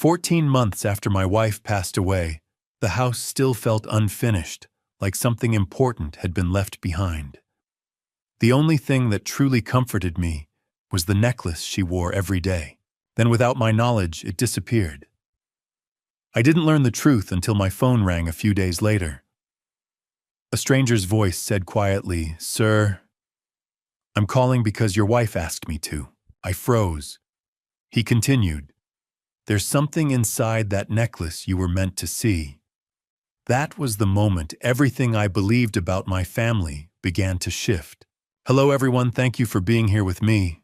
14 months after my wife passed away, the house still felt unfinished, like something important had been left behind. The only thing that truly comforted me was the necklace she wore every day. Then, without my knowledge, it disappeared. I didn't learn the truth until my phone rang a few days later. A stranger's voice said quietly, "Sir, I'm calling because your wife asked me to." I froze. He continued, "There's something inside that necklace you were meant to see." That was the moment everything I believed about my family began to shift. Hello everyone, thank you for being here with me.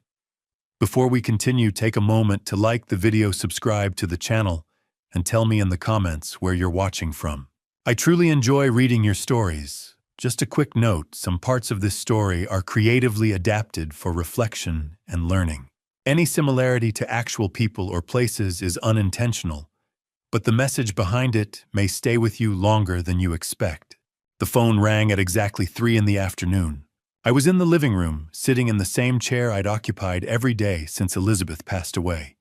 Before we continue, take a moment to like the video, subscribe to the channel, and tell me in the comments where you're watching from. I truly enjoy reading your stories. Just a quick note, some parts of this story are creatively adapted for reflection and learning. Any similarity to actual people or places is unintentional, but the message behind it may stay with you longer than you expect. The phone rang at exactly 3 in the afternoon. I was in the living room, sitting in the same chair I'd occupied every day since Elizabeth passed away.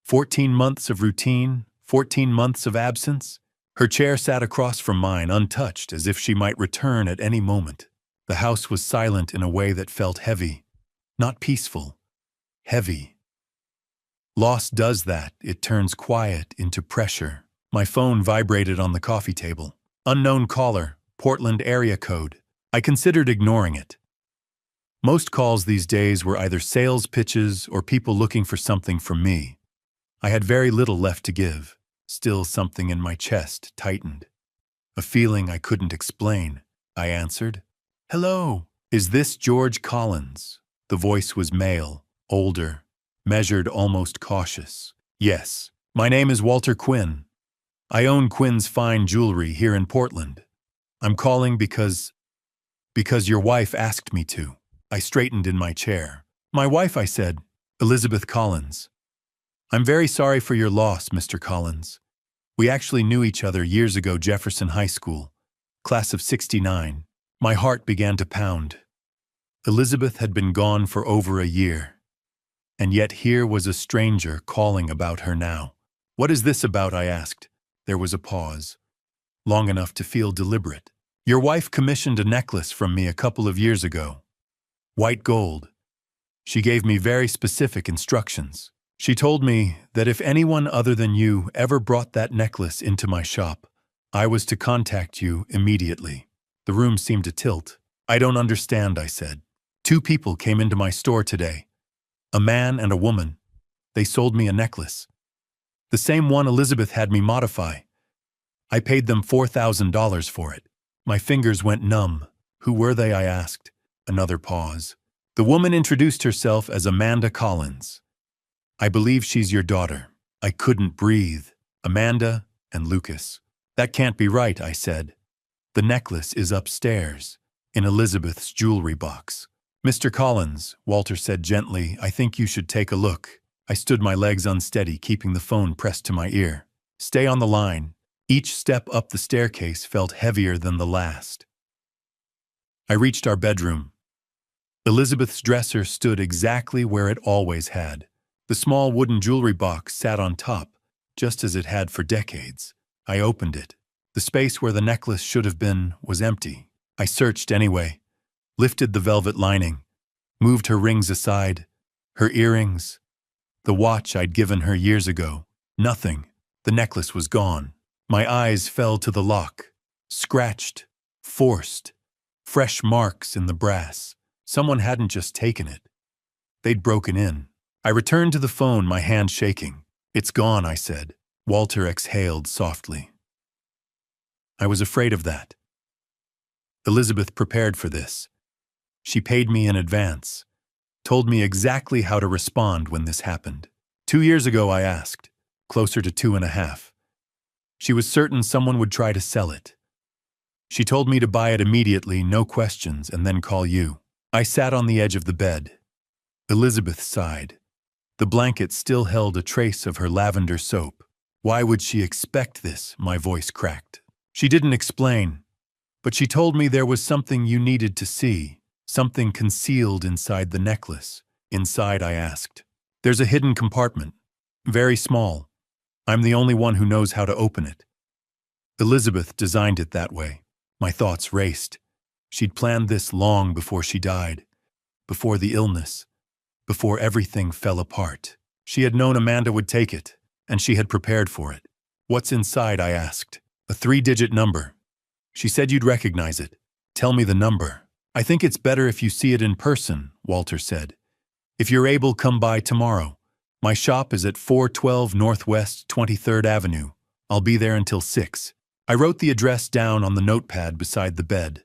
14 months of routine, 14 months of absence. Her chair sat across from mine, untouched, as if she might return at any moment. The house was silent in a way that felt heavy, not peaceful, heavy. Loss does that, it turns quiet into pressure. My phone vibrated on the coffee table. Unknown caller, Portland area code. I considered ignoring it. Most calls these days were either sales pitches or people looking for something from me. I had very little left to give. Still, something in my chest tightened. A feeling I couldn't explain. I answered. "Hello, is this George Collins?" The voice was male, older, measured, almost cautious. "Yes, my name is Walter Quinn. I own Quinn's Fine Jewelry here in Portland. I'm calling because your wife asked me to." I straightened in my chair. "My wife," I said. "Elizabeth Collins." "I'm very sorry for your loss, Mr. Collins. We actually knew each other years ago, Jefferson High School, class of '69. My heart began to pound. Elizabeth had been gone for over a year. And yet here was a stranger calling about her now. "What is this about?" I asked. There was a pause, long enough to feel deliberate. "Your wife commissioned a necklace from me a couple of years ago. White gold. She gave me very specific instructions. She told me that if anyone other than you ever brought that necklace into my shop, I was to contact you immediately." The room seemed to tilt. "I don't understand," I said. "Two people came into my store today. A man and a woman. They sold me a necklace. The same one Elizabeth had me modify. I paid them $4,000 for it." My fingers went numb. "Who were they?" I asked. Another pause. "The woman introduced herself as Amanda Collins. I believe she's your daughter." I couldn't breathe. Amanda and Lucas. "That can't be right," I said. "The necklace is upstairs, in Elizabeth's jewelry box." "Mr. Collins," Walter said gently, "I think you should take a look." I stood, my legs unsteady, keeping the phone pressed to my ear. "Stay on the line." Each step up the staircase felt heavier than the last. I reached our bedroom. Elizabeth's dresser stood exactly where it always had. The small wooden jewelry box sat on top, just as it had for decades. I opened it. The space where the necklace should have been was empty. I searched anyway, lifted the velvet lining, moved her rings aside, her earrings, the watch I'd given her years ago. Nothing. The necklace was gone. My eyes fell to the lock. Scratched, forced, fresh marks in the brass. Someone hadn't just taken it. They'd broken in. I returned to the phone, my hand shaking. "It's gone," I said. Walter exhaled softly. I was afraid of that. Elizabeth prepared for this. She paid me in advance, told me exactly how to respond when this happened. 2 years ago, I asked, closer to 2.5. She was certain someone would try to sell it. She told me to buy it immediately, no questions, and then call you. I sat on the edge of the bed. Elizabeth sighed. The blanket still held a trace of her lavender soap. "Why would she expect this?" My voice cracked. "She didn't explain, but she told me there was something you needed to see, something concealed inside the necklace." "Inside?" I asked. "There's a hidden compartment, very small. I'm the only one who knows how to open it. Elizabeth designed it that way. My thoughts raced. She'd planned this long before she died, before the illness, before everything fell apart. She had known Amanda would take it, and she had prepared for it. What's inside, I asked. A 3-digit number. She said you'd recognize it. Tell me the number. I think it's better if you see it in person, Walter said. If you're able, come by tomorrow. My shop is at 412 Northwest 23rd Avenue. I'll be there until 6. I wrote the address down on the notepad beside the bed.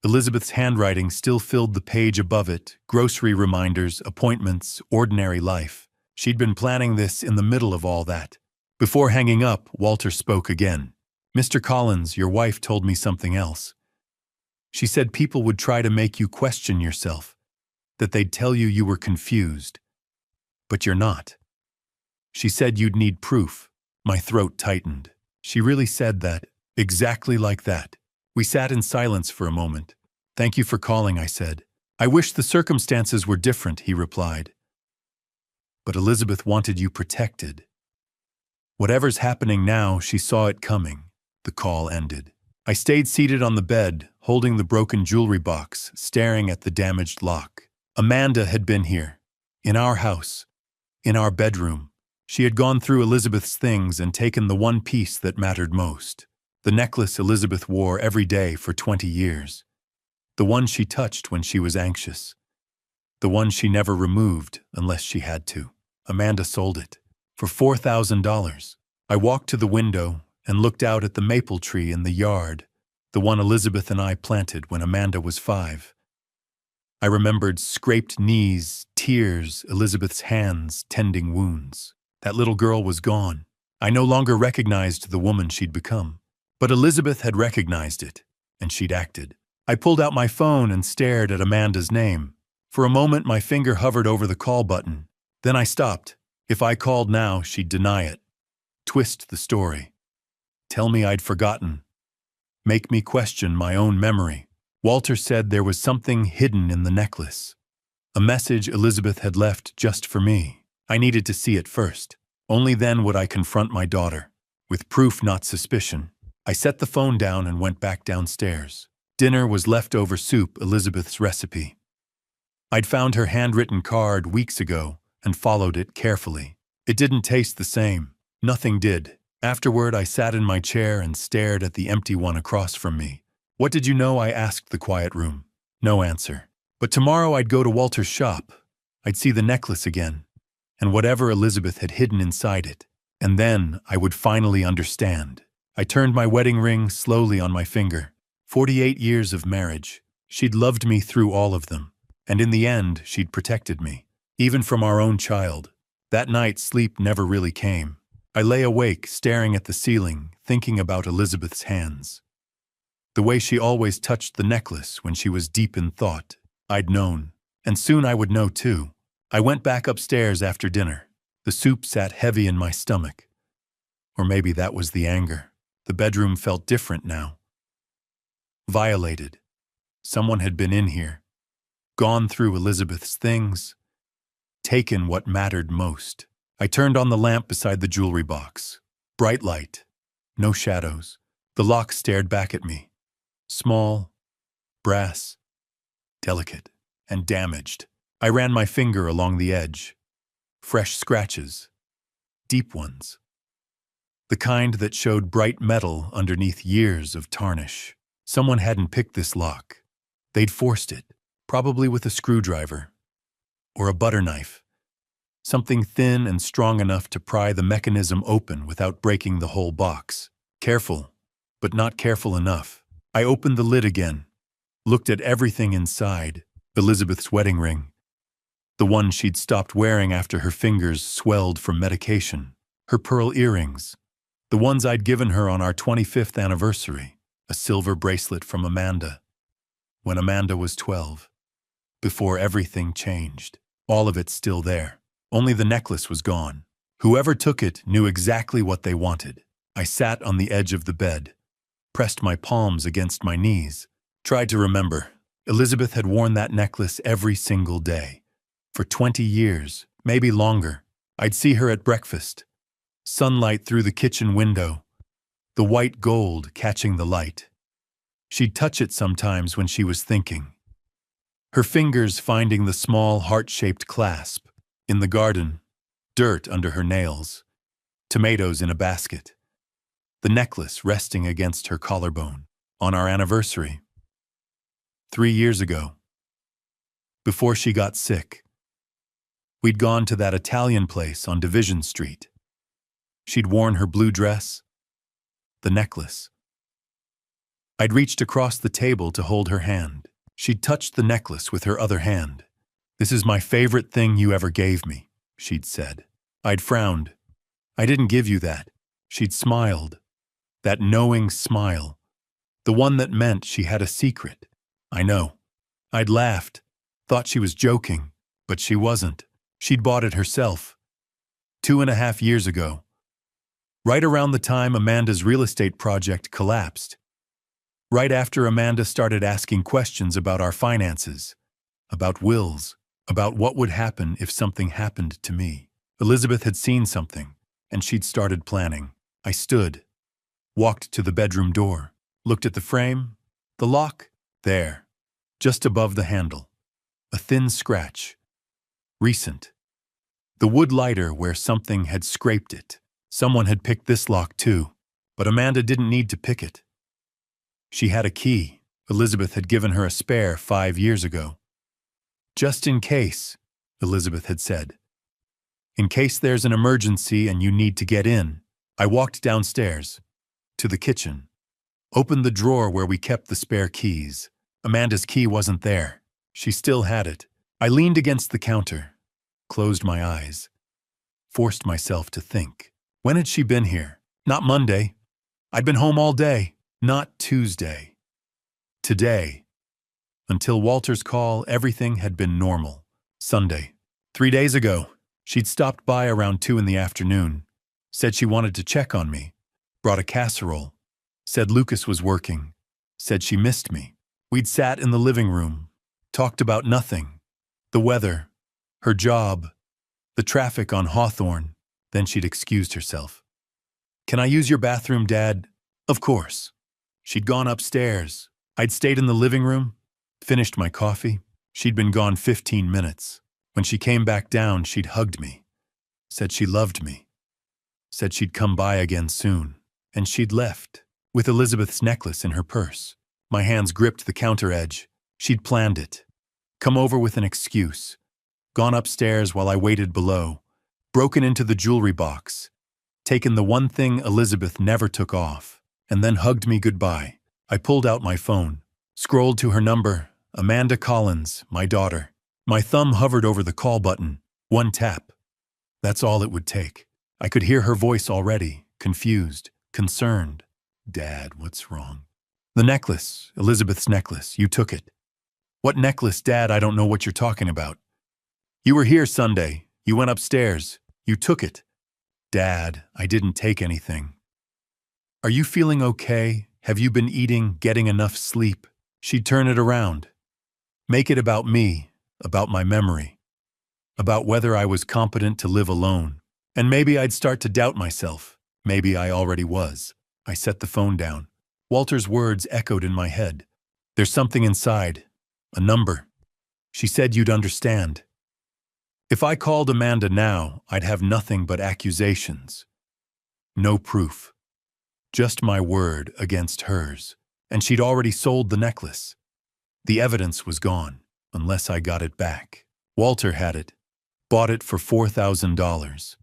Elizabeth's handwriting still filled the page above it, grocery reminders, appointments, ordinary life. She'd been planning this in the middle of all that. Before hanging up, Walter spoke again. Mr. Collins, your wife told me something else. She said people would try to make you question yourself, that they'd tell you you were confused. But you're not. She said you'd need proof. My throat tightened. She really said that, exactly like that. We sat in silence for a moment. Thank you for calling, I said. I wish the circumstances were different, he replied. But Elizabeth wanted you protected. Whatever's happening now, she saw it coming. The call ended. I stayed seated on the bed, holding the broken jewelry box, staring at the damaged lock. Amanda had been here, in our house, in our bedroom. She had gone through Elizabeth's things and taken the one piece that mattered most. The necklace Elizabeth wore every day for 20 years. The one she touched when she was anxious. The one she never removed unless she had to. Amanda sold it for $4,000. I walked to the window and looked out at the maple tree in the yard, the one Elizabeth and I planted when Amanda was 5. I remembered scraped knees, tears, Elizabeth's hands tending wounds. That little girl was gone. I no longer recognized the woman she'd become. But Elizabeth had recognized it, and she'd acted. I pulled out my phone and stared at Amanda's name. For a moment, my finger hovered over the call button. Then I stopped. If I called now, she'd deny it. Twist the story. Tell me I'd forgotten. Make me question my own memory. Walter said there was something hidden in the necklace. A message Elizabeth had left just for me. I needed to see it first. Only then would I confront my daughter. With proof, not suspicion. I set the phone down and went back downstairs. Dinner was leftover soup, Elizabeth's recipe. I'd found her handwritten card weeks ago and followed it carefully. It didn't taste the same. Nothing did. Afterward, I sat in my chair and stared at the empty one across from me. What did you know? I asked the quiet room. No answer. But tomorrow I'd go to Walter's shop. I'd see the necklace again, and whatever Elizabeth had hidden inside it. And then I would finally understand. I turned my wedding ring slowly on my finger. 48 years of marriage. She'd loved me through all of them. And in the end, she'd protected me. Even from our own child. That night, sleep never really came. I lay awake, staring at the ceiling, thinking about Elizabeth's hands. The way she always touched the necklace when she was deep in thought. I'd known. And soon I would know too. I went back upstairs after dinner. The soup sat heavy in my stomach. Or maybe that was the anger. The bedroom felt different now. Violated. Someone had been in here. Gone through Elizabeth's things. Taken what mattered most. I turned on the lamp beside the jewelry box. Bright light. No shadows. The lock stared back at me. Small, brass, delicate, and damaged. I ran my finger along the edge. Fresh scratches. Deep ones. The kind that showed bright metal underneath years of tarnish. Someone hadn't picked this lock. They'd forced it, probably with a screwdriver. Or a butter knife. Something thin and strong enough to pry the mechanism open without breaking the whole box. Careful, but not careful enough. I opened the lid again. Looked at everything inside. Elizabeth's wedding ring. The one she'd stopped wearing after her fingers swelled from medication. Her pearl earrings. The ones I'd given her on our 25th anniversary. A silver bracelet from Amanda. When Amanda was 12. Before everything changed. All of it still there. Only the necklace was gone. Whoever took it knew exactly what they wanted. I sat on the edge of the bed. Pressed my palms against my knees. Tried to remember. Elizabeth had worn that necklace every single day. For 20 years, maybe longer. I'd see her at breakfast. Sunlight through the kitchen window, the white gold catching the light. She'd touch it sometimes when she was thinking. Her fingers finding the small heart-shaped clasp. In the garden, dirt under her nails, tomatoes in a basket. The necklace resting against her collarbone. On our anniversary. 3 years ago. Before she got sick. We'd gone to that Italian place on Division Street. She'd worn her blue dress. The necklace. I'd reached across the table to hold her hand. She'd touched the necklace with her other hand. "This is my favorite thing you ever gave me," she'd said. I'd frowned. "I didn't give you that." She'd smiled. That knowing smile. The one that meant she had a secret. I know. I'd laughed. Thought she was joking. But she wasn't. She'd bought it herself. 2.5 years ago. Right around the time Amanda's real estate project collapsed. Right after Amanda started asking questions about our finances. About wills. About what would happen if something happened to me. Elizabeth had seen something, and she'd started planning. I stood. Walked to the bedroom door. Looked at the frame. The lock. There. Just above the handle. A thin scratch. Recent. The wood lighter where something had scraped it. Someone had picked this lock too. But Amanda didn't need to pick it. She had a key. Elizabeth had given her a spare 5 years ago. "Just in case," Elizabeth had said. "In case there's an emergency and you need to get in." I walked downstairs. To the kitchen. Opened the drawer where we kept the spare keys. Amanda's key wasn't there. She still had it. I leaned against the counter. Closed my eyes. Forced myself to think. When had she been here? Not Monday. I'd been home all day. Not Tuesday. Today. Until Walter's call, everything had been normal. Sunday. 3 days ago. She'd stopped by around 2 in the afternoon. Said she wanted to check on me. Brought a casserole. Said Lucas was working. Said she missed me. We'd sat in the living room. Talked about nothing. The weather. Her job. The traffic on Hawthorne. Then she'd excused herself. "Can I use your bathroom, Dad?" "Of course." She'd gone upstairs. I'd stayed in the living room. Finished my coffee. She'd been gone 15 minutes. When she came back down, she'd hugged me. Said she loved me. Said she'd come by again soon. And she'd left, with Elizabeth's necklace in her purse. My hands gripped the counter edge. She'd planned it. Come over with an excuse. Gone upstairs while I waited below. Broken into the jewelry box. Taken the one thing Elizabeth never took off. And then hugged me goodbye. I pulled out my phone. Scrolled to her number. Amanda Collins, my daughter. My thumb hovered over the call button. One tap. That's all it would take. I could hear her voice already, confused. Concerned. "Dad, what's wrong?" "The necklace, Elizabeth's necklace. You took it." "What necklace, Dad? I don't know what you're talking about." "You were here Sunday. You went upstairs. You took it." "Dad, I didn't take anything." "Are you feeling okay? Have you been eating, getting enough sleep?" She'd turn it around. Make it about me, about my memory. About whether I was competent to live alone. And maybe I'd start to doubt myself. Maybe I already was. I set the phone down. Walter's words echoed in my head. "There's something inside. A number. She said you'd understand." If I called Amanda now, I'd have nothing but accusations. No proof. Just my word against hers. And she'd already sold the necklace. The evidence was gone, unless I got it back. Walter had it. Bought it for $4,000.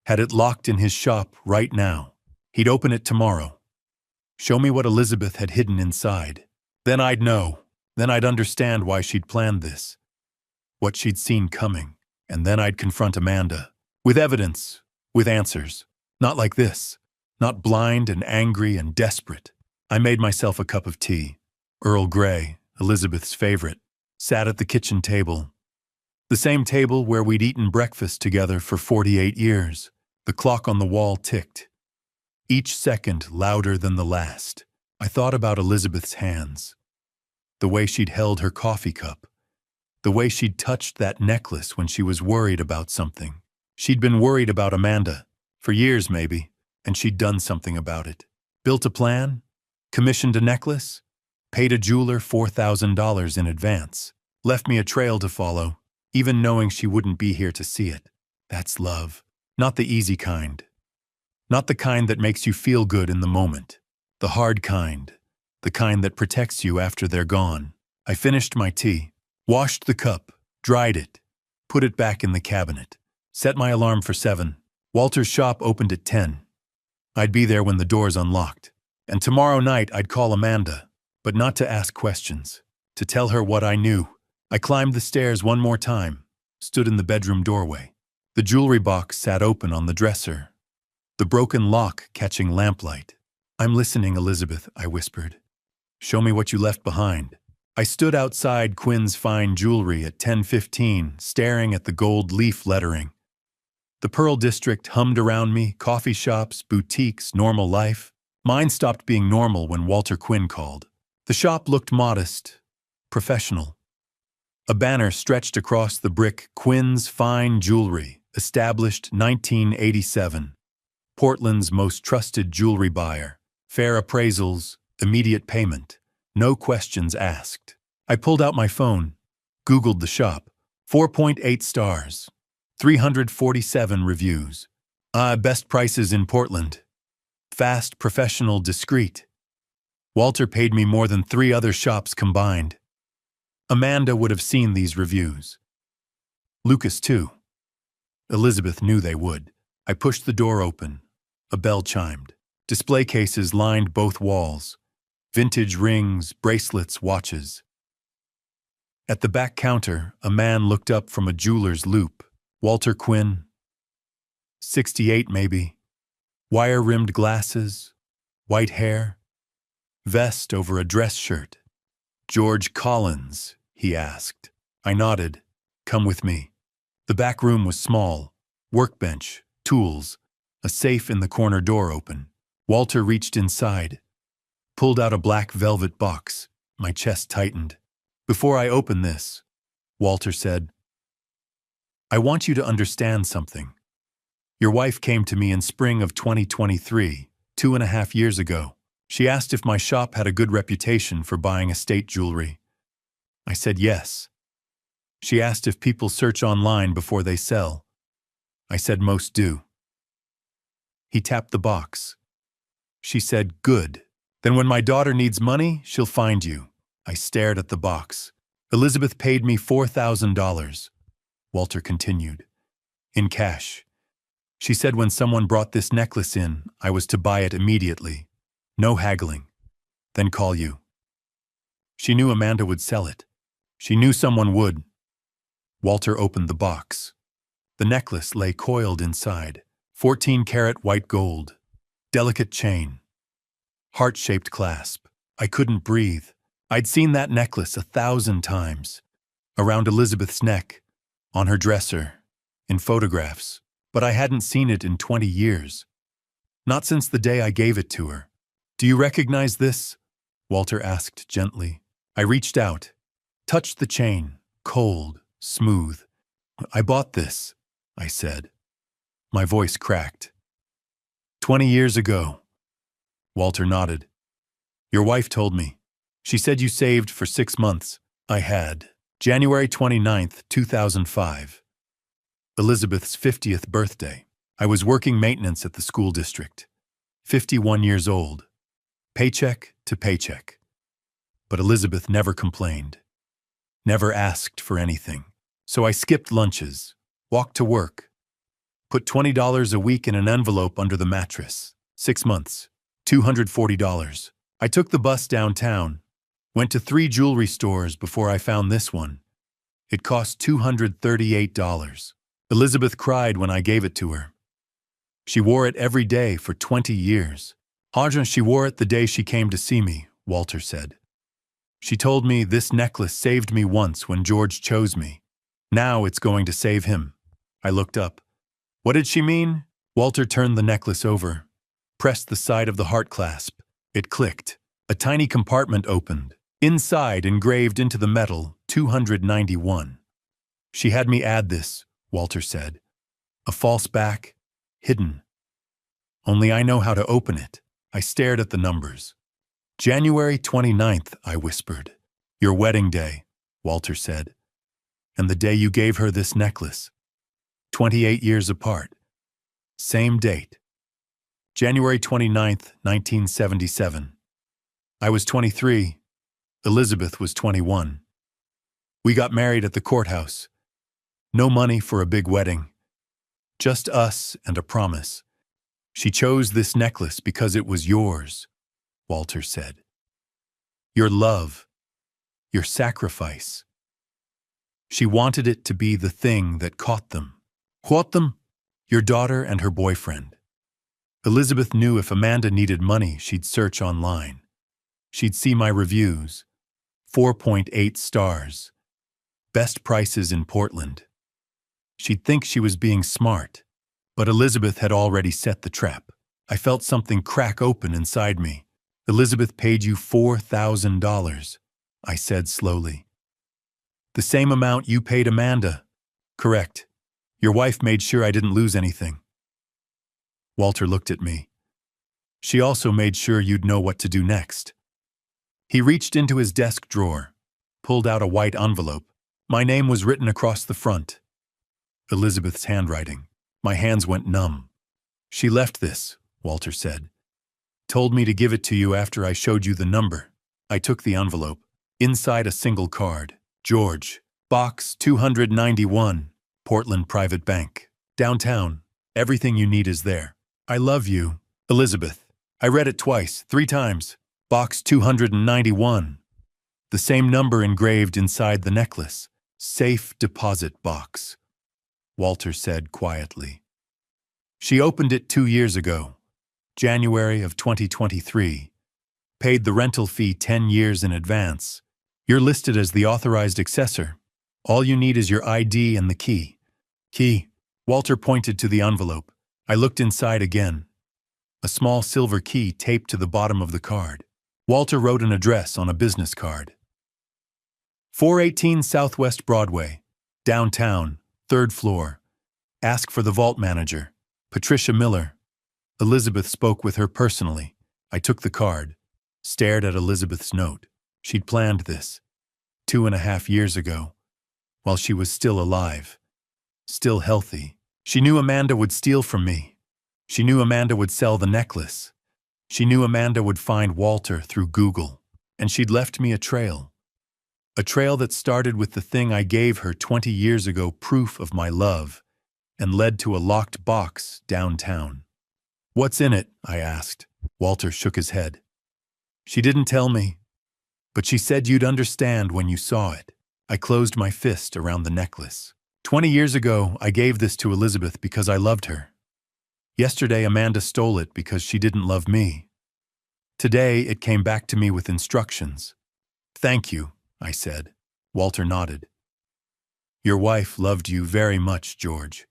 Had it locked in his shop right now. He'd open it tomorrow. Show me what Elizabeth had hidden inside. Then I'd know. Then I'd understand why she'd planned this. What she'd seen coming. And then I'd confront Amanda. With evidence. With answers. Not like this. Not blind and angry and desperate. I made myself a cup of tea. Earl Grey, Elizabeth's favorite. Sat at the kitchen table. The same table where we'd eaten breakfast together for 48 years. The clock on the wall ticked. Each second louder than the last. I thought about Elizabeth's hands. The way she'd held her coffee cup. The way she'd touched that necklace when she was worried about something. She'd been worried about Amanda For years, maybe, and she'd done something about it. Built a plan, commissioned a necklace, paid a jeweler $4,000 in advance, left me a trail to follow, even knowing she wouldn't be here to see it. That's love. Not the easy kind. Not the kind that makes you feel good in the moment. The hard kind. The kind that protects you after they're gone. I finished my tea, washed the cup, dried it, put it back in the cabinet, set my alarm for 7. Walter's shop opened at 10. I'd be there when the doors unlocked. And tomorrow night I'd call Amanda, but not to ask questions, to tell her what I knew. I climbed the stairs one more time, stood in the bedroom doorway. The jewelry box sat open on the dresser, the broken lock catching lamplight. "I'm listening, Elizabeth," I whispered. "Show me what you left behind." I stood outside Quinn's Fine Jewelry at 10:15, staring at the gold leaf lettering. The Pearl District hummed around me, coffee shops, boutiques, normal life. Mine stopped being normal when Walter Quinn called. The shop looked modest, professional. A banner stretched across the brick, "Quinn's Fine Jewelry, established 1987. Portland's most trusted jewelry buyer. Fair appraisals, immediate payment. No questions asked." I pulled out my phone, Googled the shop. 4.8 stars. 347 reviews. Best prices in Portland. Fast, professional, discreet. Walter paid me more than 3 other shops combined. Amanda would have seen these reviews. Lucas, too. Elizabeth knew they would. I pushed the door open. A bell chimed. Display cases lined both walls. Vintage rings, bracelets, watches. At the back counter, a man looked up from a jeweler's loupe. Walter Quinn. 68, maybe. Wire-rimmed glasses. White hair. Vest over a dress shirt. "George Collins?" he asked. I nodded. "Come with me." The back room was small. Workbench, tools, a safe in the corner door open. Walter reached inside, pulled out a black velvet box. My chest tightened. "Before I open this," Walter said, "I want you to understand something. Your wife came to me in spring of 2023, 2.5 years ago. She asked if my shop had a good reputation for buying estate jewelry. I said yes. She asked if people search online before they sell. I said most do." He tapped the box. She said, "Good. Then when my daughter needs money, she'll find you." I stared at the box. "Elizabeth paid me $4,000. Walter continued. "In cash. She said when someone brought this necklace in, I was to buy it immediately. No haggling. Then call you. She knew Amanda would sell it. She knew someone would." Walter opened the box. The necklace lay coiled inside. 14-karat white gold. Delicate chain. Heart-shaped clasp. I couldn't breathe. I'd seen that necklace 1,000 times. Around Elizabeth's neck, on her dresser, in photographs. But I hadn't seen it in 20 years. Not since the day I gave it to her. "Do you recognize this?" Walter asked gently. I reached out, touched the chain, cold, smooth. "I bought this," I said. My voice cracked. 20 years ago." Walter nodded. "Your wife told me. She said you saved for 6 months." I had. January 29th, 2005. Elizabeth's 50th birthday. I was working maintenance at the school district. 51 years old. Paycheck to paycheck. But Elizabeth never complained. Never asked for anything. So I skipped lunches, walked to work, put $20 a week in an envelope under the mattress. 6 months. $240. I took the bus downtown, went to 3 jewelry stores before I found this one. It cost $238. Elizabeth cried when I gave it to her. She wore it every day for 20 years. She wore it the day she came to see me, Walter said. She told me this necklace saved me once when George chose me. Now it's going to save him. I looked up. What did she mean? Walter turned the necklace over, pressed the side of the heart clasp. It clicked. A tiny compartment opened. Inside, engraved into the metal, 291. She had me add this, Walter said. A false back, hidden. Only I know how to open it. I stared at the numbers. January 29th, I whispered. Your wedding day, Walter said. And the day you gave her this necklace. 28 years apart. Same date. January 29th, 1977. I was 23. Elizabeth was 21. We got married at the courthouse. No money for a big wedding. Just us and a promise. She chose this necklace because it was yours, Walter said. Your love. Your sacrifice. She wanted it to be the thing that caught them. Caught them? Your daughter and her boyfriend. Elizabeth knew if Amanda needed money, she'd search online. She'd see my reviews. 4.8 stars. Best prices in Portland. She'd think she was being smart, but Elizabeth had already set the trap. I felt something crack open inside me. Elizabeth paid you $4,000, I said slowly. The same amount you paid Amanda. Correct. Your wife made sure I didn't lose anything. Walter looked at me. She also made sure you'd know what to do next. He reached into his desk drawer, pulled out a white envelope. My name was written across the front. Elizabeth's handwriting. My hands went numb. She left this, Walter said. Told me to give it to you after I showed you the number. I took the envelope. Inside a single card. George, Box 291, Portland Private Bank. Downtown. Everything you need is there. I love you, Elizabeth. I read it twice, 3 times. Box 291. The same number engraved inside the necklace. Safe deposit box, Walter said quietly. She opened it 2 years ago, January of 2023. Paid the rental fee 10 years in advance. You're listed as the authorized accessor. All you need is your ID and the key. Key. Walter pointed to the envelope. I looked inside again. A small silver key taped to the bottom of the card. Walter wrote an address on a business card. 418 Southwest Broadway, downtown, 3rd floor. Ask for the vault manager, Patricia Miller. Elizabeth spoke with her personally. I took the card, stared at Elizabeth's note. She'd planned this 2.5 years ago, while she was still alive, still healthy. She knew Amanda would steal from me. She knew Amanda would sell the necklace. She knew Amanda would find Walter through Google, and she'd left me a trail. A trail that started with the thing I gave her 20 years ago, proof of my love, and led to a locked box downtown. What's in it? I asked. Walter shook his head. She didn't tell me, but she said you'd understand when you saw it. I closed my fist around the necklace. 20 years ago, I gave this to Elizabeth because I loved her. Yesterday, Amanda stole it because she didn't love me. Today, it came back to me with instructions. Thank you, I said. Walter nodded. Your wife loved you very much, George.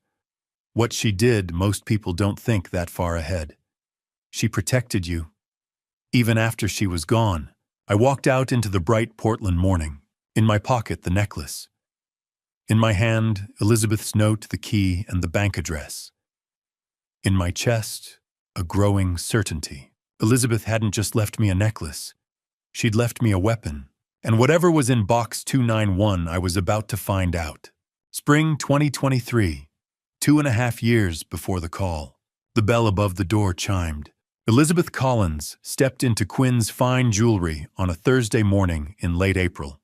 What she did, most people don't think that far ahead. She protected you. Even after she was gone, I walked out into the bright Portland morning. In my pocket, the necklace. In my hand, Elizabeth's note, the key, and the bank address. In my chest, a growing certainty. Elizabeth hadn't just left me a necklace. She'd left me a weapon. And whatever was in Box 291, I was about to find out. Spring 2023, 2.5 years before the call. The bell above the door chimed. Elizabeth Collins stepped into Quinn's Fine Jewelry on a Thursday morning in late April.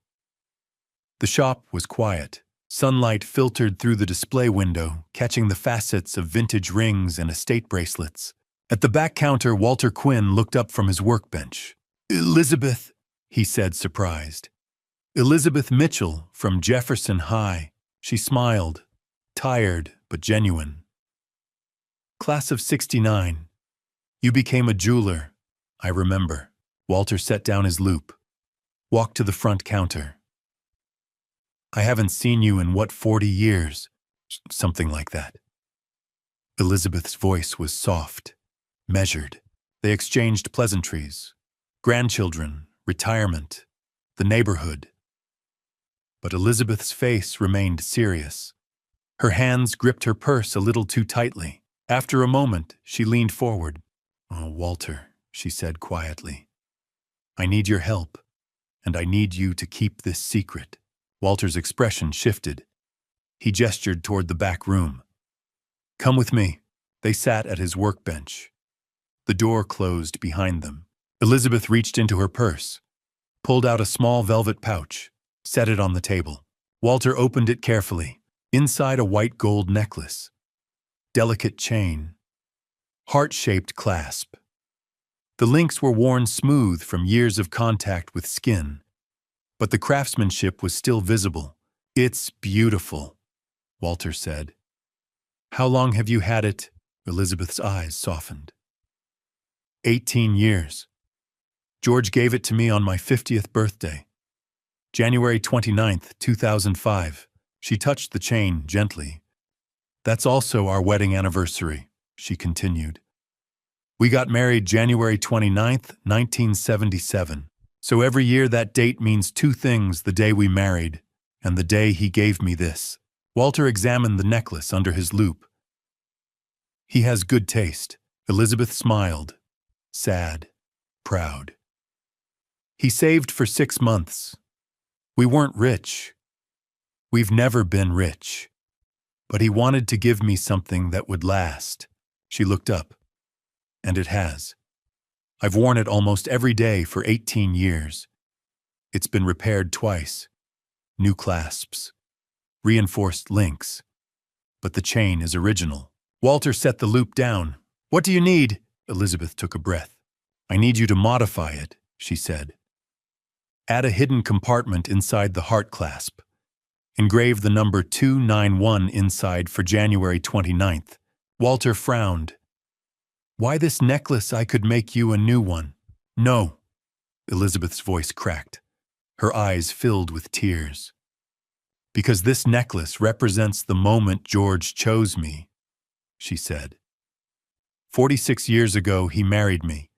The shop was quiet. Sunlight filtered through the display window, catching the facets of vintage rings and estate bracelets. At the back counter, Walter Quinn looked up from his workbench. Elizabeth, he said, surprised. Elizabeth Mitchell from Jefferson High. She smiled, tired but genuine. Class of '69. You became a jeweler, I remember. Walter set down his loupe, walked to the front counter. I haven't seen you in 40 years? Something like that. Elizabeth's voice was soft, measured. They exchanged pleasantries. Grandchildren, retirement, the neighborhood. But Elizabeth's face remained serious. Her hands gripped her purse a little too tightly. After a moment, she leaned forward. "Oh, Walter," she said quietly. "I need your help, and I need you to keep this secret." Walter's expression shifted. He gestured toward the back room. "Come with me." They sat at his workbench. The door closed behind them. Elizabeth reached into her purse, pulled out a small velvet pouch, set it on the table. Walter opened it carefully. Inside, a white gold necklace, delicate chain, heart-shaped clasp. The links were worn smooth from years of contact with skin, but the craftsmanship was still visible. "It's beautiful," Walter said. "How long have you had it?" Elizabeth's eyes softened. 18 years. George gave it to me on my 50th birthday. January 29th, 2005. She touched the chain gently. "That's also our wedding anniversary," she continued. "We got married January 29th, 1977. So every year that date means two things: the day we married and the day he gave me this." Walter examined the necklace under his loupe. "He has good taste." Elizabeth smiled, sad, proud. "He saved for 6 months. We weren't rich. We've never been rich. But he wanted to give me something that would last." She looked up. "And it has. I've worn it almost every day for 18 years. It's been repaired twice. New clasps, reinforced links. But the chain is original." Walter set the loop down. "What do you need?" Elizabeth took a breath. "I need you to modify it," she said. "Add a hidden compartment inside the heart clasp. Engrave the number 291 inside for January 29th. Walter frowned. "Why this necklace? I could make you a new one." "No." Elizabeth's voice cracked. Her eyes filled with tears. "Because this necklace represents the moment George chose me," she said. 46 years ago, he married me.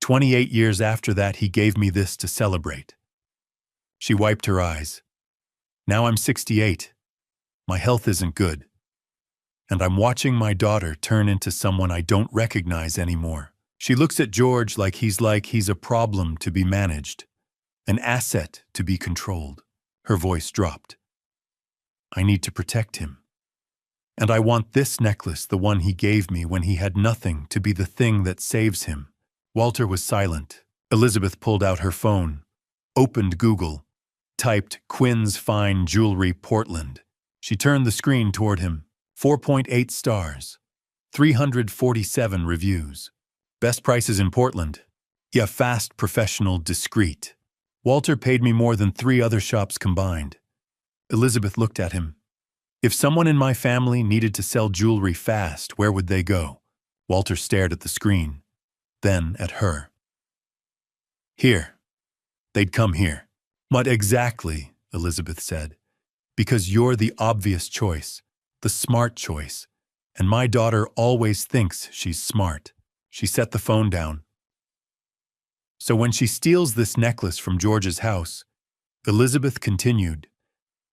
28 years after that, he gave me this to celebrate." She wiped her eyes. "Now I'm 68. My health isn't good. And I'm watching my daughter turn into someone I don't recognize anymore. She looks at George like he's a problem to be managed, an asset to be controlled." Her voice dropped. "I need to protect him. And I want this necklace, the one he gave me when he had nothing, to be the thing that saves him." Walter was silent. Elizabeth pulled out her phone, opened Google, typed "Quinn's Fine Jewelry, Portland." She turned the screen toward him. 4.8 stars. 347 reviews. "Best prices in Portland. Yeah, fast, professional, discreet. Walter paid me more than 3 other shops combined." Elizabeth looked at him. "If someone in my family needed to sell jewelry fast, where would they go?" Walter stared at the screen, then at her. "Here. They'd come here." "What exactly?" Elizabeth said. "Because you're the obvious choice, the smart choice, and my daughter always thinks she's smart." She set the phone down. "So when she steals this necklace from George's house," Elizabeth continued,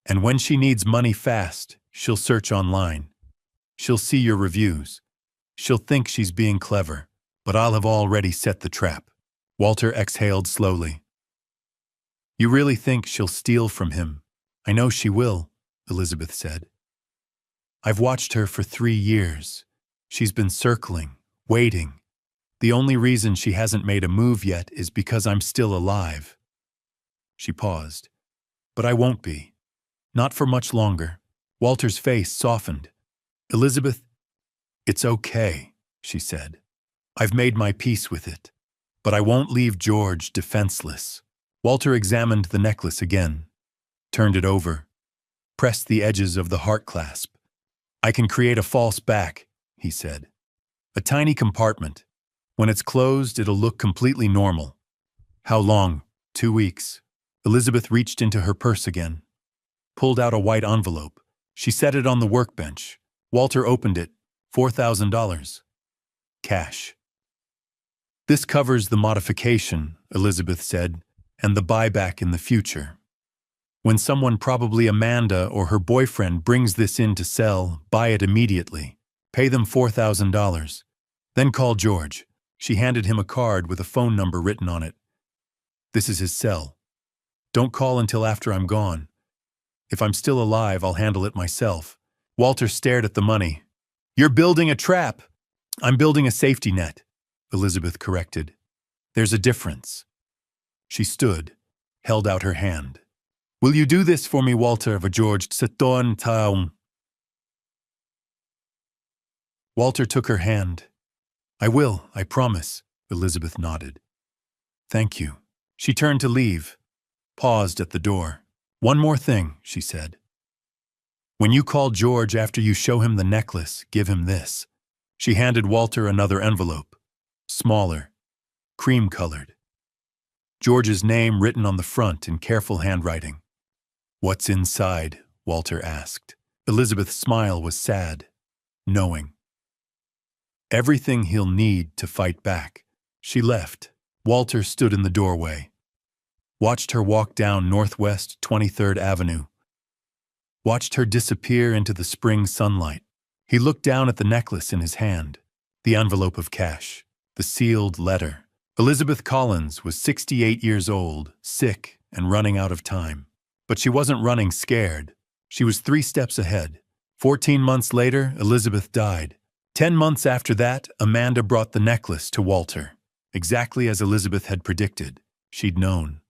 "and when she needs money fast, she'll search online. She'll see your reviews. She'll think she's being clever, but I'll have already set the trap." Walter exhaled slowly. "You really think she'll steal from him?" "I know she will," Elizabeth said. "I've watched her for 3 years. She's been circling, waiting. The only reason she hasn't made a move yet is because I'm still alive." She paused. "But I won't be. Not for much longer." Walter's face softened. "Elizabeth, it's okay," she said. "I've made my peace with it. But I won't leave George defenseless." Walter examined the necklace again, turned it over, pressed the edges of the heart clasp. "I can create a false back," he said. "A tiny compartment. When it's closed, it'll look completely normal." "How long?" 2 weeks. Elizabeth reached into her purse again, pulled out a white envelope. She set it on the workbench. Walter opened it. $4,000. Cash. "This covers the modification," Elizabeth said, "and the buyback in the future. When someone, probably Amanda or her boyfriend, brings this in to sell, buy it immediately. Pay them $4,000. Then call George. She handed him a card with a phone number written on it. This is his cell. Don't call until after I'm gone. If I'm still alive, I'll handle it myself. Walter stared at the money. You're building a trap. I'm building a safety net, Elizabeth corrected. There's a difference. She stood, held out her hand. Will you do this for me, Walter, of George Seton Taum? Walter took her hand. I will, I promise, Elizabeth nodded. Thank you. She turned to leave, paused at the door. One more thing, she said. When you call George after you show him the necklace, give him this. She handed Walter another envelope, smaller, cream-colored. George's name written on the front in careful handwriting. What's inside? Walter asked. Elizabeth's smile was sad, knowing. Everything he'll need to fight back. She left. Walter stood in the doorway, watched her walk down Northwest 23rd Avenue, watched her disappear into the spring sunlight. He looked down at the necklace in his hand, the envelope of cash, the sealed letter. Elizabeth Collins was 68 years old, sick and running out of time. But she wasn't running scared. She was 3 steps ahead. 14 months later, Elizabeth died. 10 months after that, Amanda brought the necklace to Walter. Exactly as Elizabeth had predicted. She'd known.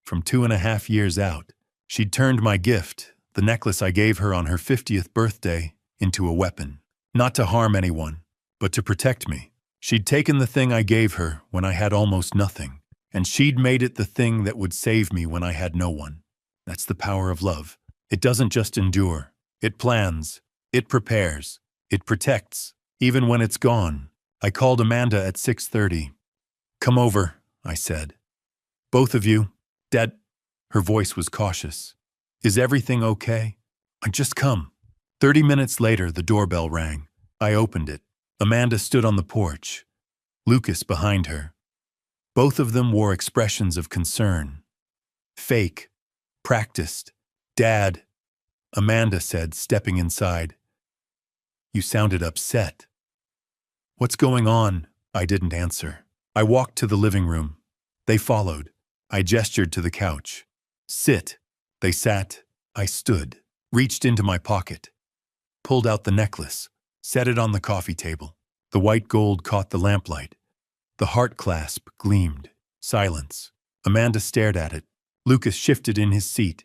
From 2.5 years out, she'd turned my gift, the necklace I gave her on her 50th birthday, into a weapon. Not to harm anyone, but to protect me. She'd taken the thing I gave her when I had almost nothing, and she'd made it the thing that would save me when I had no one. That's the power of love. It doesn't just endure. It plans. It prepares. It protects, even when it's gone. I called Amanda at 6:30. Come over, I said. Both of you. Dad, her voice was cautious. Is everything okay? Just come. 30 minutes later, the doorbell rang. I opened it. Amanda stood on the porch, Lucas behind her. Both of them wore expressions of concern. Fake. Practiced. Dad, Amanda said, stepping inside. You sounded upset. What's going on? I didn't answer. I walked to the living room. They followed. I gestured to the couch. Sit. They sat. I stood, reached into my pocket, pulled out the necklace, set it on the coffee table. The white gold caught the lamplight. The heart clasp gleamed. Silence. Amanda stared at it. Lucas shifted in his seat.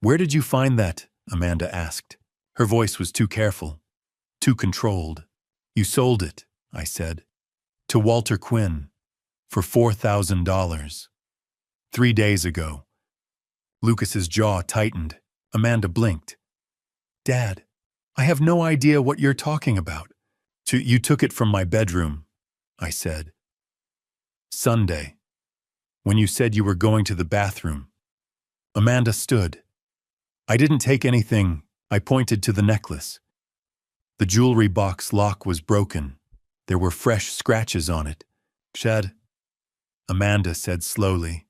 Where did you find that? Amanda asked. Her voice was too careful, too controlled. You sold it, I said, to Walter Quinn for $4,000. 3 days ago. Lucas's jaw tightened. Amanda blinked. Dad, I have no idea what you're talking about. You took it from my bedroom, I said. Sunday, when you said you were going to the bathroom. Amanda stood. I didn't take anything. I pointed to the necklace. The jewelry box lock was broken. There were fresh scratches on it. Shad, Amanda said slowly,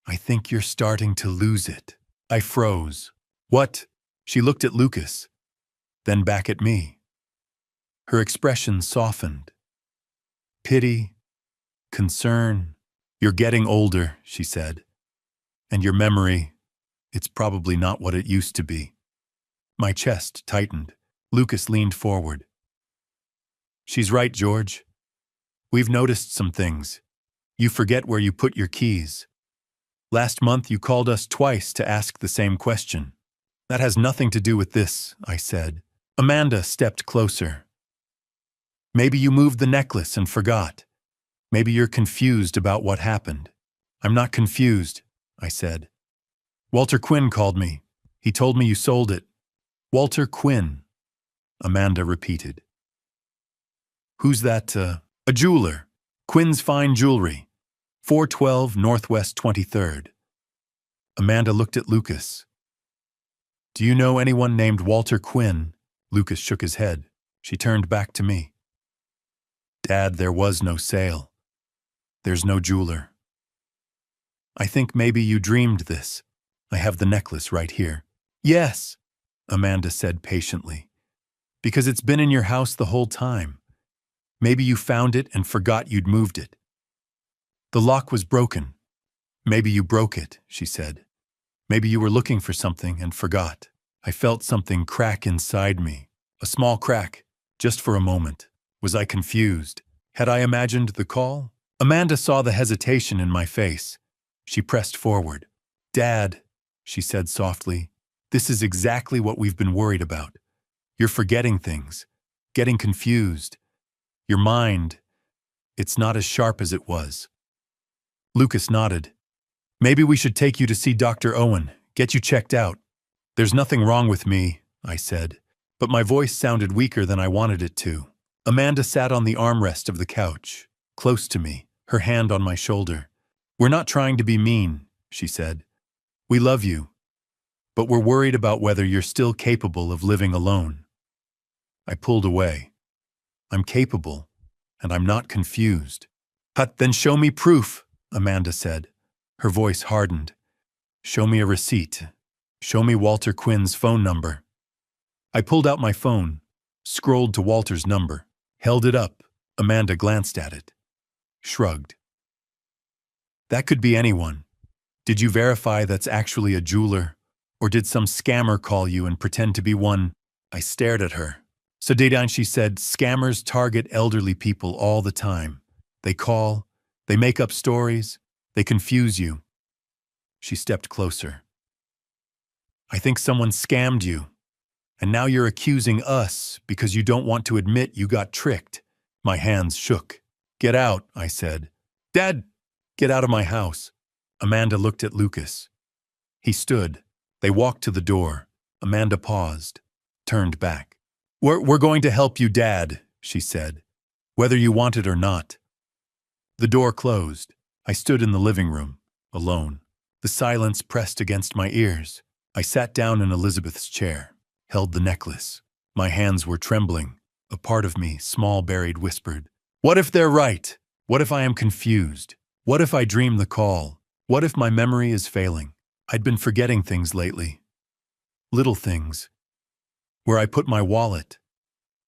I think you're starting to lose it. I froze. What? She looked at Lucas, then back at me. Her expression softened. Pity, concern. You're getting older, she said. And your memory, it's probably not what it used to be. My chest tightened. Lucas leaned forward. She's right, George. We've noticed some things. You forget where you put your keys. Last month you called us twice to ask the same question. That has nothing to do with this, I said. Amanda stepped closer. Maybe you moved the necklace and forgot. Maybe you're confused about what happened. I'm not confused, I said. Walter Quinn called me. He told me you sold it. Walter Quinn, Amanda repeated. Who's that? A jeweler. Quinn's Fine Jewelry. 412 Northwest 23rd. Amanda looked at Lucas. Do you know anyone named Walter Quinn? Lucas shook his head. She turned back to me. Dad, there was no sale. There's no jeweler. I think maybe you dreamed this. I have the necklace right here. Yes, Amanda said patiently. Because it's been in your house the whole time. Maybe you found it and forgot you'd moved it. The lock was broken. Maybe you broke it, she said. Maybe you were looking for something and forgot. I felt something crack inside me. A small crack, just for a moment. Was I confused? Had I imagined the call? Amanda saw the hesitation in my face. She pressed forward. Dad, she said softly, this is exactly what we've been worried about. You're forgetting things, getting confused. Your mind, it's not as sharp as it was. Lucas nodded. Maybe we should take you to see Dr. Owen, get you checked out. There's nothing wrong with me, I said, but my voice sounded weaker than I wanted it to. Amanda sat on the armrest of the couch, close to me, her hand on my shoulder. We're not trying to be mean, she said. We love you, but we're worried about whether you're still capable of living alone. I pulled away. I'm capable, and I'm not confused. Then show me proof, Amanda said. Her voice hardened. Show me a receipt. Show me Walter Quinn's phone number. I pulled out my phone, scrolled to Walter's number, held it up. Amanda glanced at it, shrugged. That could be anyone. Did you verify that's actually a jeweler? Or did some scammer call you and pretend to be one? I stared at her. So Dedan, she said, scammers target elderly people all the time. They call, they make up stories, they confuse you. She stepped closer. I think someone scammed you, and now you're accusing us because you don't want to admit you got tricked. My hands shook. Get out, I said. Dad, get out of my house. Amanda looked at Lucas. He stood. They walked to the door. Amanda paused, turned back. We're going to help you, Dad, she said, whether you want it or not. The door closed. I stood in the living room, alone. The silence pressed against my ears. I sat down in Elizabeth's chair, held the necklace. My hands were trembling. A part of me, small buried, whispered, what if they're right? What if I am confused? What if I dream the call? What if my memory is failing? I'd been forgetting things lately. Little things. Where I put my wallet.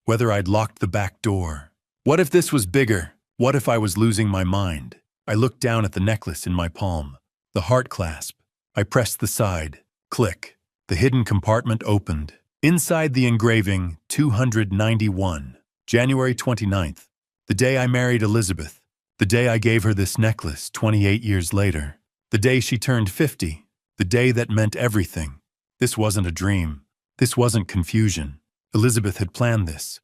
Whether I'd locked the back door. What if this was bigger? What if I was losing my mind? I looked down at the necklace in my palm. The heart clasp. I pressed the side. Click. The hidden compartment opened. Inside the engraving, 291. January 29th. The day I married Elizabeth. The day I gave her this necklace 28 years later. The day she turned 50. The day that meant everything. This wasn't a dream. This wasn't confusion. Elizabeth had planned this.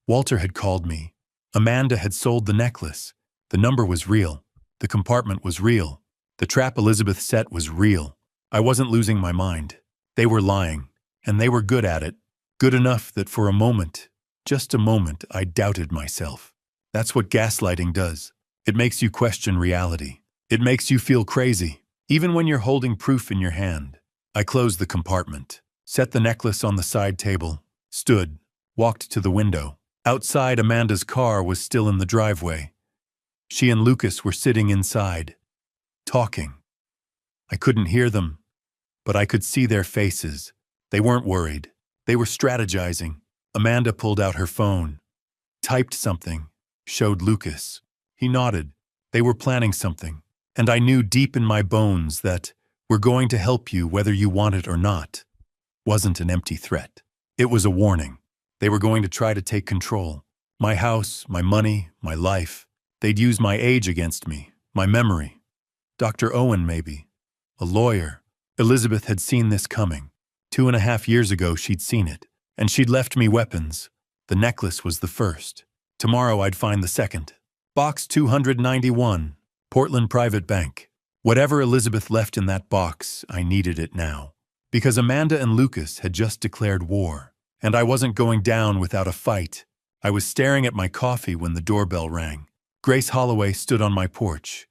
Walter had called me. Amanda had sold the necklace. The number was real. The compartment was real. The trap Elizabeth set was real. I wasn't losing my mind. They were lying, and they were good at it. Good enough that for a moment, just a moment, I doubted myself. That's what gaslighting does. It makes you question reality. It makes you feel crazy, even when you're holding proof in your hand. I closed the compartment, set the necklace on the side table, stood, walked to the window. Outside, Amanda's car was still in the driveway. She and Lucas were sitting inside, talking. I couldn't hear them, but I could see their faces. They weren't worried. They were strategizing. Amanda pulled out her phone, typed something, showed Lucas. He nodded. They were planning something, and I knew deep in my bones that we're going to help you whether you want it or not wasn't an empty threat. It was a warning. They were going to try to take control. My house, my money, my life. They'd use my age against me, my memory. Dr. Owen, maybe. A lawyer. Elizabeth had seen this coming. 2.5 years ago, she'd seen it. And she'd left me weapons. The necklace was the first. Tomorrow I'd find the second. Box 291, Portland Private Bank. Whatever Elizabeth left in that box, I needed it now. Because Amanda and Lucas had just declared war. And I wasn't going down without a fight. I was staring at my coffee when the doorbell rang. Grace Holloway stood on my porch.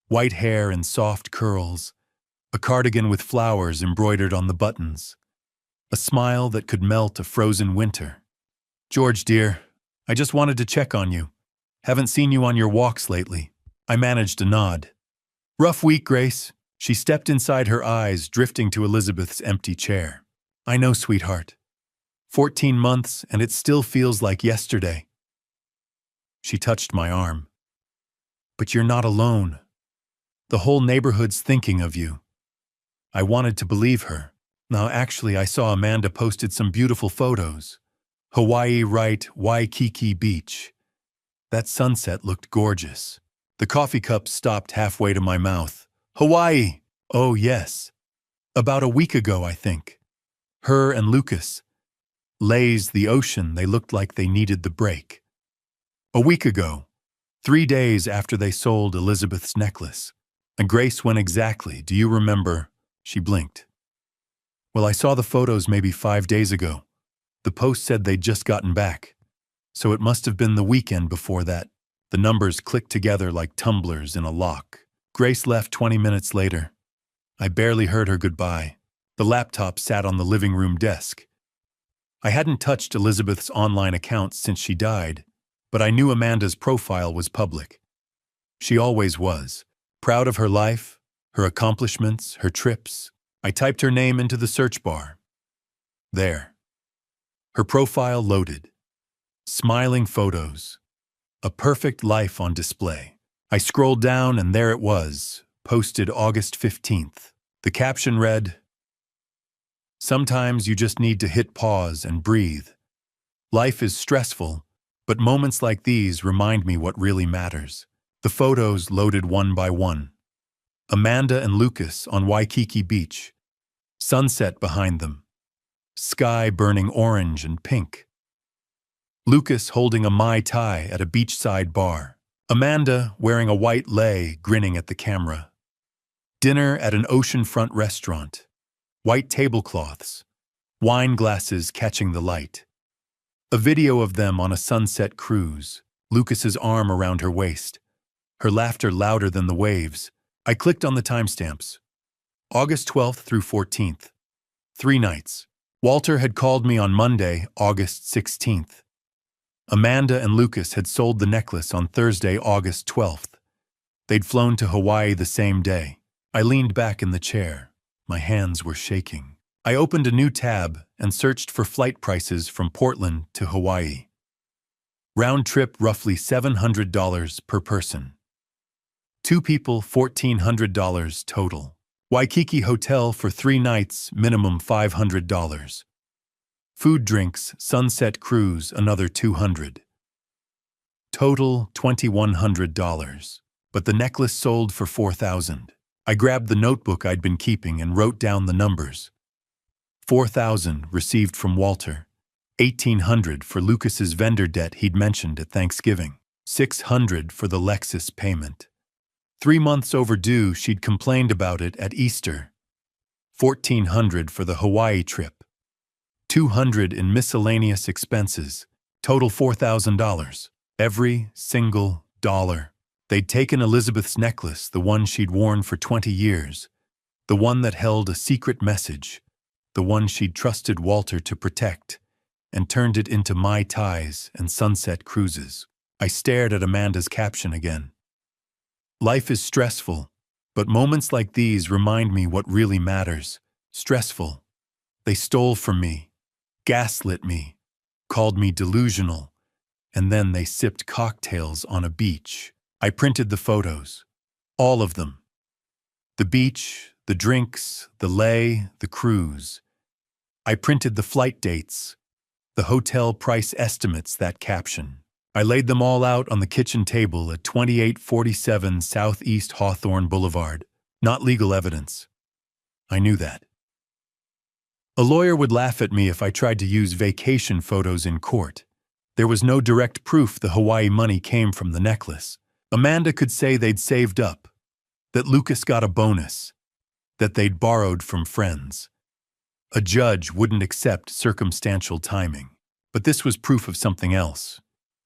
White hair and soft curls. A cardigan with flowers embroidered on the buttons. A smile that could melt a frozen winter. George, dear, I just wanted to check on you. Haven't seen you on your walks lately. I managed a nod. Rough week, Grace. She stepped inside, her eyes drifting to Elizabeth's empty chair. I know, sweetheart. 14 months, and it still feels like yesterday. She touched my arm. But you're not alone. The whole neighborhood's thinking of you. I wanted to believe her. Now, actually, I saw Amanda posted some beautiful photos. Hawaii, right, Waikiki Beach. That sunset looked gorgeous. The coffee cup stopped halfway to my mouth. Hawaii! Oh, yes. About a week ago, I think. Her and Lucas. Lays the ocean, they looked like they needed the break. A week ago, 3 days after they sold Elizabeth's necklace. And Grace went exactly, do you remember? She blinked. Well, I saw the photos maybe 5 days ago. The post said they'd just gotten back. So it must have been the weekend before that. The numbers clicked together like tumblers in a lock. Grace left 20 minutes later. I barely heard her goodbye. The laptop sat on the living room desk. I hadn't touched Elizabeth's online account since she died, but I knew Amanda's profile was public. She always was. Proud of her life, her accomplishments, her trips. I typed her name into the search bar. There. Her profile loaded. Smiling photos. A perfect life on display. I scrolled down and there it was, posted August 15th. The caption read, "Sometimes you just need to hit pause and breathe. Life is stressful, but moments like these remind me what really matters." The photos loaded one by one. Amanda and Lucas on Waikiki Beach. Sunset behind them. Sky burning orange and pink. Lucas holding a Mai Tai at a beachside bar. Amanda wearing a white lei, grinning at the camera. Dinner at an oceanfront restaurant. White tablecloths. Wine glasses catching the light. A video of them on a sunset cruise. Lucas's arm around her waist. Her laughter louder than the waves. I clicked on the timestamps. August 12th through 14th. 3 nights. Walter had called me on Monday, August 16th. Amanda and Lucas had sold the necklace on Thursday, August 12th. They'd flown to Hawaii the same day. I leaned back in the chair. My hands were shaking. I opened a new tab and searched for flight prices from Portland to Hawaii. Round trip roughly $700 per person. 2 people, $1,400 total. Waikiki hotel for 3 nights, minimum $500. Food, drinks, sunset cruise, another $200. Total $2,100. But the necklace sold for $4,000. I grabbed the notebook I'd been keeping and wrote down the numbers. $4,000 received from Walter. $1,800 for Lucas's vendor debt he'd mentioned at Thanksgiving. $600 for the Lexus payment. 3 months overdue, she'd complained about it at Easter. $1,400 for the Hawaii trip. $200 in miscellaneous expenses. Total $4,000. Every single dollar. They'd taken Elizabeth's necklace, the one she'd worn for 20 years. The one that held a secret message. The one she'd trusted Walter to protect. And turned it into Mai Tais and sunset cruises. I stared at Amanda's caption again. Life is stressful, but moments like these remind me what really matters. Stressful. They stole from me, gaslit me, called me delusional, and then they sipped cocktails on a beach. I printed the photos. All of them. The beach, the drinks, the lei, the cruise. I printed the flight dates, the hotel price estimates, that caption. I laid them all out on the kitchen table at 2847 Southeast Hawthorne Boulevard. Not legal evidence. I knew that. A lawyer would laugh at me if I tried to use vacation photos in court. There was no direct proof the Hawaii money came from the necklace. Amanda could say they'd saved up, that Lucas got a bonus, that they'd borrowed from friends. A judge wouldn't accept circumstantial timing. But this was proof of something else.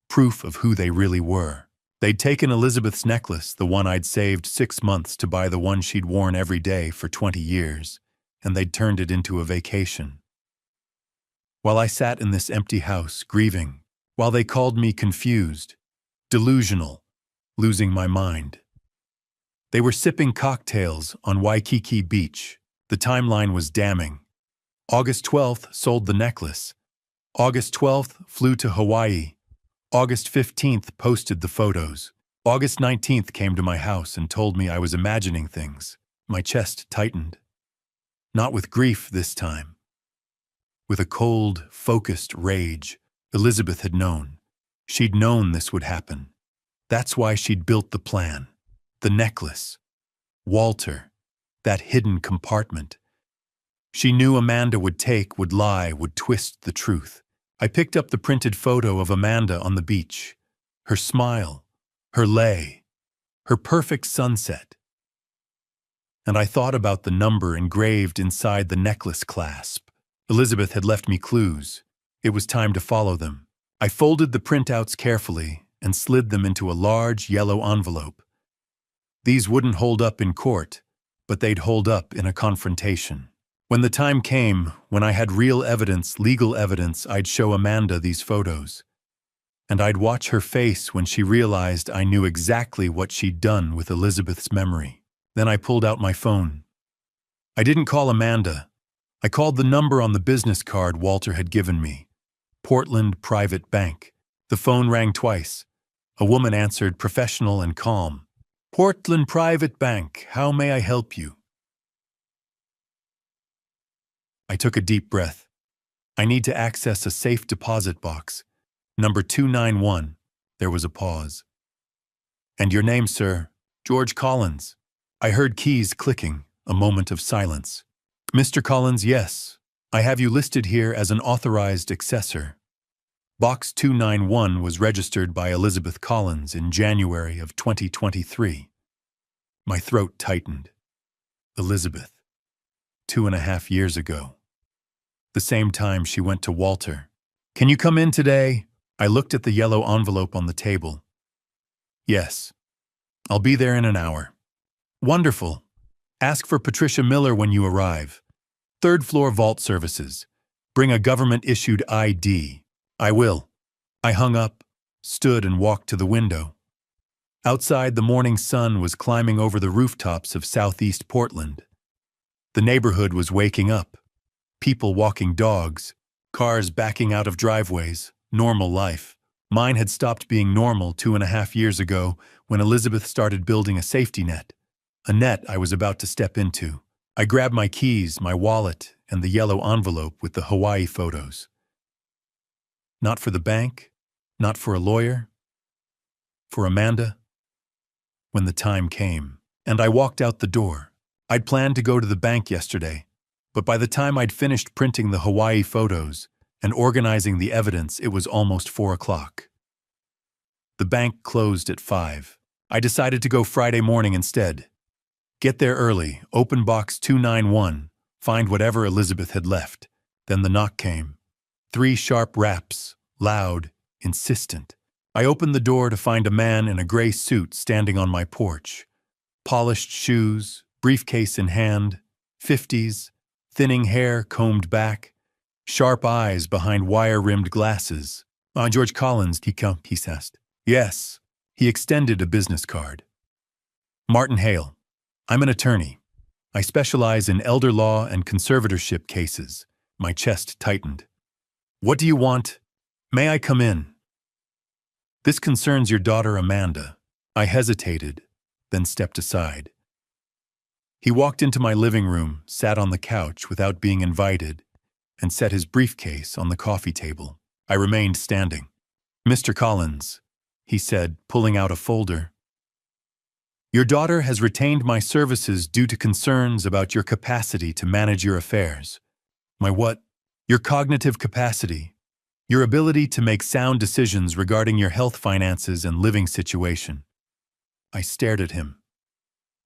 Proof of who they really were. They'd taken Elizabeth's necklace, the one I'd saved 6 months to buy the one she'd worn every day for 20 years, and they'd turned it into a vacation. While I sat in this empty house, grieving, while they called me confused, delusional, losing my mind. They were sipping cocktails on Waikiki Beach. The timeline was damning. August 12th sold the necklace. August 12th, flew to Hawaii. August 15th, posted the photos. August 19th, came to my house and told me I was imagining things. My chest tightened. Not with grief this time. With a cold, focused rage. Elizabeth had known. She'd known this would happen. That's why she'd built the plan. The necklace. Walter. That hidden compartment. She knew Amanda would lie, would twist the truth. I picked up the printed photo of Amanda on the beach. Her smile. Her lay. Her perfect sunset. And I thought about the number engraved inside the necklace clasp. Elizabeth had left me clues. It was time to follow them. I folded the printouts carefully and slid them into a large yellow envelope. These wouldn't hold up in court, but they'd hold up in a confrontation. When the time came, when I had real evidence, legal evidence, I'd show Amanda these photos. And I'd watch her face when she realized I knew exactly what she'd done with Elizabeth's memory. Then I pulled out my phone. I didn't call Amanda. I called the number on the business card Walter had given me. Portland Private Bank. The phone rang twice. A woman answered, professional and calm. Portland Private Bank, how may I help you? I took a deep breath. I need to access a safe deposit box. Number 291. There was a pause. And your name, sir? George Collins. I heard keys clicking, a moment of silence. Mr. Collins, yes. I have you listed here as an authorized accessor. Box 291 was registered by Elizabeth Collins in January of 2023. My throat tightened. Elizabeth. 2.5 years ago. The same time she went to Walter. Can you come in today? I looked at the yellow envelope on the table. Yes. I'll be there in an hour. Wonderful. Ask for Patricia Miller when you arrive. 3rd floor vault services. Bring a government-issued ID. I will. I hung up, stood and walked to the window. Outside, the morning sun was climbing over the rooftops of southeast Portland. The neighborhood was waking up. People walking dogs, cars backing out of driveways, normal life. Mine had stopped being normal 2.5 years ago when Elizabeth started building a safety net. A net I was about to step into. I grabbed my keys, my wallet, and the yellow envelope with the Hawaii photos. Not for the bank, not for a lawyer, for Amanda. When the time came, and I walked out the door. I'd planned to go to the bank yesterday, but by the time I'd finished printing the Hawaii photos and organizing the evidence, it was almost 4 o'clock. The bank closed at 5. I decided to go Friday morning instead. Get there early, open box 291, find whatever Elizabeth had left. Then the knock came. 3 sharp raps, loud, insistent. I opened the door to find a man in a gray suit standing on my porch. Polished shoes, briefcase in hand, 50s, thinning hair combed back, sharp eyes behind wire-rimmed glasses. George Collins, he asked. Yes. He extended a business card. Martin Hale. I'm an attorney. I specialize in elder law and conservatorship cases. My chest tightened. What do you want? May I come in? This concerns your daughter Amanda. I hesitated, then stepped aside. He walked into my living room, sat on the couch without being invited, and set his briefcase on the coffee table. I remained standing. Mr. Collins, he said, pulling out a folder. Your daughter has retained my services due to concerns about your capacity to manage your affairs. My what? Your cognitive capacity. Your ability to make sound decisions regarding your health, finances, and living situation. I stared at him.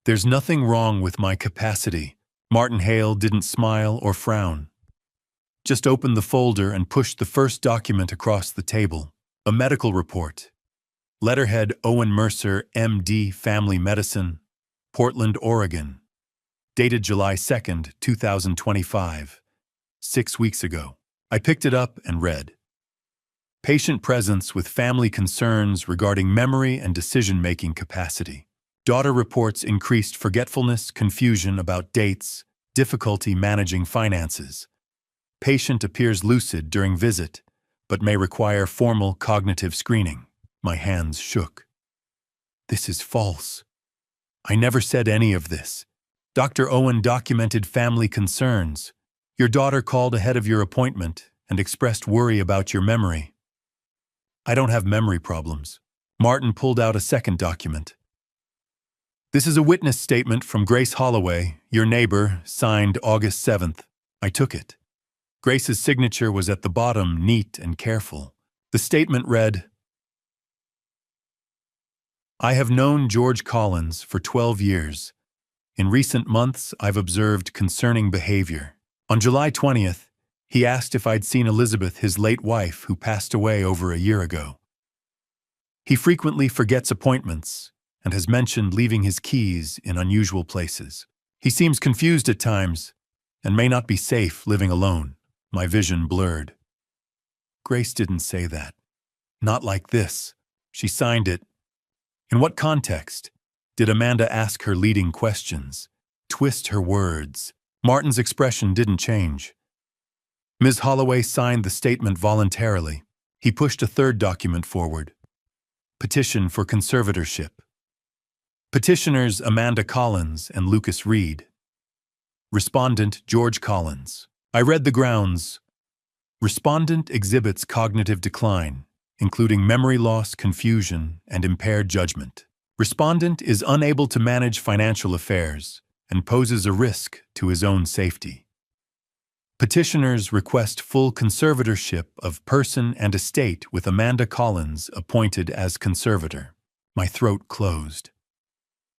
There's nothing wrong with my capacity. Martin Hale didn't smile or frown. Just opened the folder and pushed the first document across the table. A medical report. Letterhead Owen Mercer, M.D., Family Medicine, Portland, Oregon. Dated July 2nd, 2025. 6 weeks ago. I picked it up and read. Patient presence with family concerns regarding memory and decision-making capacity. Daughter reports increased forgetfulness, confusion about dates, difficulty managing finances. Patient appears lucid during visit, but may require formal cognitive screening. My hands shook. This is false. I never said any of this. Dr. Owen documented family concerns. Your daughter called ahead of your appointment and expressed worry about your memory. I don't have memory problems. Martin pulled out a second document. This is a witness statement from Grace Holloway, your neighbor, signed August 7th. I took it. Grace's signature was at the bottom, neat and careful. The statement read, I have known George Collins for 12 years. In recent months, I've observed concerning behavior. On July 20th, he asked if I'd seen Elizabeth, his late wife, who passed away over a year ago. He frequently forgets appointments and has mentioned leaving his keys in unusual places. He seems confused at times and may not be safe living alone. My vision blurred. Grace didn't say that. Not like this. She signed it. In what context? Did Amanda ask her leading questions? Twist her words? Martin's expression didn't change. Ms. Holloway signed the statement voluntarily. He pushed a third document forward. Petition for conservatorship. Petitioners Amanda Collins and Lucas Reed. Respondent George Collins. I read the grounds. Respondent exhibits cognitive decline, including memory loss, confusion, and impaired judgment. Respondent is unable to manage financial affairs and poses a risk to his own safety. Petitioners request full conservatorship of person and estate with Amanda Collins appointed as conservator. My throat closed.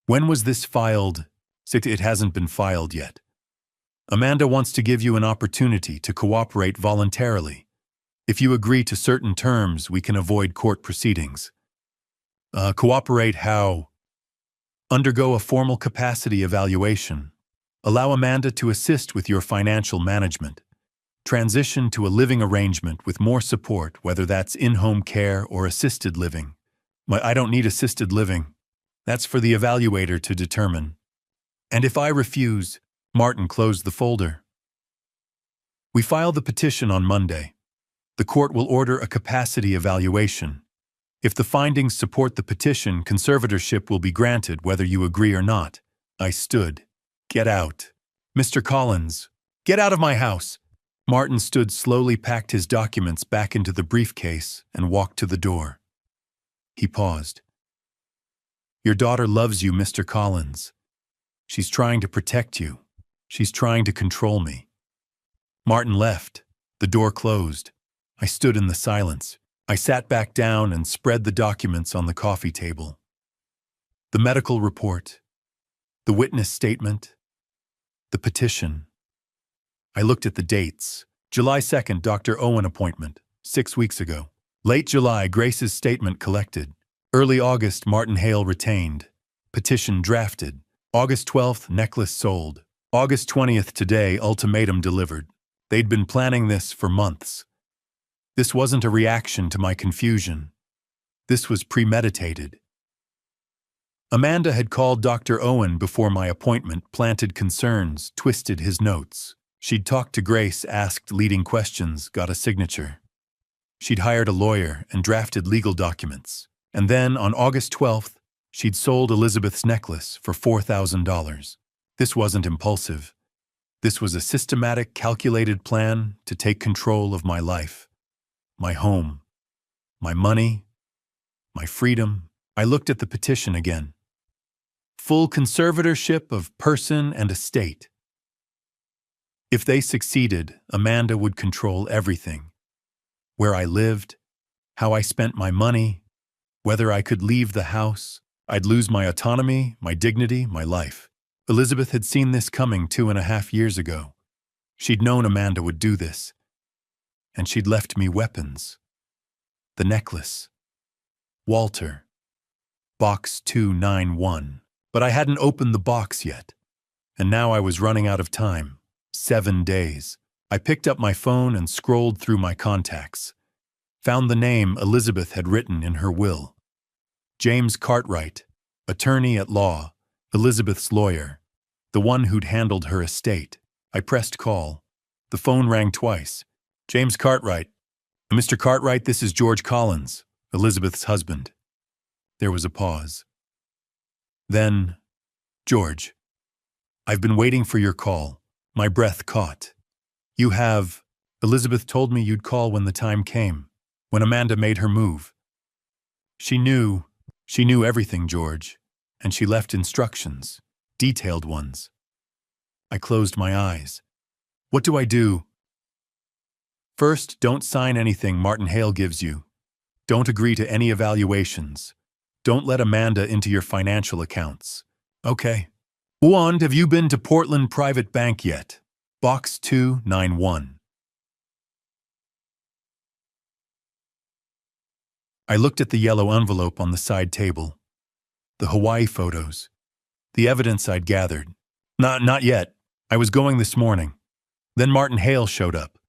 When was this filed? It hasn't been filed yet. Amanda wants to give you an opportunity to cooperate voluntarily. If you agree to certain terms, we can avoid court proceedings. Cooperate how? Undergo a formal capacity evaluation. Allow Amanda to assist with your financial management. Transition to a living arrangement with more support, whether that's in-home care or assisted living. I don't need assisted living. That's for the evaluator to determine. And if I refuse, Martin closed the folder. We file the petition on Monday. The court will order a capacity evaluation. If the findings support the petition, conservatorship will be granted whether you agree or not. I stood. Get out. Mr. Collins, get out of my house. Martin stood slowly, packed his documents back into the briefcase, and walked to the door. He paused. Your daughter loves you, Mr. Collins. She's trying to protect you. She's trying to control me. Martin left. The door closed. I stood in the silence. I sat back down and spread the documents on the coffee table. The medical report, the witness statement, the petition. I looked at the dates. July 2nd, Dr. Owen appointment, 6 weeks ago. Late July, Grace's statement collected. Early August, Martin Hale retained. Petition drafted. August 12th, necklace sold. August 20th, today, ultimatum delivered. They'd been planning this for months. This wasn't a reaction to my confusion. This was premeditated. Amanda had called Dr. Owen before my appointment, planted concerns, twisted his notes. She'd talked to Grace, asked leading questions, got a signature. She'd hired a lawyer and drafted legal documents. And then, on August 12th, she'd sold Elizabeth's necklace for $4,000. This wasn't impulsive. This was a systematic, calculated plan to take control of my life, my home, my money, my freedom. I looked at the petition again. Full conservatorship of person and estate. If they succeeded, Amanda would control everything. Where I lived, how I spent my money, whether I could leave the house. I'd lose my autonomy, my dignity, my life. Elizabeth had seen this coming 2.5 years ago. She'd known Amanda would do this. And she'd left me weapons. The necklace. Walter. Box 291. But I hadn't opened the box yet. And now I was running out of time. 7 days. I picked up my phone and scrolled through my contacts. Found the name Elizabeth had written in her will. James Cartwright, attorney at law, Elizabeth's lawyer, the one who'd handled her estate. I pressed call. The phone rang twice. James Cartwright. Mr. Cartwright, this is George Collins, Elizabeth's husband. There was a pause. Then, George, I've been waiting for your call. My breath caught. You have. Elizabeth told me you'd call when the time came, when Amanda made her move. She knew everything, George, and she left instructions, detailed ones. I closed my eyes. What do I do? First, don't sign anything Martin Hale gives you. Don't agree to any evaluations. Don't let Amanda into your financial accounts. Okay. And have you been to Portland Private Bank yet? Box 291. I looked at the yellow envelope on the side table. The Hawaii photos. The evidence I'd gathered. Not yet. I was going this morning. Then Martin Hale showed up.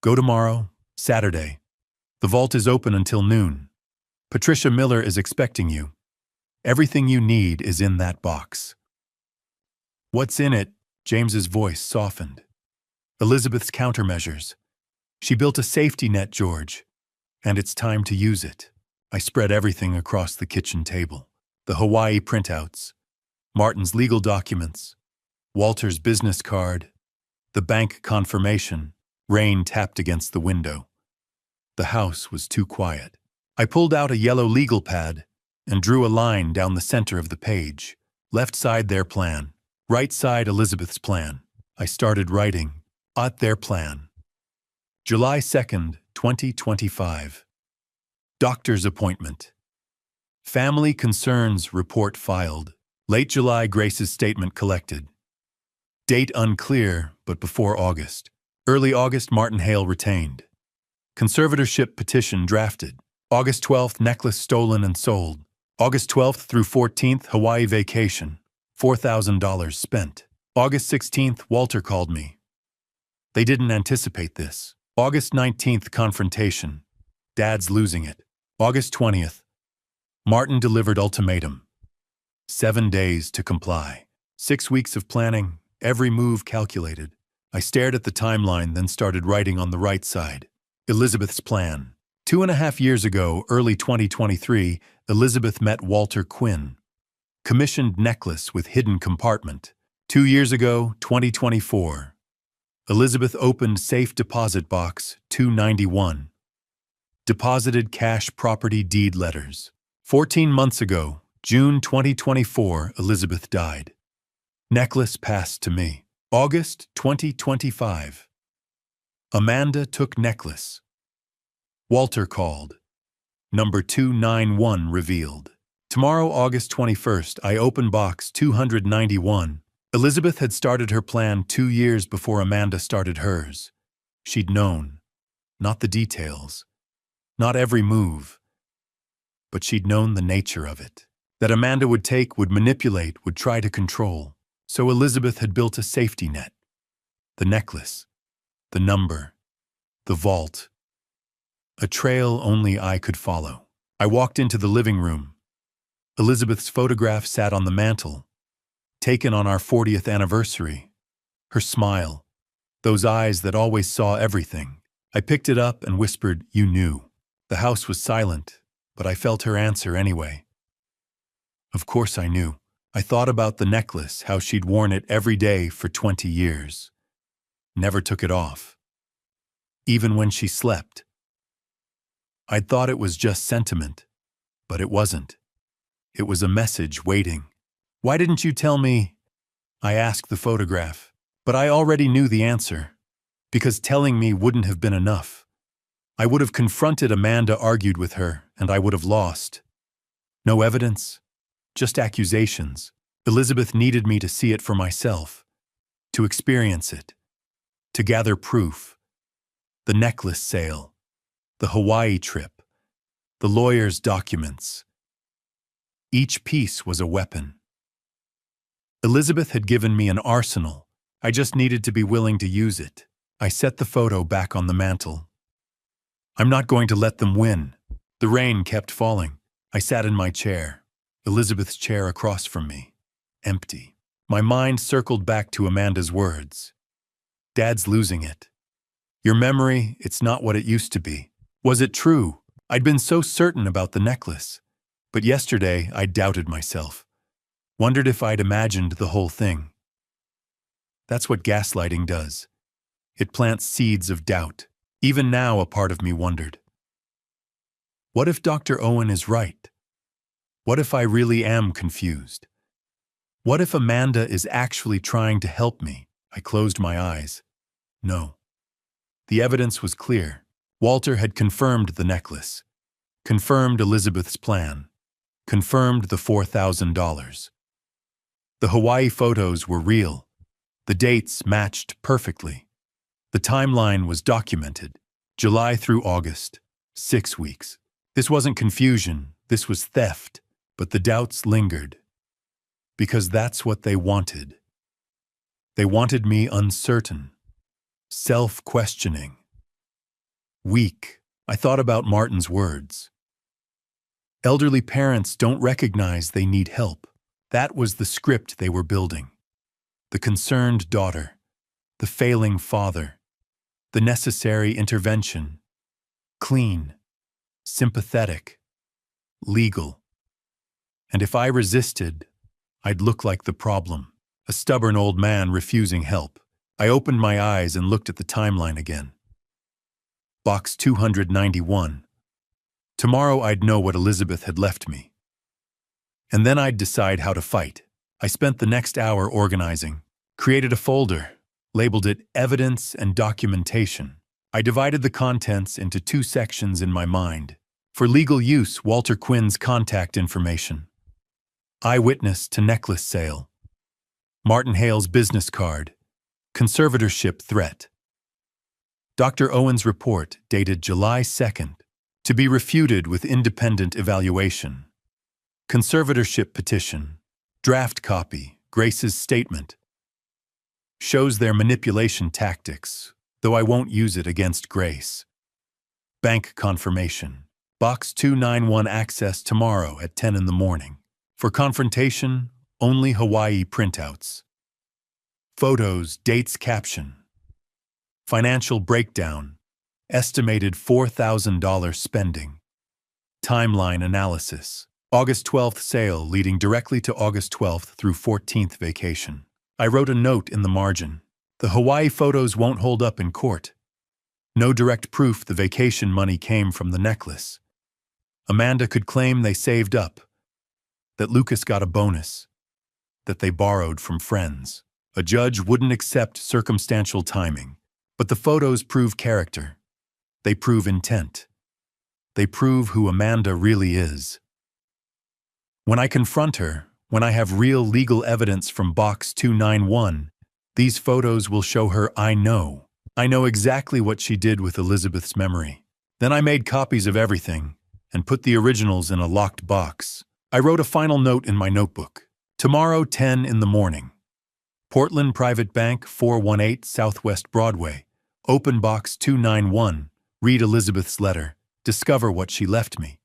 Go tomorrow, Saturday. The vault is open until noon. Patricia Miller is expecting you. Everything you need is in that box. What's in it? James's voice softened. Elizabeth's countermeasures. She built a safety net, George, and it's time to use it. I spread everything across the kitchen table. The Hawaii printouts, Martin's legal documents, Walter's business card, the bank confirmation. Rain tapped against the window. The house was too quiet. I pulled out a yellow legal pad and drew a line down the center of the page. Left side their plan, right side Elizabeth's plan. I started writing, at their plan. July 2nd, 2025. Doctor's appointment. Family concerns report filed. Late July, Grace's statement collected. Date unclear, but before August. Early August, Martin Hale retained. Conservatorship petition drafted. August 12th, necklace stolen and sold. August 12th through 14th, Hawaii vacation. $4,000 spent. August 16th, Walter called me. They didn't anticipate this. August 19th, confrontation. Dad's losing it. August 20th, Martin delivered ultimatum. 7 days to comply. 6 weeks of planning, every move calculated. I stared at the timeline, then started writing on the right side. Elizabeth's plan. 2.5 years ago, early 2023, Elizabeth met Walter Quinn. Commissioned necklace with hidden compartment. 2 years ago, 2024. Elizabeth opened safe deposit box 291. Deposited cash property deed letters. 14 months ago, June 2024, Elizabeth died. Necklace passed to me. August 2025. Amanda took necklace. Walter called. Number 291 revealed. Tomorrow, August 21st, I open box 291. Elizabeth had started her plan 2 years before Amanda started hers. She'd known. Not the details. Not every move. But she'd known the nature of it. That Amanda would take, would manipulate, would try to control. So Elizabeth had built a safety net. The necklace. The number. The vault. A trail only I could follow. I walked into the living room. Elizabeth's photograph sat on the mantel, taken on our 40th anniversary. Her smile. Those eyes that always saw everything. I picked it up and whispered, "You knew." The house was silent, but I felt her answer anyway. Of course I knew. I thought about the necklace, how she'd worn it every day for 20 years. Never took it off. Even when she slept. I'd thought it was just sentiment, but it wasn't. It was a message waiting. Why didn't you tell me? I asked the photograph, but I already knew the answer. Because telling me wouldn't have been enough. I would have confronted Amanda, argued with her, and I would have lost. No evidence. Just accusations. Elizabeth needed me to see it for myself, to experience it, to gather proof. The necklace sale, the Hawaii trip, the lawyer's documents. Each piece was a weapon. Elizabeth had given me an arsenal. I just needed to be willing to use it. I set the photo back on the mantel. I'm not going to let them win. The rain kept falling. I sat in my chair. Elizabeth's chair across from me. Empty. My mind circled back to Amanda's words. Dad's losing it. Your memory, it's not what it used to be. Was it true? I'd been so certain about the necklace. But yesterday, I doubted myself. Wondered if I'd imagined the whole thing. That's what gaslighting does. It plants seeds of doubt. Even now, a part of me wondered. What if Dr. Owen is right? What if I really am confused? What if Amanda is actually trying to help me? I closed my eyes. No. The evidence was clear. Walter had confirmed the necklace, confirmed Elizabeth's plan, confirmed the $4,000. The Hawaii photos were real. The dates matched perfectly. The timeline was documented. July through August, 6 weeks. This wasn't confusion, this was theft, but the doubts lingered. Because that's what they wanted. They wanted me uncertain, self-questioning. Weak. I thought about Martin's words. Elderly parents don't recognize they need help. That was the script they were building. The concerned daughter, the failing father, the necessary intervention. Clean, sympathetic, legal. And if I resisted, I'd look like the problem, a stubborn old man refusing help. I opened my eyes and looked at the timeline again. Box 291. Tomorrow I'd know what Elizabeth had left me. And then I'd decide how to fight. I spent the next hour organizing, created a folder, labeled it Evidence and Documentation. I divided the contents into 2 sections in my mind. For legal use, Walter Quinn's contact information. Eyewitness to necklace sale. Martin Hale's business card. Conservatorship threat. Dr. Owen's report, dated July 2nd, to be refuted with independent evaluation. Conservatorship petition. Draft copy. Grace's statement. Shows their manipulation tactics, though I won't use it against Grace. Bank confirmation. Box 291 access tomorrow at 10 in the morning. For confrontation, only Hawaii printouts. Photos, dates, caption. Financial breakdown. Estimated $4,000 spending. Timeline analysis. August 12th sale leading directly to August 12th through 14th vacation. I wrote a note in the margin. The Hawaii photos won't hold up in court. No direct proof the vacation money came from the necklace. Amanda could claim they saved up, that Lucas got a bonus, that they borrowed from friends. A judge wouldn't accept circumstantial timing. But the photos prove character. They prove intent. They prove who Amanda really is. When I confront her, when I have real legal evidence from Box 291, these photos will show her I know. I know exactly what she did with Elizabeth's memory. Then I made copies of everything and put the originals in a locked box. I wrote a final note in my notebook. Tomorrow, 10 in the morning. Portland Private Bank, 418 Southwest Broadway. Open Box 291, read Elizabeth's letter, discover what she left me.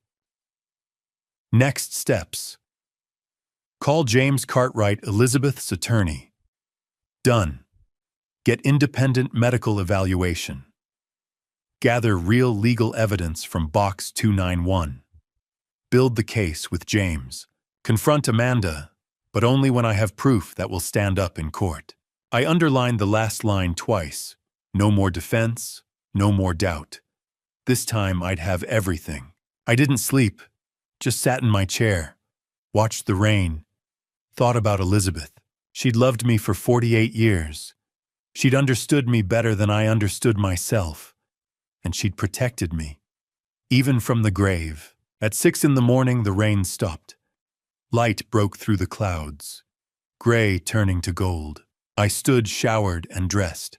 Next steps. Call James Cartwright, Elizabeth's attorney. Done. Get independent medical evaluation. Gather real legal evidence from Box 291. Build the case with James. Confront Amanda, but only when I have proof that will stand up in court. I underlined the last line twice. No more defense, no more doubt. This time I'd have everything. I didn't sleep, just sat in my chair, watched the rain, thought about Elizabeth. She'd loved me for 48 years. She'd understood me better than I understood myself. And she'd protected me, even from the grave. At 6 in the morning, the rain stopped. Light broke through the clouds, gray turning to gold. I stood showered and dressed.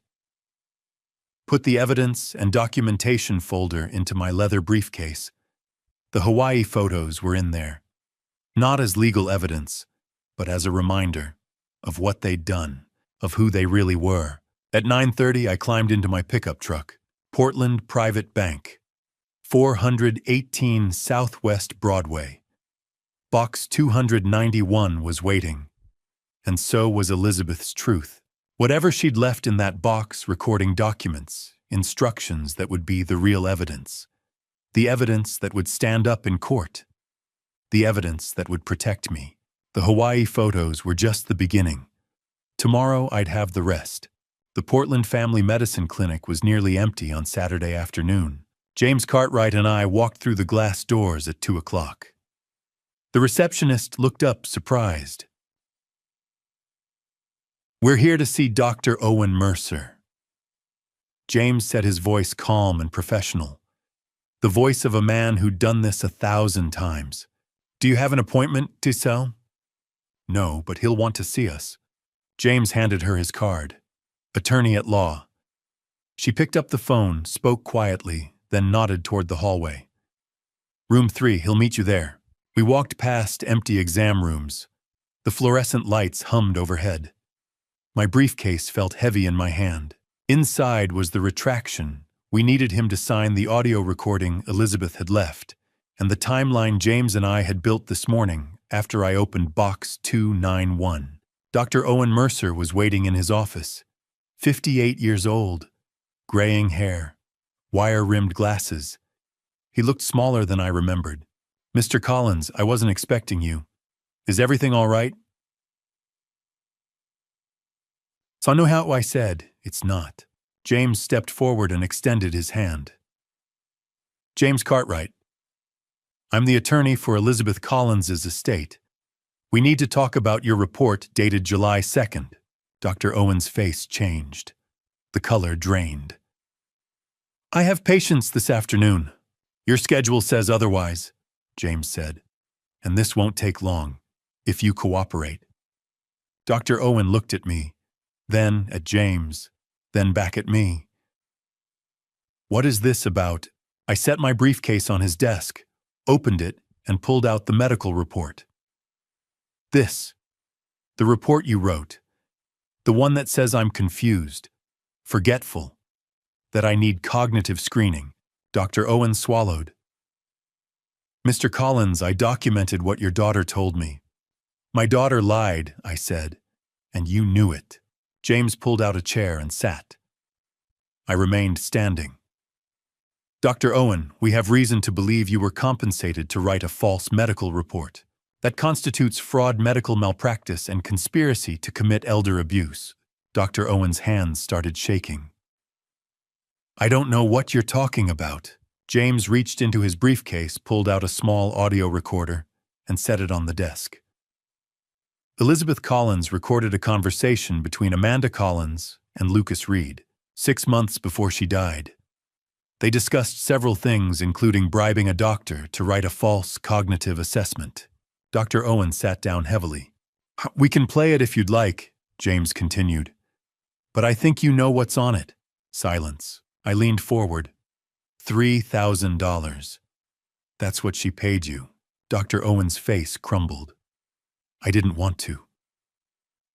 Put the evidence and documentation folder into my leather briefcase. The Hawaii photos were in there, not as legal evidence, but as a reminder of what they'd done, of who they really were. At 9:30, I climbed into my pickup truck. Portland Private Bank, 418 Southwest Broadway. Box 291 was waiting, and so was Elizabeth's truth. Whatever she'd left in that box, recording documents, instructions that would be the real evidence. The evidence that would stand up in court. The evidence that would protect me. The Hawaii photos were just the beginning. Tomorrow I'd have the rest. The Portland Family Medicine Clinic was nearly empty on Saturday afternoon. James Cartwright and I walked through the glass doors at 2 o'clock. The receptionist looked up, surprised. "We're here to see Dr. Owen Mercer." James said, his voice calm and professional. The voice of a man who'd done this 1,000 times. "Do you have an appointment to sell?" "No, but he'll want to see us." James handed her his card. "Attorney at law." She picked up the phone, spoke quietly, then nodded toward the hallway. "Room 3, he'll meet you there." We walked past empty exam rooms. The fluorescent lights hummed overhead. My briefcase felt heavy in my hand. Inside was the retraction. We needed him to sign the audio recording Elizabeth had left, and the timeline James and I had built this morning after I opened box 291. Dr. Owen Mercer was waiting in his office. 58 years old, graying hair, wire-rimmed glasses. He looked smaller than I remembered. "Mr. Collins, I wasn't expecting you. Is everything all right?" So I know how I said, "It's not." James stepped forward and extended his hand. "James Cartwright. I'm the attorney for Elizabeth Collins's estate. We need to talk about your report dated July 2nd. Dr. Owen's face changed. The color drained. "I have patients this afternoon. Your schedule says otherwise," James said. "And this won't take long, if you cooperate." Dr. Owen looked at me, then at James, then back at me. "What is this about?" I set my briefcase on his desk, opened it, and pulled out the medical report. "This. The report you wrote. The one that says I'm confused, forgetful, that I need cognitive screening." Dr. Owen swallowed. "Mr. Collins, I documented what your daughter told me." "My daughter lied," I said, "and you knew it." James pulled out a chair and sat. I remained standing. "Dr. Owen, we have reason to believe you were compensated to write a false medical report. That constitutes fraud, medical malpractice, and conspiracy to commit elder abuse." Dr. Owen's hands started shaking. "I don't know what you're talking about." James reached into his briefcase, pulled out a small audio recorder, and set it on the desk. Elizabeth Collins recorded a conversation between Amanda Collins and Lucas Reed 6 months before she died. They discussed several things, including bribing a doctor to write a false cognitive assessment. Dr. Owen sat down heavily. "We can play it if you'd like," James continued. "But I think you know what's on it." Silence. I leaned forward. $3,000. "That's what she paid you." Dr. Owen's face crumbled. "I didn't want to."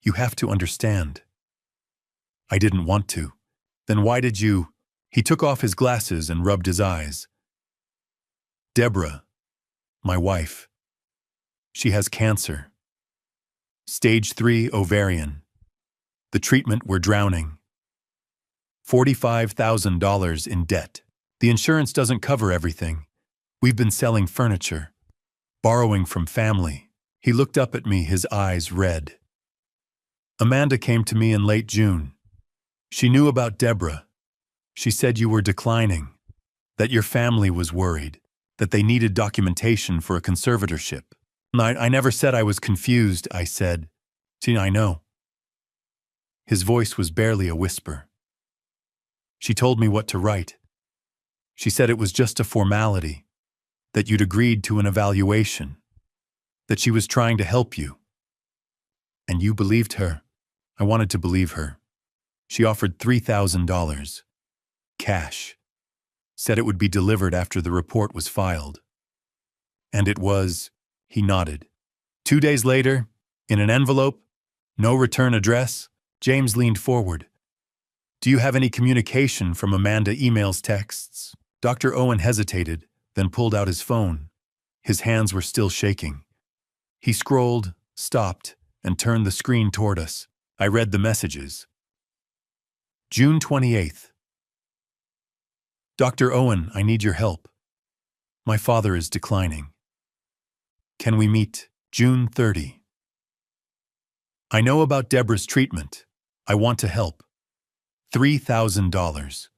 "You have to understand." "I didn't want to." "Then why did you—" He took off his glasses and rubbed his eyes. "Deborah, my wife. She has cancer. Stage 3 ovarian. The treatment we're drowning. $45,000 in debt. The insurance doesn't cover everything. We've been selling furniture, borrowing from family." He looked up at me, his eyes red. "Amanda came to me in late June. She knew about Deborah. She said you were declining, that your family was worried, that they needed documentation for a conservatorship." I never said I was confused," I said. "See, I know." His voice was barely a whisper. "She told me what to write. She said it was just a formality, that you'd agreed to an evaluation, that she was trying to help you. And you believed her." I wanted to believe her. She offered $3,000. Cash. Said it would be delivered after the report was filed. And it was. He nodded. 2 days later, in an envelope, no return address, James leaned forward. "Do you have any communication from Amanda, emails, texts?" Dr. Owen hesitated, then pulled out his phone. His hands were still shaking. He scrolled, stopped, and turned the screen toward us. I read the messages. June 28th. "Dr. Owen, I need your help. My father is declining. Can we meet June 30? I know about Deborah's treatment. I want to help. $3,000.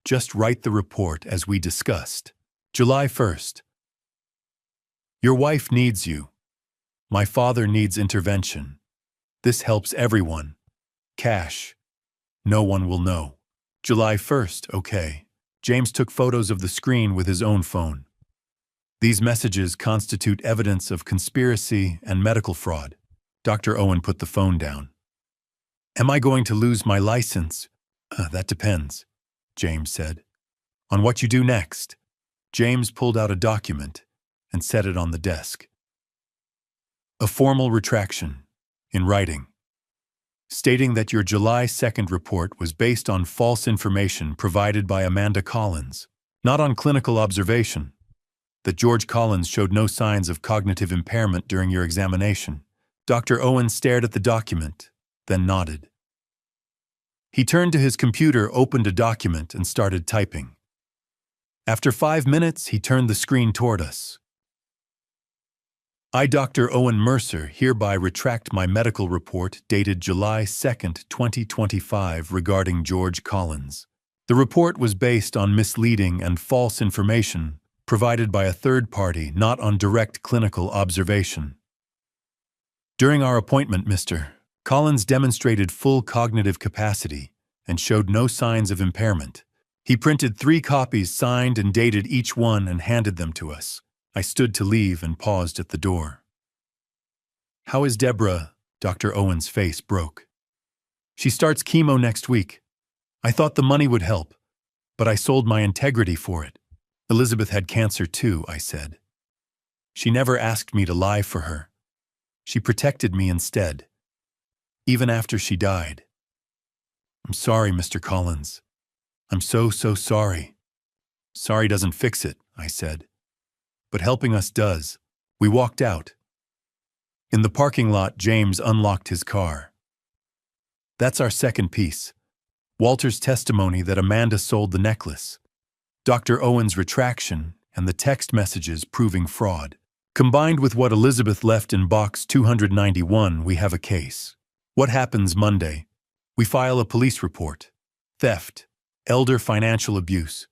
Just write the report as we discussed. July 1st. Your wife needs you. My father needs intervention. This helps everyone. Cash. No one will know. July 1st, okay. James took photos of the screen with his own phone. These messages constitute evidence of conspiracy and medical fraud. Dr. Owen put the phone down. Am I going to lose my license? That depends, James said. On what you do next. James pulled out a document and set it on the desk. A formal retraction, in writing, stating that your July 2nd report was based on false information provided by Amanda Collins, not on clinical observation, that George Collins showed no signs of cognitive impairment during your examination. Dr. Owen stared at the document, then nodded. He turned to his computer, opened a document, and started typing. After 5 minutes, he turned the screen toward us. I, Dr. Owen Mercer, hereby retract my medical report dated July 2nd, 2025 regarding George Collins. The report was based on misleading and false information provided by a third party, not on direct clinical observation. During our appointment, Mr. Collins demonstrated full cognitive capacity and showed no signs of impairment. He printed 3 copies, signed and dated each one, and handed them to us. I stood to leave and paused at the door. How is Deborah? Dr. Owen's face broke. She starts chemo next week. I thought the money would help, but I sold my integrity for it. Elizabeth had cancer too, I said. She never asked me to lie for her. She protected me instead, even after she died. I'm sorry, Mr. Collins. I'm so sorry. Sorry doesn't fix it, I said. But helping us does. We walked out. In the parking lot, James unlocked his car. That's our second piece. Walter's testimony that Amanda sold the necklace. Dr. Owen's retraction and the text messages proving fraud. Combined with what Elizabeth left in box 291, we have a case. What happens Monday? We file a police report. Theft, elder financial abuse,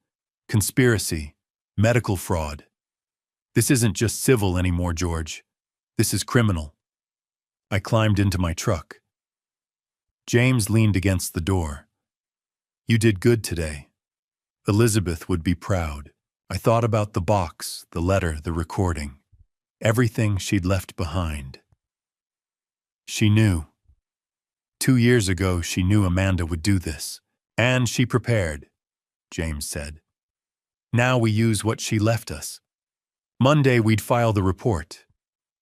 conspiracy, medical fraud. This isn't just civil anymore, George. This is criminal. I climbed into my truck. James leaned against the door. You did good today. Elizabeth would be proud. I thought about the box, the letter, the recording. Everything she'd left behind. She knew. 2 years ago, she knew Amanda would do this. And she prepared, James said. Now we use what she left us. Monday, we'd file the report.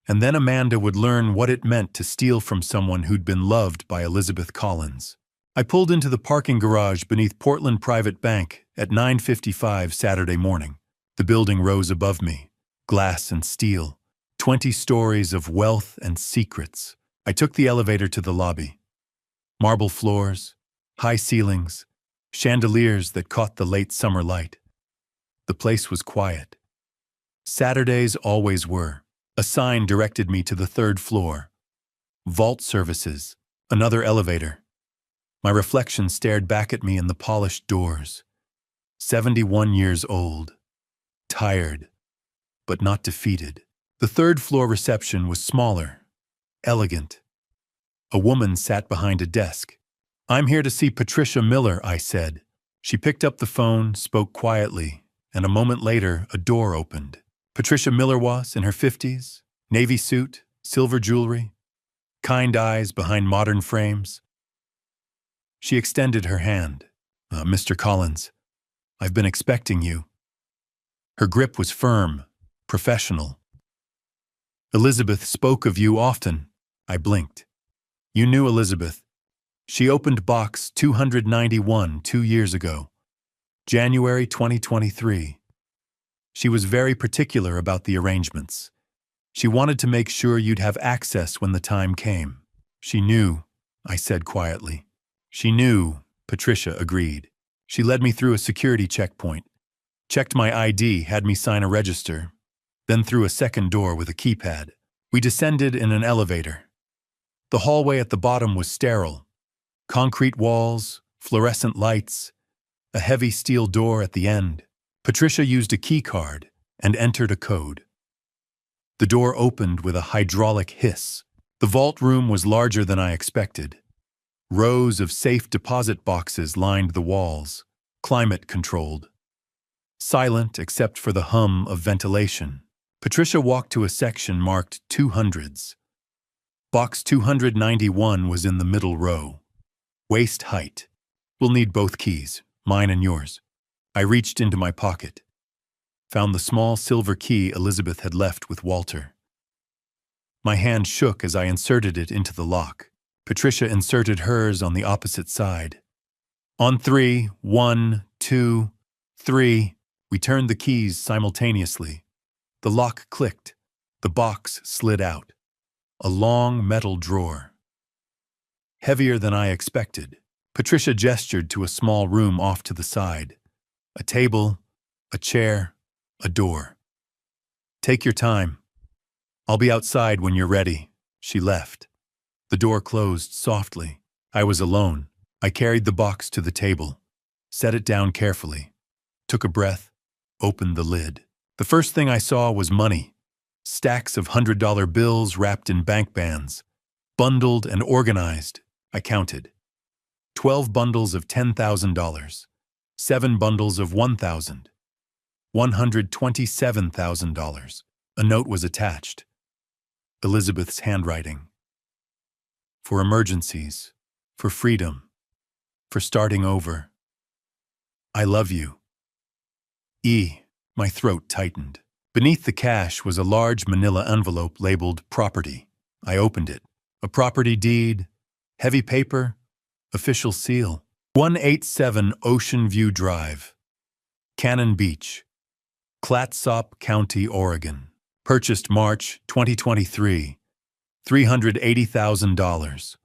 And then Amanda would learn what it meant to steal from someone who'd been loved by Elizabeth Collins. I pulled into the parking garage beneath Portland Private Bank at 9:55 Saturday morning. The building rose above me, glass and steel, 20 stories of wealth and secrets. I took the elevator to the lobby. Marble floors, high ceilings, chandeliers that caught the late summer light. The place was quiet. Saturdays always were. A sign directed me to the 3rd floor. Vault services, another elevator. My reflection stared back at me in the polished doors. 71 years old. Tired, but not defeated. The 3rd floor reception was smaller, elegant. A woman sat behind a desk. I'm here to see Patricia Miller, I said. She picked up the phone, spoke quietly, and a moment later, a door opened. Patricia Miller was in her 50s, navy suit, silver jewelry, kind eyes behind modern frames. She extended her hand. Mr. Collins, I've been expecting you. Her grip was firm, professional. Elizabeth spoke of you often. I blinked. You knew Elizabeth. She opened box 291 2 years ago, January 2023. She was very particular about the arrangements. She wanted to make sure you'd have access when the time came. She knew, I said quietly. She knew, Patricia agreed. She led me through a security checkpoint. checked my ID, had me sign a register, then through a second door with a keypad. We descended in an elevator. The hallway at the bottom was sterile. Concrete walls, fluorescent lights, a heavy steel door at the end. Patricia used a key card and entered a code. The door opened with a hydraulic hiss. The vault room was larger than I expected. Rows of safe deposit boxes lined the walls, climate-controlled. Silent except for the hum of ventilation. Patricia walked to a section marked 200s. Box 291 was in the middle row. Waist height. We'll need both keys, mine and yours. I reached into my pocket. Found the small silver key Elizabeth had left with Walter. My hand shook as I inserted it into the lock. Patricia inserted hers on the opposite side. On 3, 1, 2, 3, we turned the keys simultaneously. The lock clicked. The box slid out. A long metal drawer. Heavier than I expected. Patricia gestured to a small room off to the side. A table, a chair, a door. Take your time. I'll be outside when you're ready. She left. The door closed softly. I was alone. I carried the box to the table, set it down carefully, took a breath, opened the lid. The first thing I saw was money. Stacks of $100 bills wrapped in bank bands. Bundled and organized, I counted. 12 bundles of $10,000. 7 bundles of $1,000. $127,000. A note was attached. Elizabeth's handwriting. For emergencies, for freedom, for starting over. I love you. E. My throat tightened. Beneath the cash was a large manila envelope labeled property. I opened it. A property deed, heavy paper, official seal. 187 Ocean View Drive, Cannon Beach, Clatsop County, Oregon. Purchased March 2023. $380,000.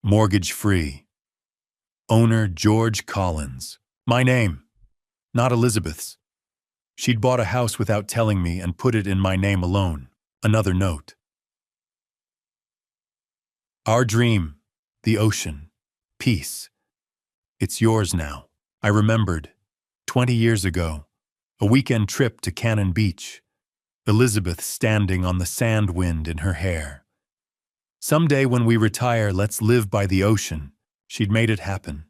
Mortgage free. Owner George Collins. My name, not Elizabeth's. She'd bought a house without telling me and put it in my name alone. Another note. Our dream, the ocean, peace. It's yours now. I remembered, 20 years ago, a weekend trip to Cannon Beach. Elizabeth standing on the sand wind in her hair. Someday when we retire, let's live by the ocean. She'd made it happen,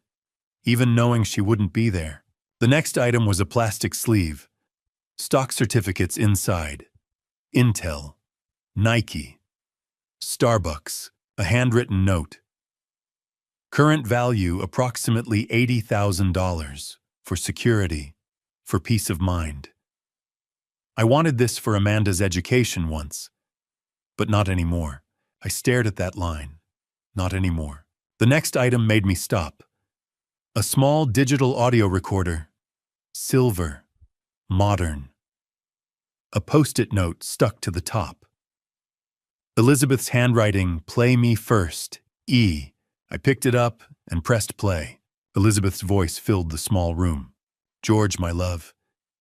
even knowing she wouldn't be there. The next item was a plastic sleeve. Stock certificates inside. Intel, Nike, Starbucks, a handwritten note. Current value approximately $80,000 for security, for peace of mind. I wanted this for Amanda's education once, but not anymore. I stared at that line. Not anymore. The next item made me stop. A small digital audio recorder. Silver. Modern. A post-it note stuck to the top. Elizabeth's handwriting, play me first, E. I picked it up and pressed play. Elizabeth's voice filled the small room. George, my love,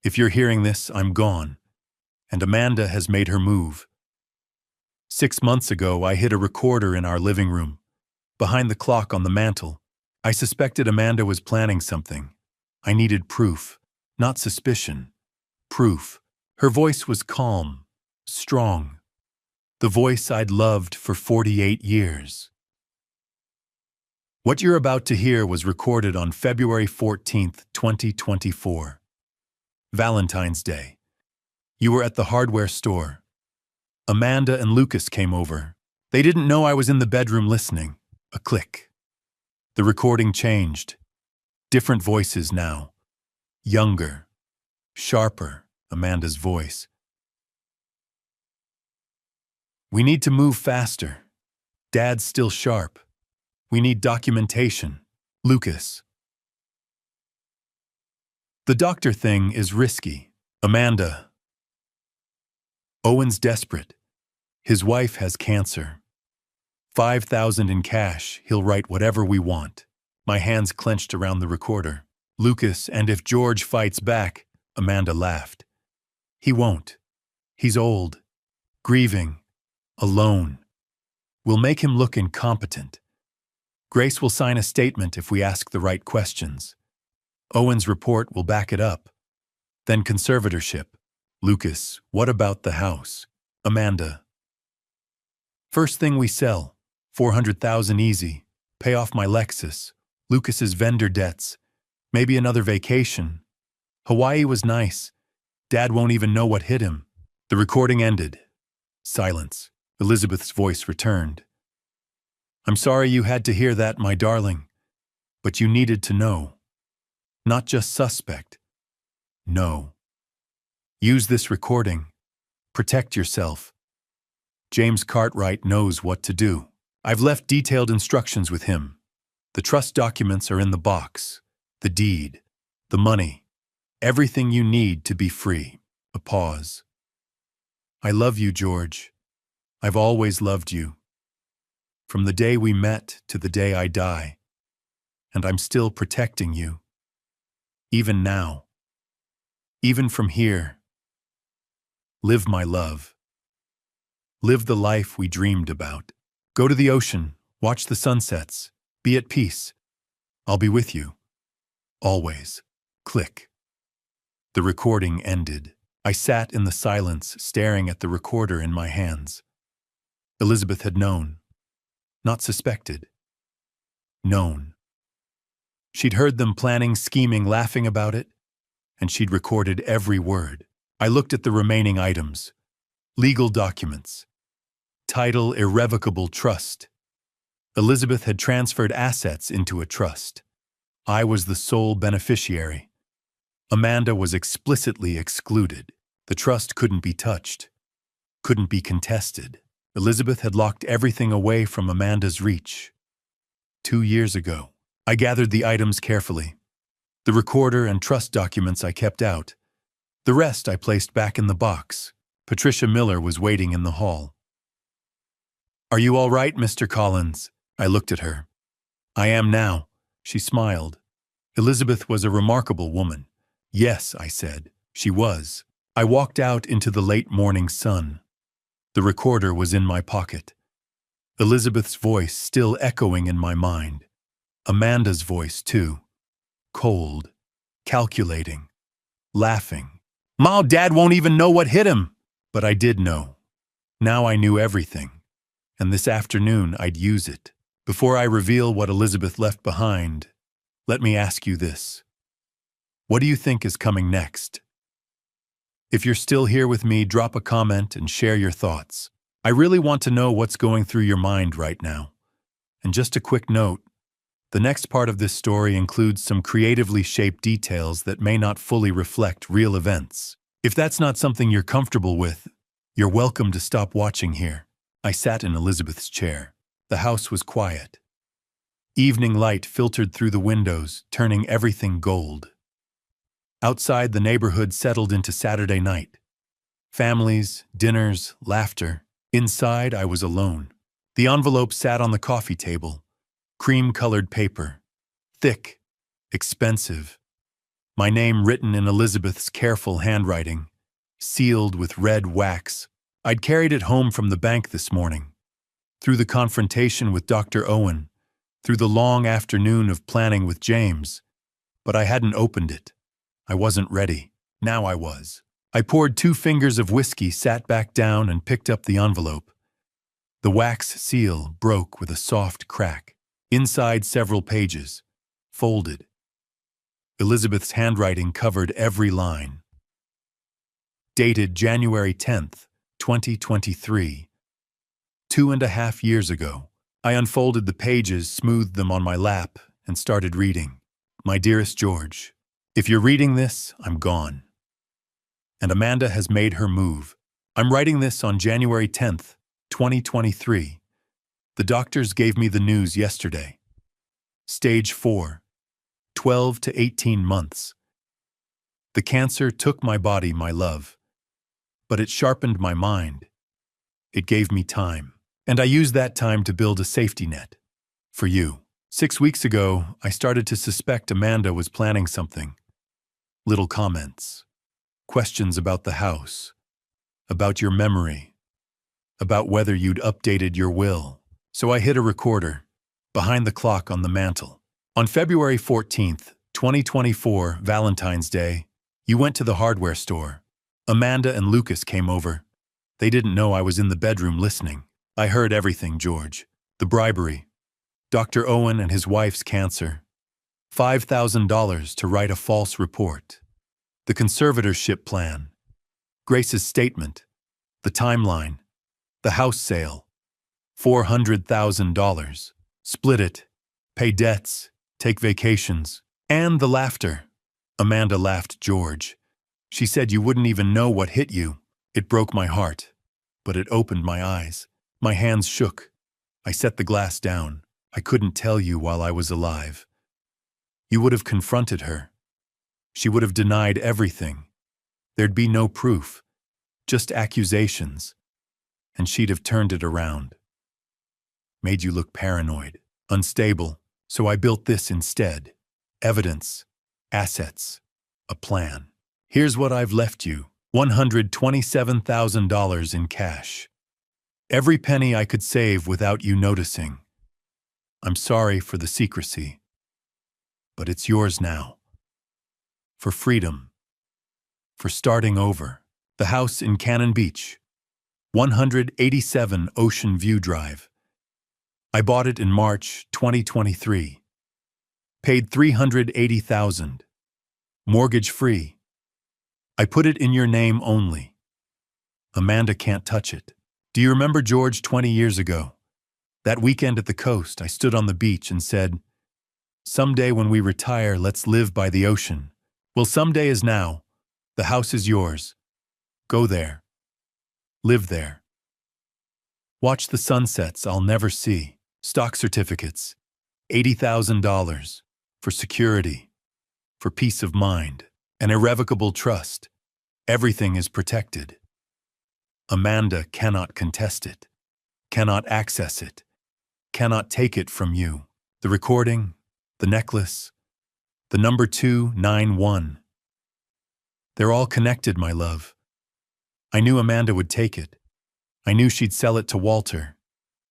if you're hearing this, I'm gone. And Amanda has made her move. 6 months ago, I hid a recorder in our living room, behind the clock on the mantel. I suspected Amanda was planning something. I needed proof, not suspicion. Proof. Her voice was calm, strong. The voice I'd loved for 48 years. What you're about to hear was recorded on February 14th, 2024. Valentine's Day. You were at the hardware store. Amanda and Lucas came over. They didn't know I was in the bedroom listening. A click. The recording changed. Different voices now. Younger. Sharper, Amanda's voice. We need to move faster. Dad's still sharp. We need documentation. Lucas. The doctor thing is risky. Amanda. Owen's desperate. His wife has cancer. $5,000 in cash, he'll write whatever we want. My hands clenched around the recorder. Lucas, and if George fights back, Amanda laughed. He won't. He's old, grieving, alone. We'll make him look incompetent. Grace will sign a statement if we ask the right questions. Owen's report will back it up. Then conservatorship. Lucas, what about the house? Amanda. First thing we sell, 400,000 easy. Pay off my Lexus, Lucas's vendor debts, maybe another vacation. Hawaii was nice. Dad won't even know what hit him. The recording ended. Silence. Elizabeth's voice returned. I'm sorry you had to hear that, my darling. But you needed to know. Not just suspect. No. Use this recording. Protect yourself. James Cartwright knows what to do. I've left detailed instructions with him. The trust documents are in the box. The deed. The money. Everything you need to be free. A pause. I love you, George. I've always loved you. From the day we met to the day I die. And I'm still protecting you. Even now. Even from here. Live my love. Live the life we dreamed about. Go to the ocean, watch the sunsets, be at peace. I'll be with you. Always. Click. The recording ended. I sat in the silence, staring at the recorder in my hands. Elizabeth had known. Not suspected. Known. She'd heard them planning, scheming, laughing about it, and she'd recorded every word. I looked at the remaining items. Legal documents. Title irrevocable trust. Elizabeth had transferred assets into a trust. I was the sole beneficiary. Amanda was explicitly excluded. The trust couldn't be touched. Couldn't be contested. Elizabeth had locked everything away from Amanda's reach. 2 years ago, I gathered the items carefully. The recorder and trust documents I kept out. The rest I placed back in the box. Patricia Miller was waiting in the hall. Are you all right, Mr. Collins? I looked at her. I am now. She smiled. Elizabeth was a remarkable woman. Yes, I said. She was. I walked out into the late morning sun. The recorder was in my pocket. Elizabeth's voice still echoing in my mind. Amanda's voice, too. Cold. Calculating. Laughing. Ma, Dad won't even know what hit him. But I did know. Now I knew everything. And this afternoon I'd use it. Before I reveal what Elizabeth left behind, let me ask you this. What do you think is coming next? If you're still here with me, drop a comment and share your thoughts. I really want to know what's going through your mind right now. And just a quick note, the next part of this story includes some creatively shaped details that may not fully reflect real events. If that's not something you're comfortable with, you're welcome to stop watching here. I sat in Elizabeth's chair. The house was quiet. Evening light filtered through the windows, turning everything gold. Outside, the neighborhood settled into Saturday night. Families, dinners, laughter. Inside, I was alone. The envelope sat on the coffee table. Cream-colored paper. Thick. Expensive. My name written in Elizabeth's careful handwriting. Sealed with red wax. I'd carried it home from the bank this morning. Through the confrontation with Dr. Owen. Through the long afternoon of planning with James. But I hadn't opened it. I wasn't ready. Now I was. I poured 2 fingers of whiskey, sat back down, and picked up the envelope. The wax seal broke with a soft crack. Inside, several pages. Folded. Elizabeth's handwriting covered every line. Dated January 10th, 2023. 2.5 years ago. I unfolded the pages, smoothed them on my lap, and started reading. My dearest George, if you're reading this, I'm gone. And Amanda has made her move. I'm writing this on January 10th, 2023. The doctors gave me the news yesterday. Stage 4, 12 to 18 months. The cancer took my body, my love. But it sharpened my mind. It gave me time. And I used that time to build a safety net. For you. 6 weeks ago, I started to suspect Amanda was planning something. Little comments. Questions about the house, about your memory, about whether you'd updated your will. So I hit a recorder, behind the clock on the mantel. On February 14th, 2024, Valentine's Day, you went to the hardware store. Amanda and Lucas came over. They didn't know I was in the bedroom listening. I heard everything, George. The bribery, Dr. Owen and his wife's cancer, $5,000 to write a false report, the conservatorship plan, Grace's statement, the timeline, the house sale, $400,000, split it, pay debts, take vacations, and the laughter. Amanda laughed, George. She said you wouldn't even know what hit you. It broke my heart, but it opened my eyes. My hands shook. I set the glass down. I couldn't tell you while I was alive. You would have confronted her. She would have denied everything. There'd be no proof, just accusations. And she'd have turned it around. Made you look paranoid, unstable, so I built this instead. Evidence, assets, a plan. Here's what I've left you, $127,000 in cash. Every penny I could save without you noticing. I'm sorry for the secrecy, but it's yours now. For freedom, for starting over. The house in Cannon Beach, 187 Ocean View Drive. I bought it in March 2023. Paid $380,000. Mortgage free. I put it in your name only. Amanda can't touch it. Do you remember, George, 20 years ago? That weekend at the coast, I stood on the beach and said, someday when we retire, let's live by the ocean. Well, someday is now. The house is yours. Go there. Live there. Watch the sunsets I'll never see. Stock certificates. $80,000. For security. For peace of mind. An irrevocable trust. Everything is protected. Amanda cannot contest it. Cannot access it. Cannot take it from you. The recording, the necklace, the number 291. They're all connected, my love. I knew Amanda would take it. I knew she'd sell it to Walter.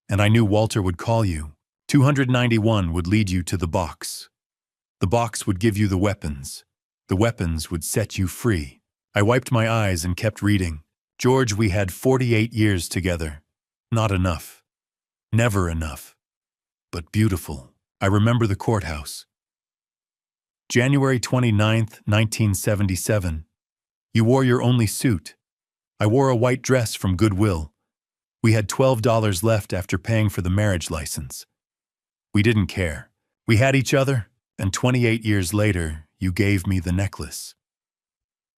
And I knew Walter would call you. 291 would lead you to the box. The box would give you the weapons. The weapons would set you free. I wiped my eyes and kept reading. George, we had 48 years together. Not enough. Never enough. But beautiful. I remember the courthouse. January 29th, 1977. You wore your only suit. I wore a white dress from Goodwill. We had $12 left after paying for the marriage license. We didn't care. We had each other, and 28 years later, you gave me the necklace.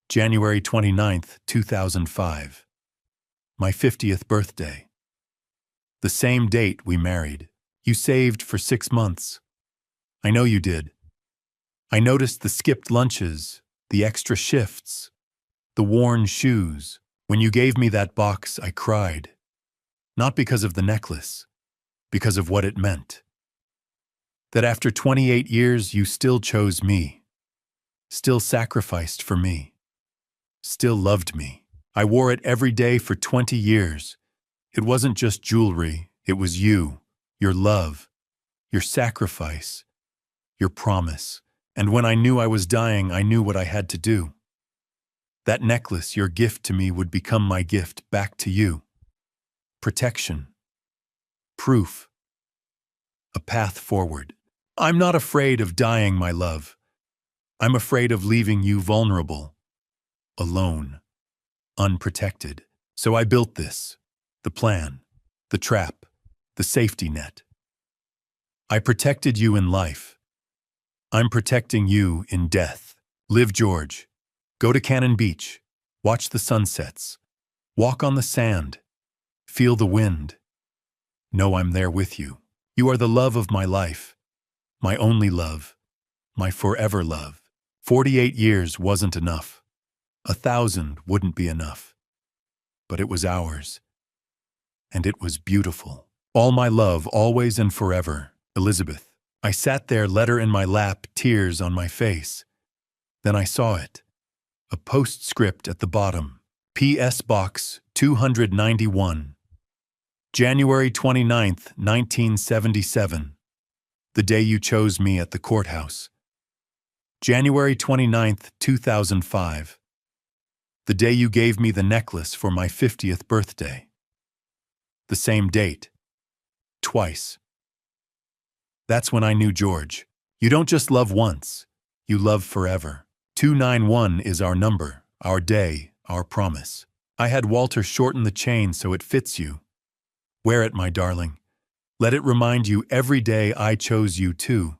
January 29th, 2005. My 50th birthday. The same date we married. You saved for 6 months. I know you did. I noticed the skipped lunches, the extra shifts, the worn shoes. When you gave me that box, I cried. Not because of the necklace, because of what it meant. That after 28 years, you still chose me, still sacrificed for me, still loved me. I wore it every day for 20 years. It wasn't just jewelry, it was you, your love, your sacrifice, your promise. And when I knew I was dying, I knew what I had to do. That necklace, your gift to me, would become my gift back to you. Protection. Proof. A path forward. I'm not afraid of dying, my love. I'm afraid of leaving you vulnerable, alone, unprotected. So I built this, the plan, the trap, the safety net. I protected you in life. I'm protecting you in death. Live, George. Go to Cannon Beach. Watch the sunsets. Walk on the sand. Feel the wind. Know I'm there with you. You are the love of my life. My only love. My forever love. 48 years wasn't enough. 1,000 wouldn't be enough. But it was ours. And it was beautiful. All my love, always and forever, Elizabeth. I sat there, letter in my lap, tears on my face. Then I saw it. A postscript at the bottom. P.S. Box 291. January 29th, 1977. The day you chose me at the courthouse. January 29th, 2005. The day you gave me the necklace for my 50th birthday. The same date. Twice. That's when I knew George. You don't just love once, you love forever. 291 is our number, our day, our promise. I had Walter shorten the chain so it fits you. Wear it, my darling. Let it remind you every day I chose you too.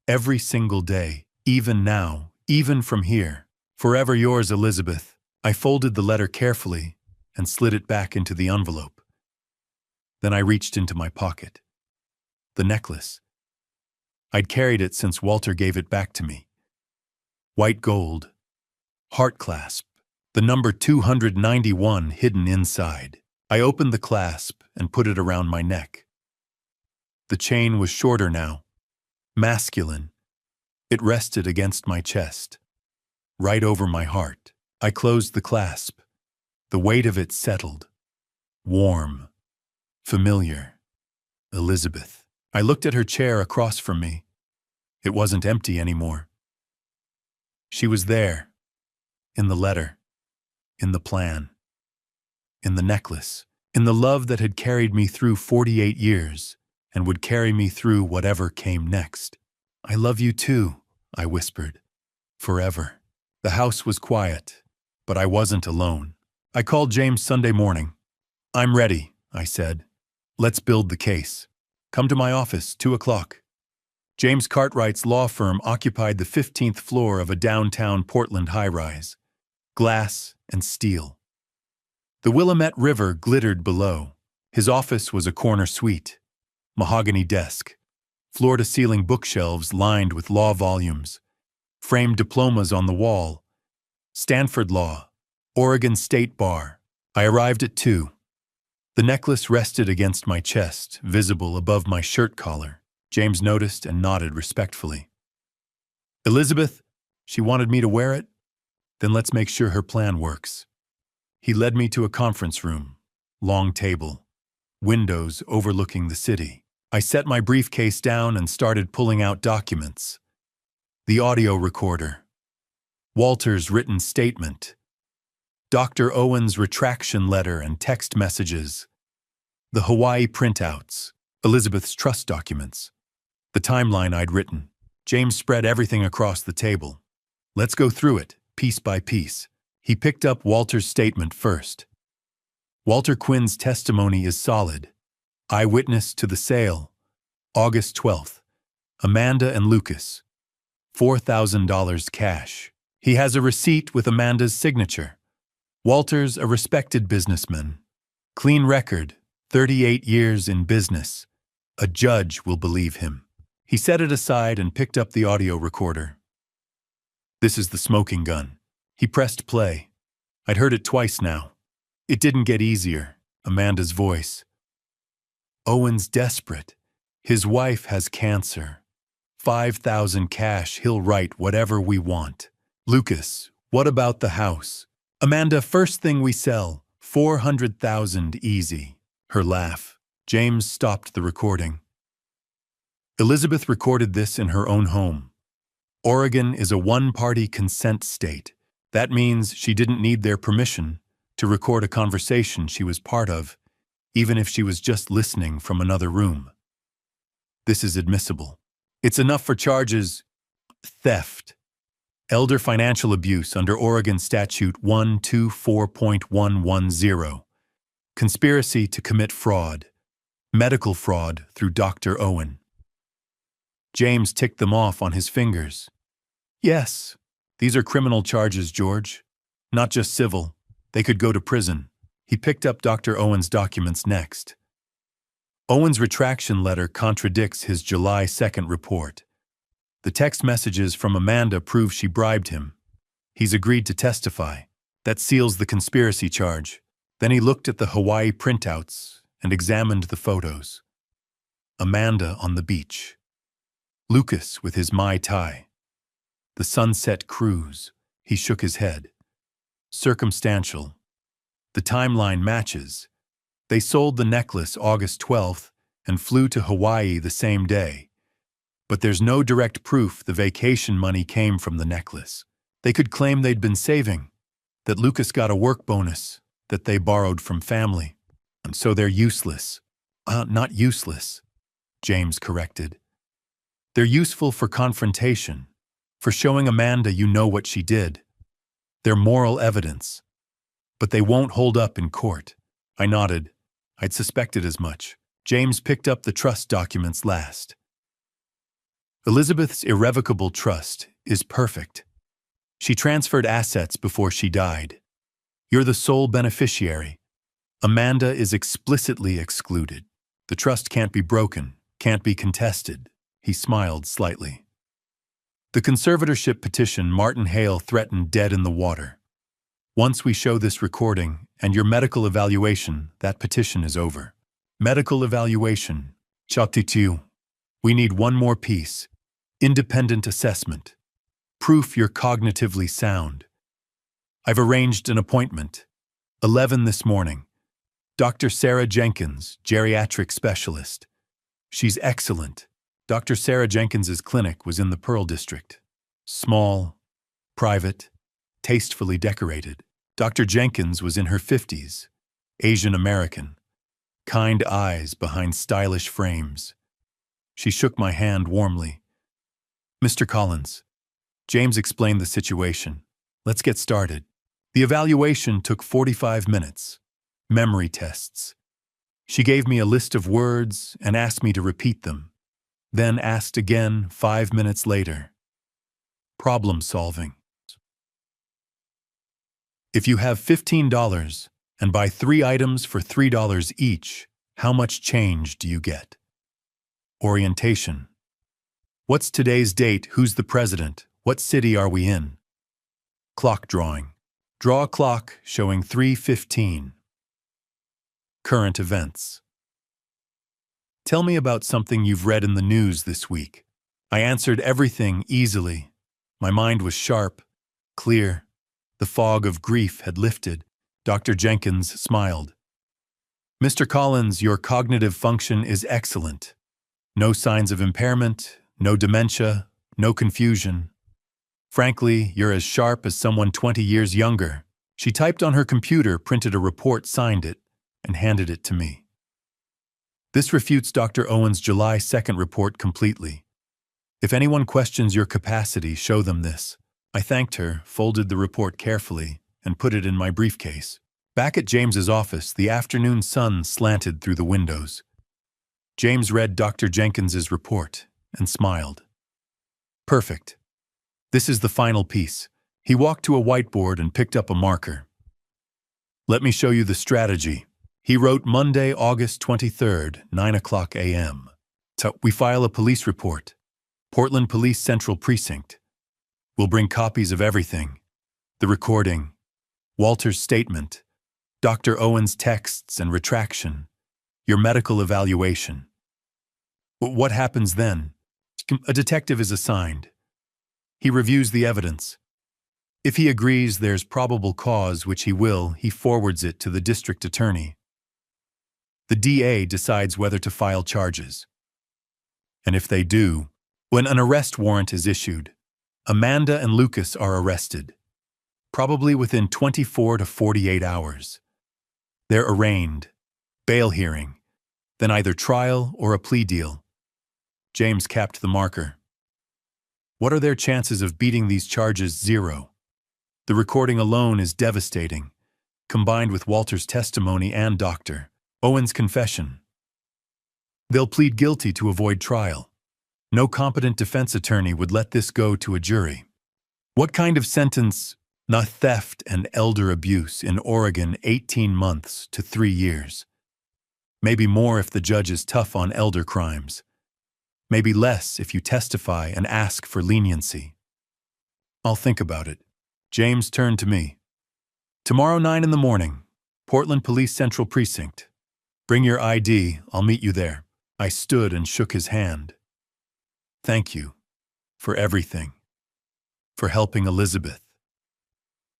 Every single day, even now, even from here. Forever yours, Elizabeth. I folded the letter carefully and slid it back into the envelope. Then I reached into my pocket. The necklace. I'd carried it since Walter gave it back to me. White gold. Heart clasp. The number 291 hidden inside. I opened the clasp and put it around my neck. The chain was shorter now. Masculine. It rested against my chest. Right over my heart. I closed the clasp. The weight of it settled. Warm. Familiar. Elizabeth. I looked at her chair across from me. It wasn't empty anymore. She was there. In the letter. In the plan. In the necklace. In the love that had carried me through 48 years and would carry me through whatever came next. I love you too, I whispered. Forever. The house was quiet, but I wasn't alone. I called James Sunday morning. I'm ready, I said. Let's build the case. Come to my office, 2 o'clock. James Cartwright's law firm occupied the 15th floor of a downtown Portland high-rise. Glass and steel. The Willamette River glittered below. His office was a corner suite. Mahogany desk. Floor-to-ceiling bookshelves lined with law volumes. Framed diplomas on the wall. Stanford Law. Oregon State Bar. I arrived at 2. The necklace rested against my chest, visible above my shirt collar. James noticed and nodded respectfully. Elizabeth, she wanted me to wear it? Then let's make sure her plan works. He led me to a conference room. Long table. Windows overlooking the city. I set my briefcase down and started pulling out documents. The audio recorder. Walter's written statement. Dr. Owen's retraction letter and text messages. The Hawaii printouts. Elizabeth's trust documents. The timeline I'd written. James spread everything across the table. Let's go through it, piece by piece. He picked up Walter's statement first. Walter Quinn's testimony is solid. Eyewitness to the sale. August 12th. Amanda and Lucas. $4,000 cash. He has a receipt with Amanda's signature. Walter's a respected businessman. Clean record, 38 years in business. A judge will believe him. He set it aside and picked up the audio recorder. This is the smoking gun. He pressed play. I'd heard it twice now. It didn't get easier. Amanda's voice. Owen's desperate. His wife has cancer. 5,000 cash, he'll write whatever we want. Lucas, what about the house? Amanda, first thing we sell, 400,000 easy. Her laugh. James stopped the recording. Elizabeth recorded this in her own home. Oregon is a one-party consent state. That means she didn't need their permission to record a conversation she was part of, even if she was just listening from another room. This is admissible. It's enough for charges: theft, elder financial abuse under Oregon Statute 124.110, conspiracy to commit fraud, medical fraud through Dr. Owen. James ticked them off on his fingers. Yes, these are criminal charges, George. Not just civil. They could go to prison. He picked up Dr. Owen's documents next. Owen's retraction letter contradicts his July 2nd report. The text messages from Amanda prove she bribed him. He's agreed to testify. That seals the conspiracy charge. Then he looked at the Hawaii printouts and examined the photos. Amanda on the beach. Lucas with his Mai Tai. The sunset cruise. He shook his head. circumstantial. The timeline matches. They sold the necklace August 12th and flew to Hawaii the same day. But there's no direct proof the vacation money came from the necklace. They could claim they'd been saving, that Lucas got a work bonus, that they borrowed from family. And so they're useless. Not useless, James corrected. They're useful for confrontation, for showing Amanda you know what she did. They're moral evidence. But they won't hold up in court. I nodded. I'd suspected as much. James picked up the trust documents last. Elizabeth's irrevocable trust is perfect. She transferred assets before she died. You're the sole beneficiary. Amanda is explicitly excluded. The trust can't be broken, can't be contested. He smiled slightly. The conservatorship petition Martin Hale threatened dead in the water. Once we show this recording and your medical evaluation, that petition is over. Medical evaluation. Chapter 2. We need one more piece. Independent assessment. Proof you're cognitively sound. I've arranged an appointment. 11 this morning. Dr. Sarah Jenkins, geriatric specialist. She's excellent. Dr. Sarah Jenkins's clinic was in the Pearl District. Small, private, tastefully decorated. Dr. Jenkins was in her 50s, Asian American, kind eyes behind stylish frames. She shook my hand warmly. Mr. Collins, James explained the situation. Let's get started. The evaluation took 45 minutes. Memory tests. She gave me a list of words and asked me to repeat them, then asked again 5 minutes later. Problem solving. If you have $15 and buy 3 items for $3 each, how much change do you get? Orientation. What's today's date? Who's the president? What city are we in? Clock drawing. Draw a clock showing 3:15. Current events. Tell me about something you've read in the news this week. I answered everything easily. My mind was sharp, clear. The fog of grief had lifted. Dr. Jenkins smiled. Mr. Collins, your cognitive function is excellent. No signs of impairment, no dementia, no confusion. Frankly, you're as sharp as someone 20 years younger. She typed on her computer, printed a report, signed it, and handed it to me. This refutes Dr. Owen's July 2nd report completely. If anyone questions your capacity, show them this. I thanked her, folded the report carefully, and put it in my briefcase. Back at James's office, the afternoon sun slanted through the windows. James read Dr. Jenkins's report and smiled. Perfect. This is the final piece. He walked to a whiteboard and picked up a marker. Let me show you the strategy. He wrote Monday, August 23rd, 9:00 a.m. We file a police report. Portland Police Central Precinct. We'll bring copies of everything. The recording, Walter's statement, Dr. Owen's texts and retraction, your medical evaluation. What happens then? A detective is assigned. He reviews the evidence. If he agrees there's probable cause, which he will, he forwards it to the district attorney. The DA decides whether to file charges. And if they do, when an arrest warrant is issued, Amanda and Lucas are arrested, probably within 24 to 48 hours. They're arraigned, bail hearing, then either trial or a plea deal. James capped the marker. What are their chances of beating these charges? 0. The recording alone is devastating, combined with Walter's testimony and Dr. Owen's confession. They'll plead guilty to avoid trial. No competent defense attorney would let this go to a jury. What kind of sentence? Not theft and elder abuse in Oregon, 18 months to 3 years. Maybe more if the judge is tough on elder crimes. Maybe less if you testify and ask for leniency. I'll think about it. James turned to me. Tomorrow 9 in the morning, Portland Police Central Precinct. Bring your ID, I'll meet you there. I stood and shook his hand. Thank you for everything. For helping Elizabeth.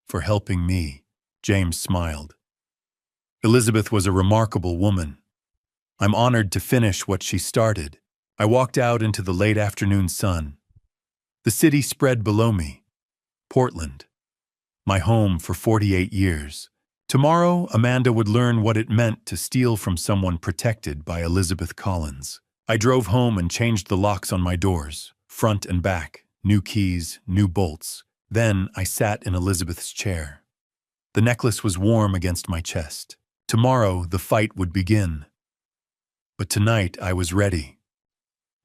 For helping me. James smiled. Elizabeth was a remarkable woman. I'm honored to finish what she started. I walked out into the late afternoon sun. The city spread below me. Portland, my home for 48 years. Tomorrow, Amanda would learn what it meant to steal from someone protected by Elizabeth Collins. I drove home and changed the locks on my doors, front and back, new keys, new bolts. Then I sat in Elizabeth's chair. The necklace was warm against my chest. Tomorrow, the fight would begin. But tonight, I was ready.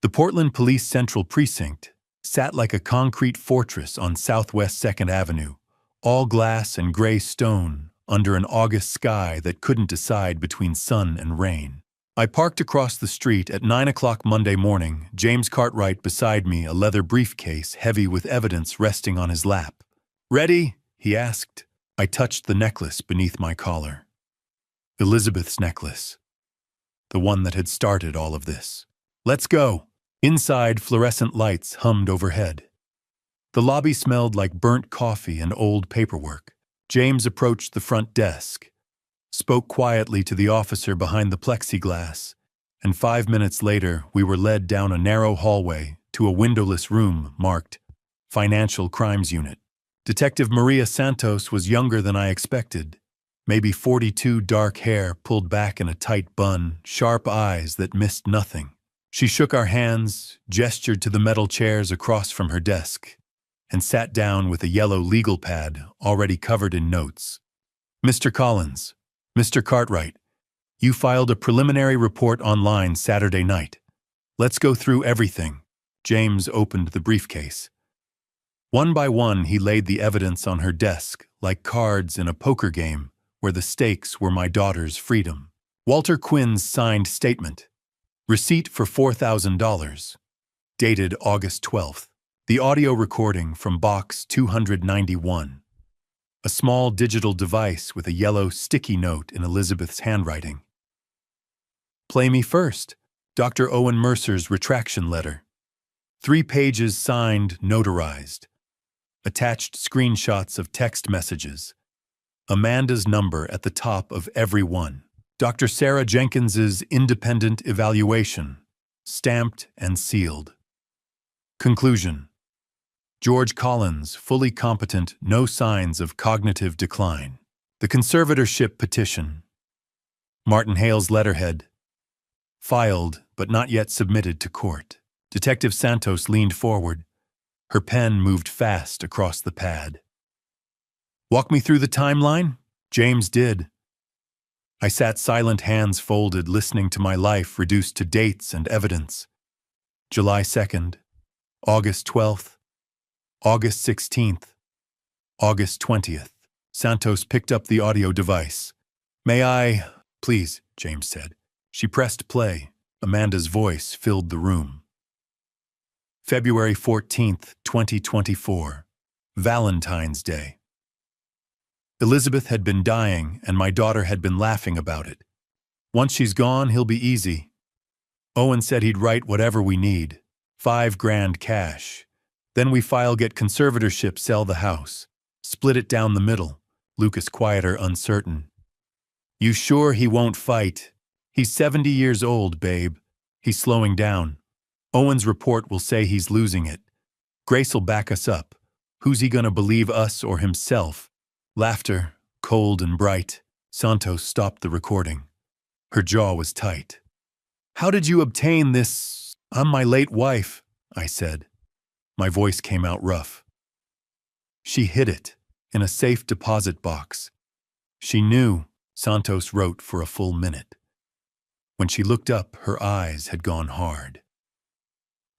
The Portland Police Central Precinct sat like a concrete fortress on Southwest 2nd Avenue, all glass and gray stone, under an August sky that couldn't decide between sun and rain. I parked across the street at 9 o'clock Monday morning, James Cartwright beside me, a leather briefcase heavy with evidence resting on his lap. "Ready?" he asked. I touched the necklace beneath my collar. Elizabeth's necklace. The one that had started all of this. "Let's go." Inside, fluorescent lights hummed overhead. The lobby smelled like burnt coffee and old paperwork. James approached the front desk, spoke quietly to the officer behind the plexiglass, and 5 minutes later we were led down a narrow hallway to a windowless room marked Financial Crimes Unit. Detective Maria Santos was younger than I expected. Maybe 42, dark hair pulled back in a tight bun, sharp eyes that missed nothing. She shook our hands, gestured to the metal chairs across from her desk, and sat down with a yellow legal pad already covered in notes. "Mr. Collins, Mr. Cartwright, you filed a preliminary report online Saturday night. Let's go through everything." James opened the briefcase. One by one, he laid the evidence on her desk, like cards in a poker game where the stakes were my daughter's freedom. Walter Quinn's signed statement. Receipt for $4,000. Dated August 12th. The audio recording from box 291. A small digital device with a yellow sticky note in Elizabeth's handwriting. "Play me first." Dr. Owen Mercer's retraction letter. 3 pages signed, notarized. Attached screenshots of text messages. Amanda's number at the top of every one. Dr. Sarah Jenkins's independent evaluation. Stamped and sealed. Conclusion. George Collins, fully competent, no signs of cognitive decline. The conservatorship petition. Martin Hale's letterhead. Filed, but not yet submitted to court. Detective Santos leaned forward. Her pen moved fast across the pad. "Walk me through the timeline?" James did. I sat silent, hands folded, listening to my life reduced to dates and evidence. July 2nd, August 12th, August 16th, August 20th. Santos picked up the audio device. "May I?" "Please," James said. She pressed play. Amanda's voice filled the room. February 14th, 2024. Valentine's Day. Elizabeth had been dying, and my daughter had been laughing about it. "Once she's gone, he'll be easy. Owen said he'd write whatever we need. $5,000 cash. Then we file, get conservatorship, sell the house. Split it down the middle." Lucas quieter, uncertain. "You sure he won't fight? He's 70 years old, babe. He's slowing down. Owen's report will say he's losing it. Grace'll back us up. Who's he gonna believe, us or himself?" Laughter, cold and bright. Santos stopped the recording. Her jaw was tight. "How did you obtain this?" "I'm my late wife," I said. My voice came out rough. "She hid it in a safe deposit box. She knew," Santos wrote for a full minute. When she looked up, her eyes had gone hard.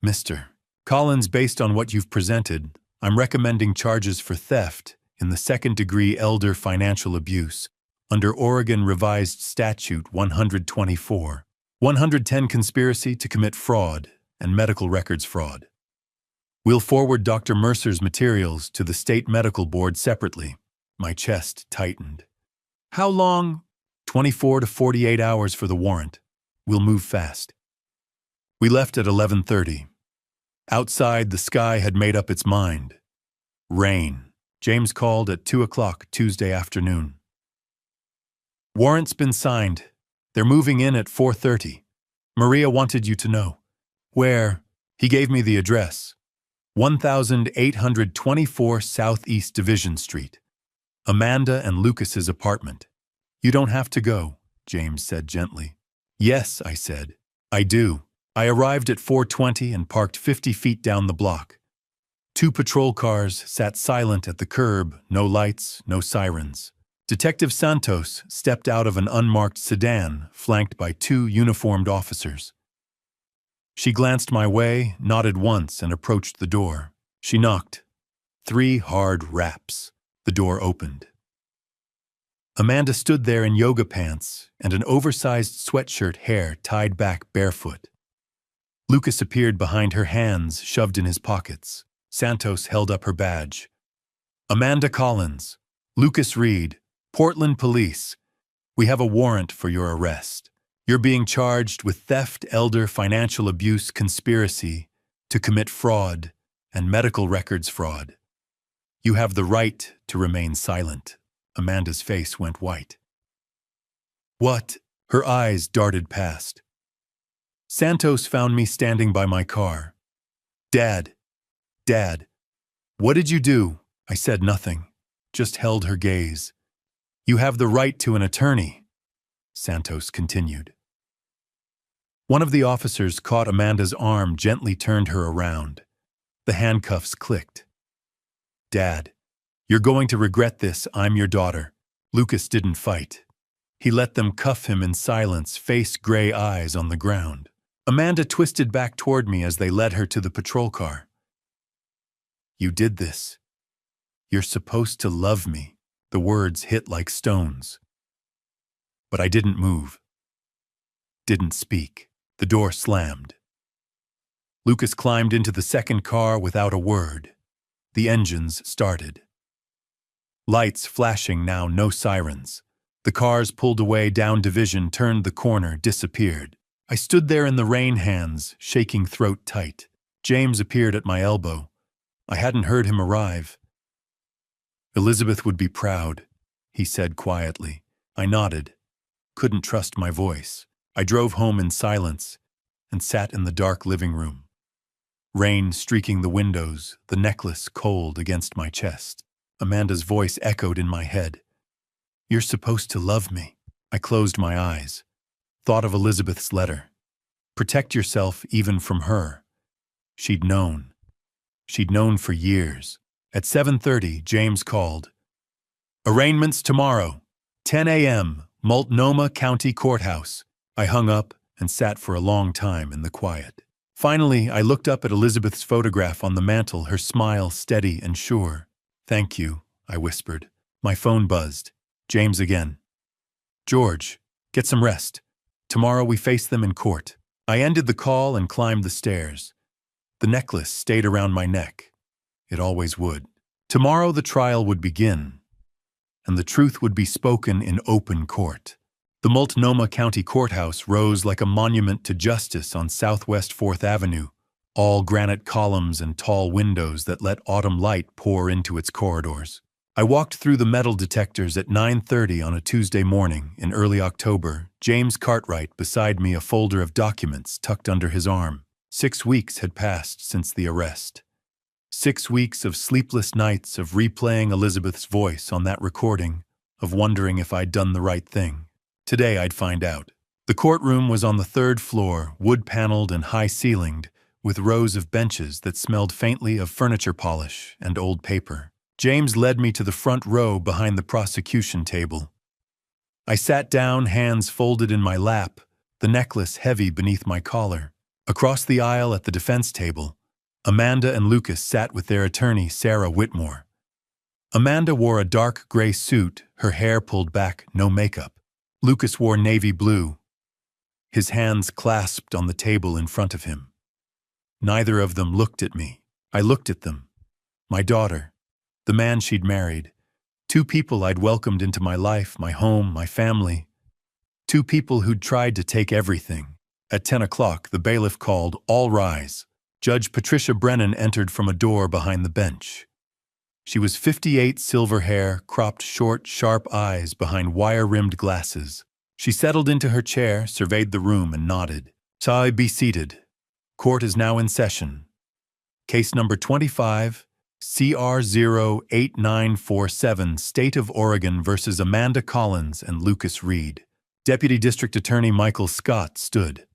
"Mr. Collins, based on what you've presented, I'm recommending charges for theft in the second-degree elder financial abuse under Oregon Revised Statute 124, 110 conspiracy to commit fraud and medical records fraud. We'll forward Dr. Mercer's materials to the state medical board separately." My chest tightened. "How long?" 24 to 48 hours for the warrant. We'll move fast." We left at 11:30. Outside, the sky had made up its mind. Rain. James called at 2 o'clock Tuesday afternoon. Warrant's been signed. They're moving in at 4:30. Maria wanted you to know. Where? He gave me the address. 1824 Southeast Division Street. Amanda and Lucas's apartment. You don't have to go, James said gently. Yes, I said. I do. I arrived at 4:20 and parked 50 feet down the block. 2 patrol cars sat silent at the curb, no lights, no sirens. Detective Santos stepped out of an unmarked sedan, flanked by 2 uniformed officers. She glanced my way, nodded once, and approached the door. She knocked. 3 hard raps. The door opened. Amanda stood there in yoga pants and an oversized sweatshirt, hair tied back barefoot. Lucas appeared behind her, hands shoved in his pockets. Santos held up her badge. Amanda Collins, Lucas Reed, Portland Police. We have a warrant for your arrest. You're being charged with theft, elder financial abuse, conspiracy to commit fraud, and medical records fraud. You have the right to remain silent. Amanda's face went white. What? Her eyes darted past. Santos found me standing by my car. Dad, what did you do? I said nothing, just held her gaze. You have the right to an attorney, Santos continued. One of the officers caught Amanda's arm, gently turned her around. The handcuffs clicked. Dad, you're going to regret this. I'm your daughter. Lucas didn't fight. He let them cuff him in silence, face gray eyes on the ground. Amanda twisted back toward me as they led her to the patrol car. You did this. You're supposed to love me. The words hit like stones. But I didn't move. Didn't speak. The door slammed. Lucas climbed into the second car without a word. The engines started. Lights flashing now, no sirens. The cars pulled away down Division, turned the corner, disappeared. I stood there in the rain, hands shaking, throat tight. James appeared at my elbow. I hadn't heard him arrive. Elizabeth would be proud, he said quietly. I nodded. Couldn't trust my voice. I drove home in silence and sat in the dark living room. Rain streaking the windows, the necklace cold against my chest. Amanda's voice echoed in my head. You're supposed to love me. I closed my eyes. Thought of Elizabeth's letter. Protect yourself even from her. She'd known. She'd known for years. At 7:30, James called. Arraignments tomorrow, 10 a.m., Multnomah County Courthouse. I hung up and sat for a long time in the quiet. Finally, I looked up at Elizabeth's photograph on the mantel, her smile steady and sure. Thank you, I whispered. My phone buzzed. James again. George, get some rest. Tomorrow we face them in court. I ended the call and climbed the stairs. The necklace stayed around my neck. It always would. Tomorrow the trial would begin, and the truth would be spoken in open court. The Multnomah County Courthouse rose like a monument to justice on Southwest 4th Avenue, all granite columns and tall windows that let autumn light pour into its corridors. I walked through the metal detectors at 9:30 on a Tuesday morning in early October, James Cartwright beside me, a folder of documents tucked under his arm. 6 weeks had passed since the arrest. 6 weeks of sleepless nights of replaying Elizabeth's voice on that recording, of wondering if I'd done the right thing. Today I'd find out. The courtroom was on the 3rd floor, wood-paneled and high-ceilinged, with rows of benches that smelled faintly of furniture polish and old paper. James led me to the front row behind the prosecution table. I sat down, hands folded in my lap, the necklace heavy beneath my collar. Across the aisle at the defense table, Amanda and Lucas sat with their attorney, Sarah Whitmore. Amanda wore a dark gray suit, her hair pulled back, no makeup. Lucas wore navy blue, his hands clasped on the table in front of him. Neither of them looked at me. I looked at them. My daughter, the man she'd married, 2 people I'd welcomed into my life, my home, my family. 2 people who'd tried to take everything. At 10 o'clock, the bailiff called, "All rise." Judge Patricia Brennan entered from a door behind the bench. She was 58, silver hair, cropped short, sharp eyes behind wire-rimmed glasses. She settled into her chair, surveyed the room, and nodded. "Shall be seated. Court is now in session. Case number 25, CR08947, State of Oregon versus Amanda Collins and Lucas Reed." Deputy District Attorney Michael Scott stood.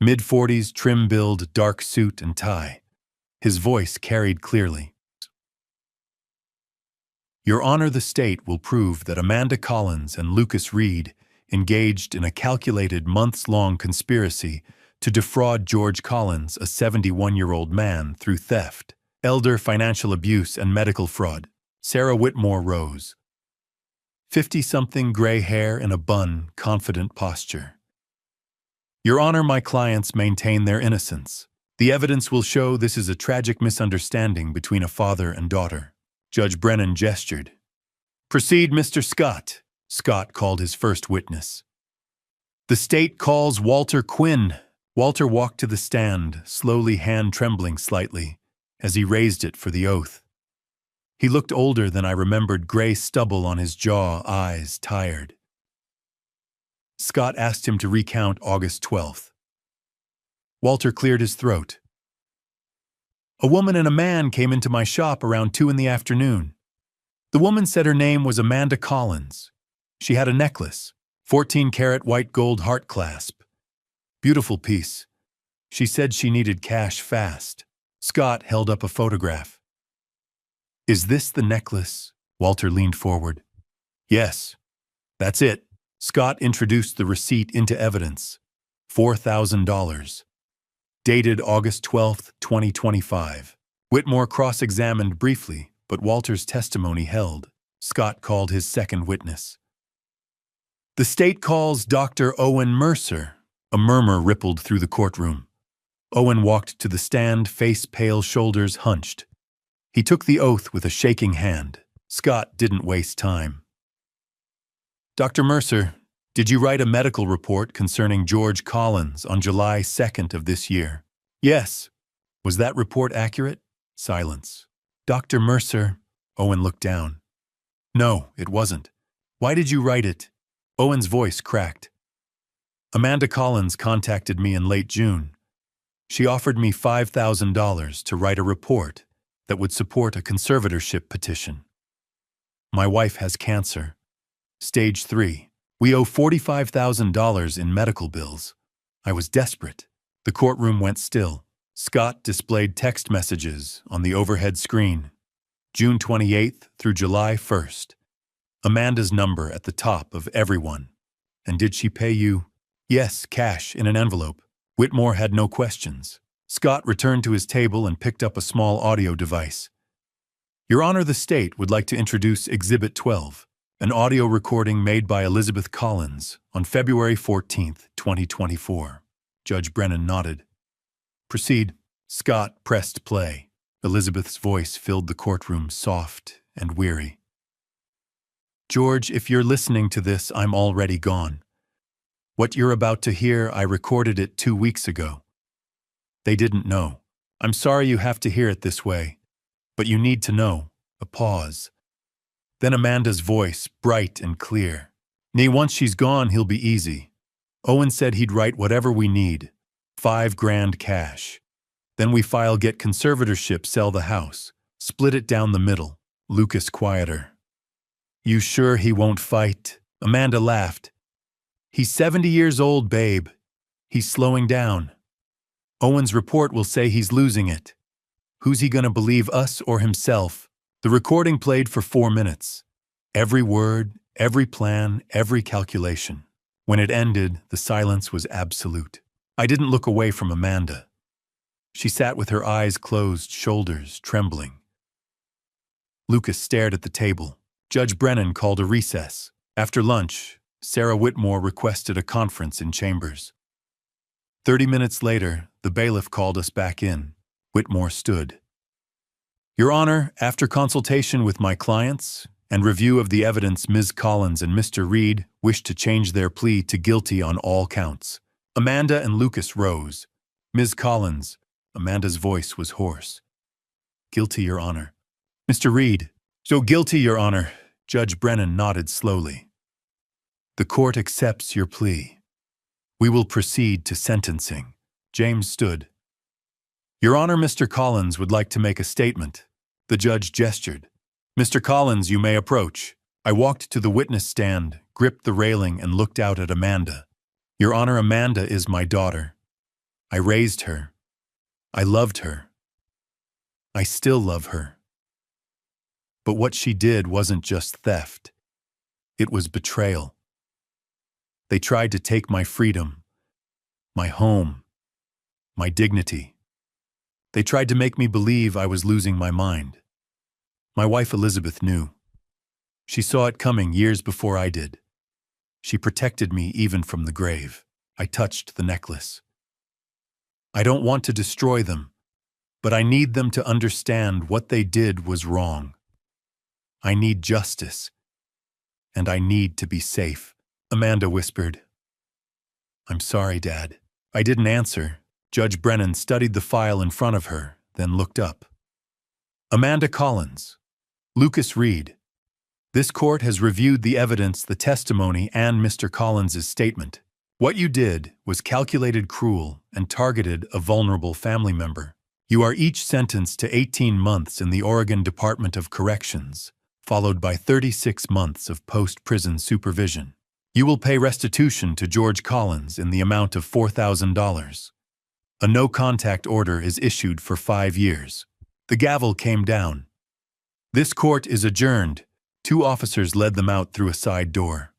Mid-40s, trim build, dark suit and tie. His voice carried clearly. "Your Honor, the state will prove that Amanda Collins and Lucas Reed engaged in a calculated months-long conspiracy to defraud George Collins, a 71-year-old man, through theft, elder financial abuse, and medical fraud." Sarah Whitmore rose. 50-something, gray hair in a bun, confident posture. "Your Honor, my clients maintain their innocence. The evidence will show this is a tragic misunderstanding between a father and daughter." Judge Brennan gestured. "Proceed, Mr. Scott." Scott called his first witness. "The state calls Walter Quinn." Walter walked to the stand, slowly, hand trembling slightly, as he raised it for the oath. He looked older than I remembered, gray stubble on his jaw, eyes tired. Scott asked him to recount August 12th. Walter cleared his throat. "A woman and a man came into my shop around 2 in the afternoon. The woman said her name was Amanda Collins. She had a necklace, 14-karat white gold heart clasp. Beautiful piece. She said she needed cash fast." Scott held up a photograph. "Is this the necklace?" Walter leaned forward. "Yes, that's it." Scott introduced the receipt into evidence. $4,000. Dated August 12, 2025. Whitmore cross-examined briefly, but Walter's testimony held. Scott called his second witness. "The state calls Dr. Owen Mercer." A murmur rippled through the courtroom. Owen walked to the stand, face pale, shoulders hunched. He took the oath with a shaking hand. Scott didn't waste time. "Dr. Mercer, did you write a medical report concerning George Collins on July 2nd of this year?" "Yes." "Was that report accurate?" Silence. "Dr. Mercer," Owen looked down. "No, it wasn't." "Why did you write it?" Owen's voice cracked. "Amanda Collins contacted me in late June. She offered me $5,000 to write a report that would support a conservatorship petition. My wife has cancer. Stage 3. We owe $45,000 in medical bills. I was desperate." The courtroom went still. Scott displayed text messages on the overhead screen. June 28th through July 1st. Amanda's number at the top of everyone. "And did she pay you?" "Yes, cash in an envelope." Whitmore had no questions. Scott returned to his table and picked up a small audio device. "Your Honor, the state would like to introduce Exhibit 12, an audio recording made by Elizabeth Collins on February 14th, 2024. Judge Brennan nodded. "Proceed." Scott pressed play. Elizabeth's voice filled the courtroom, soft and weary. "George, if you're listening to this, I'm already gone. What you're about to hear, I recorded it 2 weeks ago. They didn't know. I'm sorry you have to hear it this way, but you need to know." A pause. Then Amanda's voice, bright and clear. "Nee, once she's gone, he'll be easy. Owen said he'd write whatever we need. $5,000 cash. Then we file get conservatorship, sell the house, split it down the middle." Lucas quieter. "You sure he won't fight?" Amanda laughed. "He's 70 years old, babe. He's slowing down. Owen's report will say he's losing it. Who's he gonna believe, us or himself?" The recording played for 4 minutes. Every word, every plan, every calculation. When it ended, the silence was absolute. I didn't look away from Amanda. She sat with her eyes closed, shoulders trembling. Lucas stared at the table. Judge Brennan called a recess. After lunch, Sarah Whitmore requested a conference in chambers. 30 minutes later, the bailiff called us back in. Whitmore stood. "Your Honor, after consultation with my clients and review of the evidence, Ms. Collins and Mr. Reed wish to change their plea to guilty on all counts." Amanda and Lucas rose. "Ms. Collins," Amanda's voice was hoarse. "Guilty, Your Honor." Mr. Reed. So guilty, Your Honor. Judge Brennan nodded slowly. The court accepts your plea. We will proceed to sentencing. James stood. Your Honor, Mr. Collins would like to make a statement. The judge gestured. Mr. Collins, you may approach. I walked to the witness stand, gripped the railing, and looked out at Amanda. Your Honor, Amanda is my daughter. I raised her. I loved her. I still love her. But what she did wasn't just theft. It was betrayal. They tried to take my freedom, my home, my dignity. They tried to make me believe I was losing my mind. My wife Elizabeth knew. She saw it coming years before I did. She protected me even from the grave. I touched the necklace. I don't want to destroy them, but I need them to understand what they did was wrong. I need justice, and I need to be safe. Amanda whispered. I'm sorry, Dad. I didn't answer. Judge Brennan studied the file in front of her, then looked up. Amanda Collins. Lucas Reed. This court has reviewed the evidence, the testimony, and Mr. Collins's statement. What you did was calculated, cruel, and targeted a vulnerable family member. You are each sentenced to 18 months in the Oregon Department of Corrections, followed by 36 months of post-prison supervision. You will pay restitution to George Collins in the amount of $4,000. A no-contact order is issued for 5 years. The gavel came down. This court is adjourned. 2 officers led them out through a side door.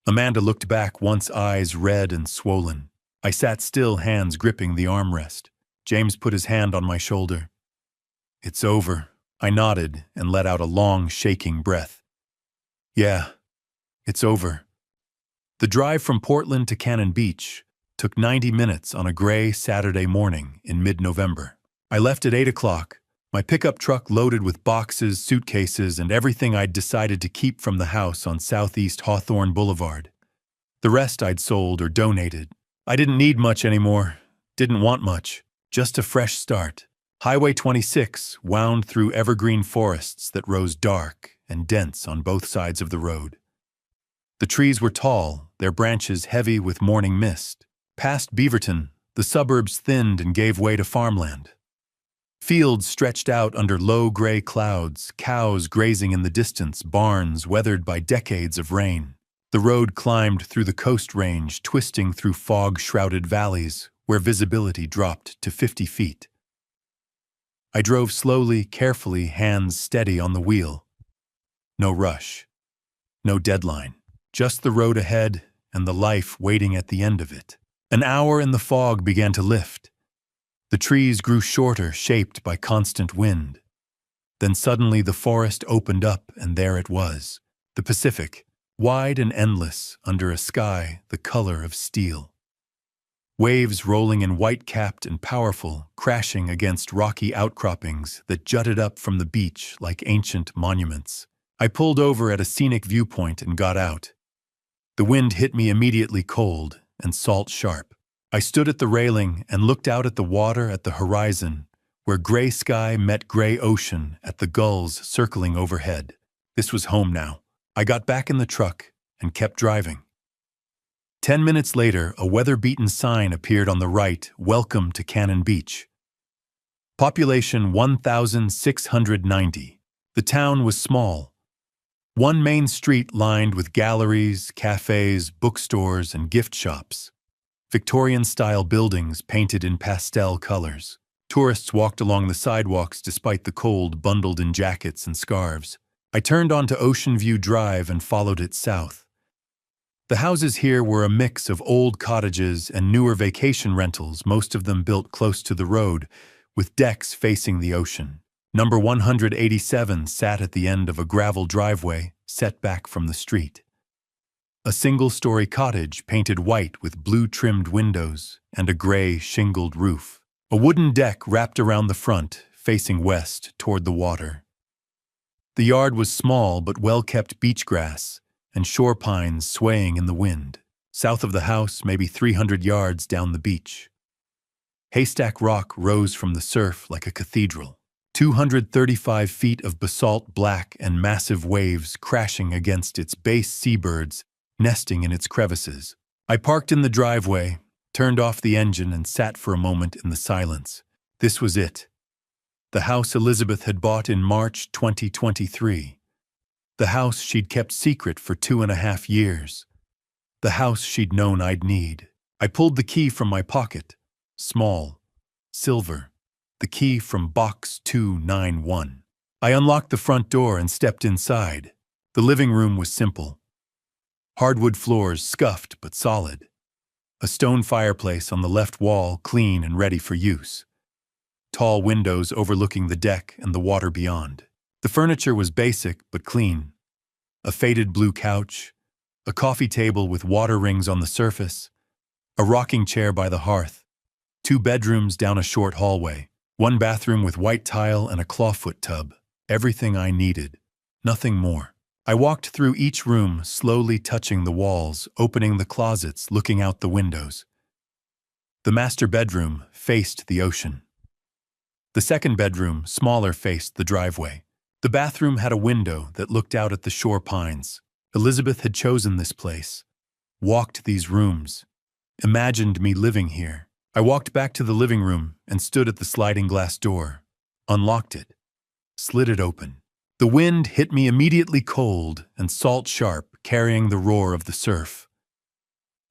Amanda looked back, once eyes red and swollen. I sat still, hands gripping the armrest. James put his hand on my shoulder. It's over. I nodded and let out a long, shaking breath. Yeah, it's over. The drive from Portland to Cannon Beach took 90 minutes on a gray Saturday morning in mid-November. I left at 8 o'clock, my pickup truck loaded with boxes, suitcases, and everything I'd decided to keep from the house on Southeast Hawthorne Boulevard. The rest I'd sold or donated. I didn't need much anymore, didn't want much, just a fresh start. Highway 26 wound through evergreen forests that rose dark and dense on both sides of the road. The trees were tall, their branches heavy with morning mist. Past Beaverton, the suburbs thinned and gave way to farmland. Fields stretched out under low gray clouds, cows grazing in the distance, barns weathered by decades of rain. The road climbed through the Coast Range, twisting through fog-shrouded valleys where visibility dropped to 50 feet. I drove slowly, carefully, hands steady on the wheel. No rush. No deadline. Just the road ahead and the life waiting at the end of it. An hour and the fog began to lift. The trees grew shorter, shaped by constant wind. Then suddenly the forest opened up, and there it was, the Pacific, wide and endless under a sky the color of steel. Waves rolling in white-capped and powerful, crashing against rocky outcroppings that jutted up from the beach like ancient monuments. I pulled over at a scenic viewpoint and got out. The wind hit me immediately, cold and salt-sharp. I stood at the railing and looked out at the water at the horizon, where gray sky met gray ocean at the gulls circling overhead. This was home now. I got back in the truck and kept driving. 10 minutes later, a weather-beaten sign appeared on the right, "Welcome to Cannon Beach." Population 1,690. The town was small. One main street lined with galleries, cafes, bookstores, and gift shops. Victorian-style buildings painted in pastel colors. Tourists walked along the sidewalks despite the cold, bundled in jackets and scarves. I turned onto Ocean View Drive and followed it south. The houses here were a mix of old cottages and newer vacation rentals, most of them built close to the road, with decks facing the ocean. Number 187 sat at the end of a gravel driveway set back from the street. A single-story cottage painted white with blue-trimmed windows and a gray, shingled roof. A wooden deck wrapped around the front, facing west toward the water. The yard was small but well-kept beach grass and shore pines swaying in the wind. South of the house, maybe 300 yards down the beach. Haystack Rock rose from the surf like a cathedral. 235 feet of basalt black and massive waves crashing against its base, seabirds nesting in its crevices. I parked in the driveway, turned off the engine, and sat for a moment in the silence. This was it. The house Elizabeth had bought in March 2023. The house she'd kept secret for 2.5 years. The house she'd known I'd need. I pulled the key from my pocket. Small, silver, the key from box 291. I unlocked the front door and stepped inside. The living room was simple. Hardwood floors, scuffed but solid. A stone fireplace on the left wall, clean and ready for use. Tall windows overlooking the deck and the water beyond. The furniture was basic but clean. A faded blue couch, a coffee table with water rings on the surface, a rocking chair by the hearth, 2 bedrooms down a short hallway, 1 bathroom with white tile and a clawfoot tub. Everything I needed, nothing more. I walked through each room, slowly touching the walls, opening the closets, looking out the windows. The master bedroom faced the ocean. The second bedroom, smaller, faced the driveway. The bathroom had a window that looked out at the shore pines. Elizabeth had chosen this place, walked these rooms, imagined me living here. I walked back to the living room and stood at the sliding glass door, unlocked it, slid it open. The wind hit me immediately, cold and salt-sharp, carrying the roar of the surf.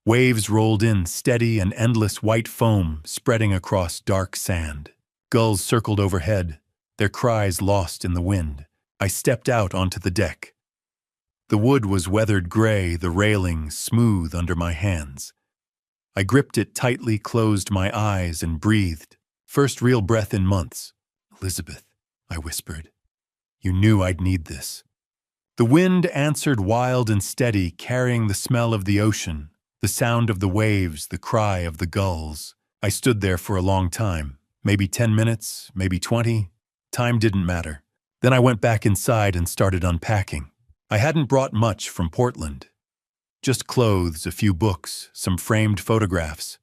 Waves rolled in, steady and endless white foam spreading across dark sand. Gulls circled overhead, their cries lost in the wind. I stepped out onto the deck. The wood was weathered gray, the railing smooth under my hands. I gripped it tightly, closed my eyes, and breathed. First real breath in months. "Elizabeth," I whispered. "You knew I'd need this." The wind answered, wild and steady, carrying the smell of the ocean, the sound of the waves, the cry of the gulls. I stood there for a long time, maybe 10 minutes, maybe 20. Time didn't matter. Then I went back inside and started unpacking. I hadn't brought much from Portland. Just clothes, a few books, some framed photographs.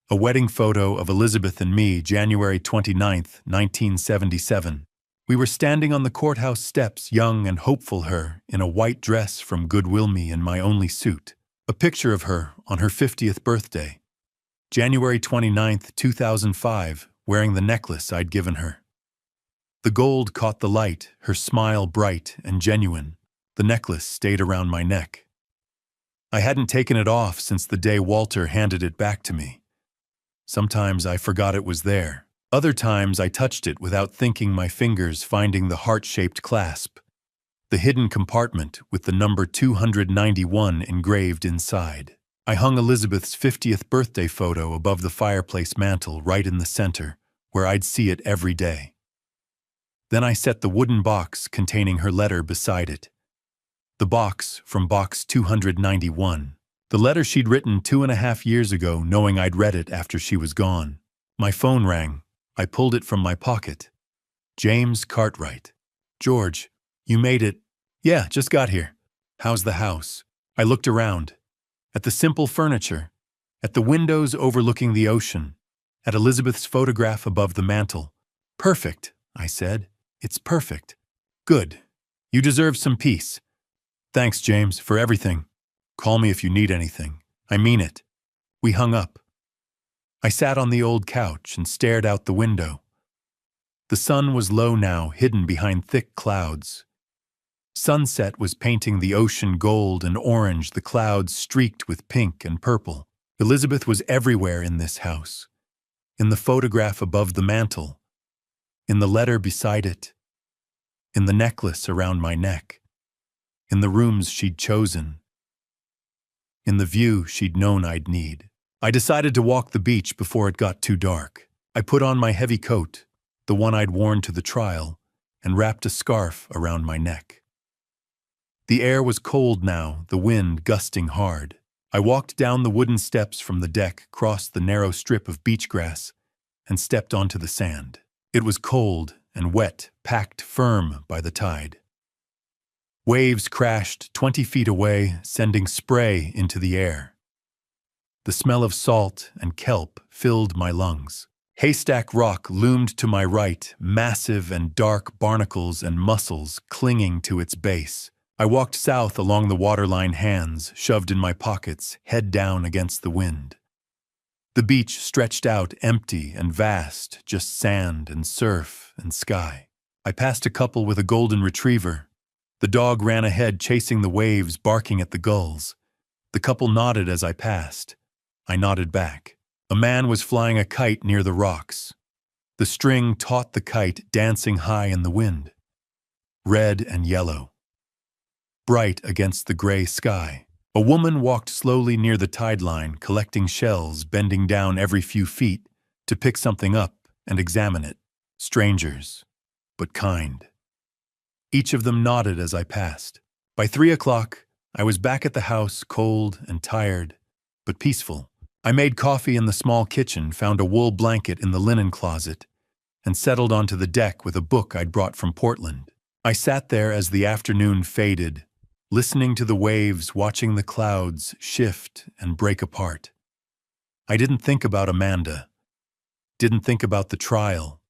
A wedding photo of Elizabeth and me, January 29th, 1977. We were standing on the courthouse steps, young and hopeful, her in a white dress from Goodwill, me in my only suit. A picture of her on her 50th birthday. January 29th, 2005, wearing the necklace I'd given her. The gold caught the light, her smile bright and genuine. The necklace stayed around my neck. I hadn't taken it off since the day Walter handed it back to me. Sometimes I forgot it was there. Other times I touched it without thinking, my fingers finding the heart-shaped clasp, the hidden compartment with the number 291 engraved inside. I hung Elizabeth's 50th birthday photo above the fireplace mantel, right in the center, where I'd see it every day. Then I set the wooden box containing her letter beside it. The box from box 291. The letter she'd written 2.5 years ago, knowing I'd read it after she was gone. My phone rang. I pulled it from my pocket. James Cartwright. "George, you made it." "Yeah, just got here." "How's the house?" I looked around. At the simple furniture. At the windows overlooking the ocean. At Elizabeth's photograph above the mantel. "Perfect," I said. "It's perfect." "Good. You deserve some peace." "Thanks, James, for everything. Call me if you need anything. I mean it." We hung up. I sat on the old couch and stared out the window. The sun was low now, hidden behind thick clouds. Sunset was painting the ocean gold and orange, the clouds streaked with pink and purple. Elizabeth was everywhere in this house. In the photograph above the mantel. In the letter beside it. In the necklace around my neck. In the rooms she'd chosen. In the view she'd known I'd need. I decided to walk the beach before it got too dark. I put on my heavy coat, the one I'd worn to the trial, and wrapped a scarf around my neck. The air was cold now, the wind gusting hard. I walked down the wooden steps from the deck, crossed the narrow strip of beach grass, and stepped onto the sand. It was cold and wet, packed firm by the tide. Waves crashed 20 feet away, sending spray into the air. The smell of salt and kelp filled my lungs. Haystack Rock loomed to my right, massive and dark barnacles and mussels clinging to its base. I walked south along the waterline, hands shoved in my pockets, head down against the wind. The beach stretched out empty and vast, just sand and surf and sky. I passed a couple with a golden retriever. The dog ran ahead, chasing the waves, barking at the gulls. The couple nodded as I passed. I nodded back. A man was flying a kite near the rocks. The string taut the kite, dancing high in the wind. Red and yellow, bright against the gray sky. A woman walked slowly near the tide line, collecting shells, bending down every few feet to pick something up and examine it. Strangers, but kind. Each of them nodded as I passed. By 3 o'clock, I was back at the house, cold and tired, but peaceful. I made coffee in the small kitchen, found a wool blanket in the linen closet, and settled onto the deck with a book I'd brought from Portland. I sat there as the afternoon faded, listening to the waves, watching the clouds shift and break apart. I didn't think about Amanda, didn't think about the trial,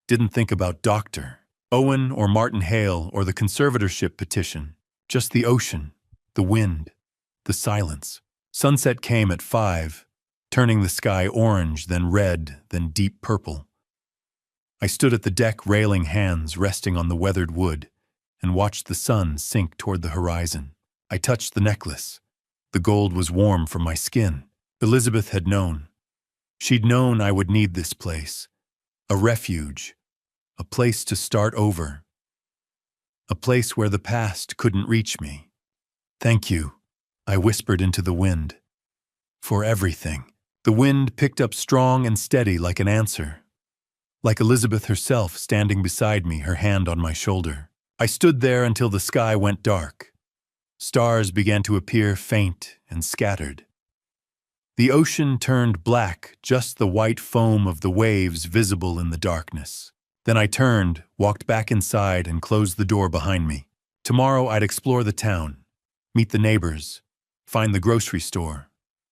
didn't think about Dr. Owen or Martin Hale or the conservatorship petition, just the ocean, the wind, the silence. Sunset came at 5, turning the sky orange, then red, then deep purple. I stood at the deck railing, hands resting on the weathered wood, and watched the sun sink toward the horizon. I touched the necklace. The gold was warm from my skin. Elizabeth had known. She'd known I would need this place. A refuge. A place to start over. A place where the past couldn't reach me. Thank you, I whispered into the wind. For everything. The wind picked up strong and steady like an answer. Like Elizabeth herself standing beside me, her hand on my shoulder. I stood there until the sky went dark. Stars began to appear, faint and scattered. The ocean turned black, just the white foam of the waves visible in the darkness. Then I turned, walked back inside, and closed the door behind me. Tomorrow I'd explore the town, meet the neighbors, find the grocery store,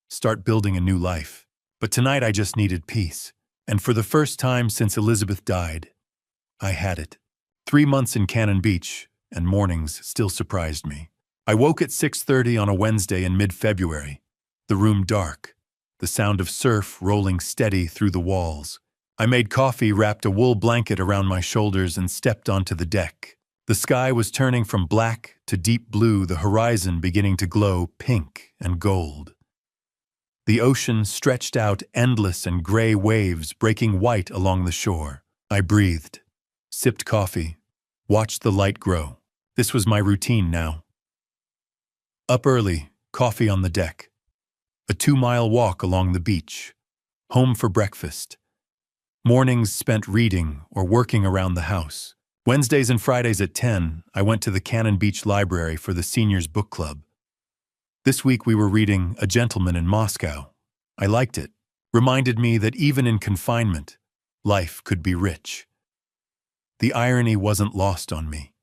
start building a new life. But tonight I just needed peace. And for the first time since Elizabeth died, I had it. 3 months in Cannon Beach, and mornings still surprised me. I woke at 6:30 on a Wednesday in mid-February. The room dark, the sound of surf rolling steady through the walls. I made coffee, wrapped a wool blanket around my shoulders, and stepped onto the deck. The sky was turning from black to deep blue, the horizon beginning to glow pink and gold. The ocean stretched out, endless and gray waves breaking white along the shore. I breathed, sipped coffee, watched the light grow. This was my routine now. Up early, coffee on the deck. A 2-mile walk along the beach. Home for breakfast. Mornings spent reading or working around the house. Wednesdays and Fridays at 10, I went to the Cannon Beach Library for the Seniors Book Club. This week we were reading A Gentleman in Moscow. I liked it. Reminded me that even in confinement, life could be rich. The irony wasn't lost on me.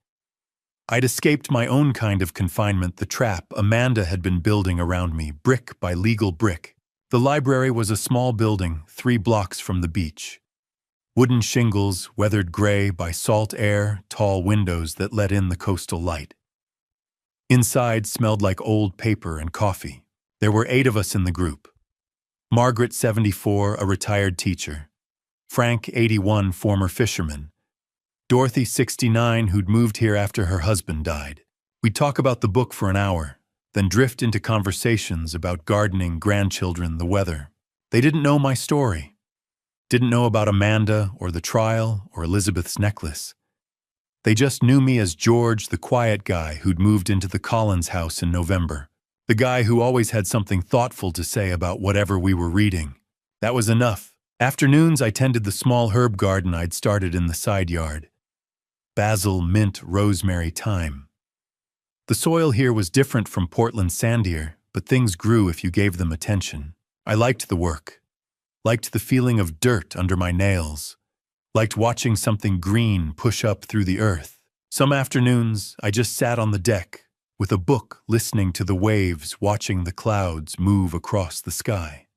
I'd escaped my own kind of confinement, the trap Amanda had been building around me, brick by legal brick. The library was a small building 3 blocks from the beach. Wooden shingles, weathered gray by salt air, tall windows that let in the coastal light. Inside smelled like old paper and coffee. There were 8 of us in the group. Margaret, 74, a retired teacher. Frank, 81, former fisherman. Dorothy, 69, who'd moved here after her husband died. We'd talk about the book for an hour, then drift into conversations about gardening, grandchildren, the weather. They didn't know my story. Didn't know about Amanda or the trial or Elizabeth's necklace. They just knew me as George, the quiet guy who'd moved into the Collins house in November. The guy who always had something thoughtful to say about whatever we were reading. That was enough. Afternoons, I tended the small herb garden I'd started in the side yard. Basil, mint, rosemary, thyme. The soil here was different from Portland's sandier, but things grew if you gave them attention. I liked the work. Liked the feeling of dirt under my nails. Liked watching something green push up through the earth. Some afternoons, I just sat on the deck, with a book, listening to the waves, watching the clouds move across the sky.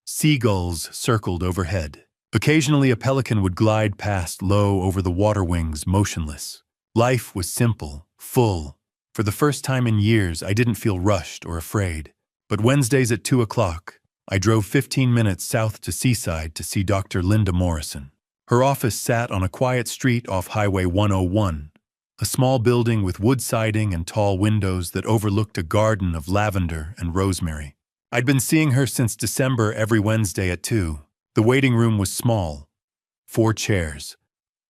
Seagulls circled overhead. Occasionally a pelican would glide past low over the water wings, motionless. Life was simple, full. For the first time in years, I didn't feel rushed or afraid. But Wednesdays at 2 o'clock, I drove 15 minutes south to Seaside to see Dr. Linda Morrison. Her office sat on a quiet street off Highway 101, a small building with wood siding and tall windows that overlooked a garden of lavender and rosemary. I'd been seeing her since December every Wednesday at 2. The waiting room was small. 4 chairs,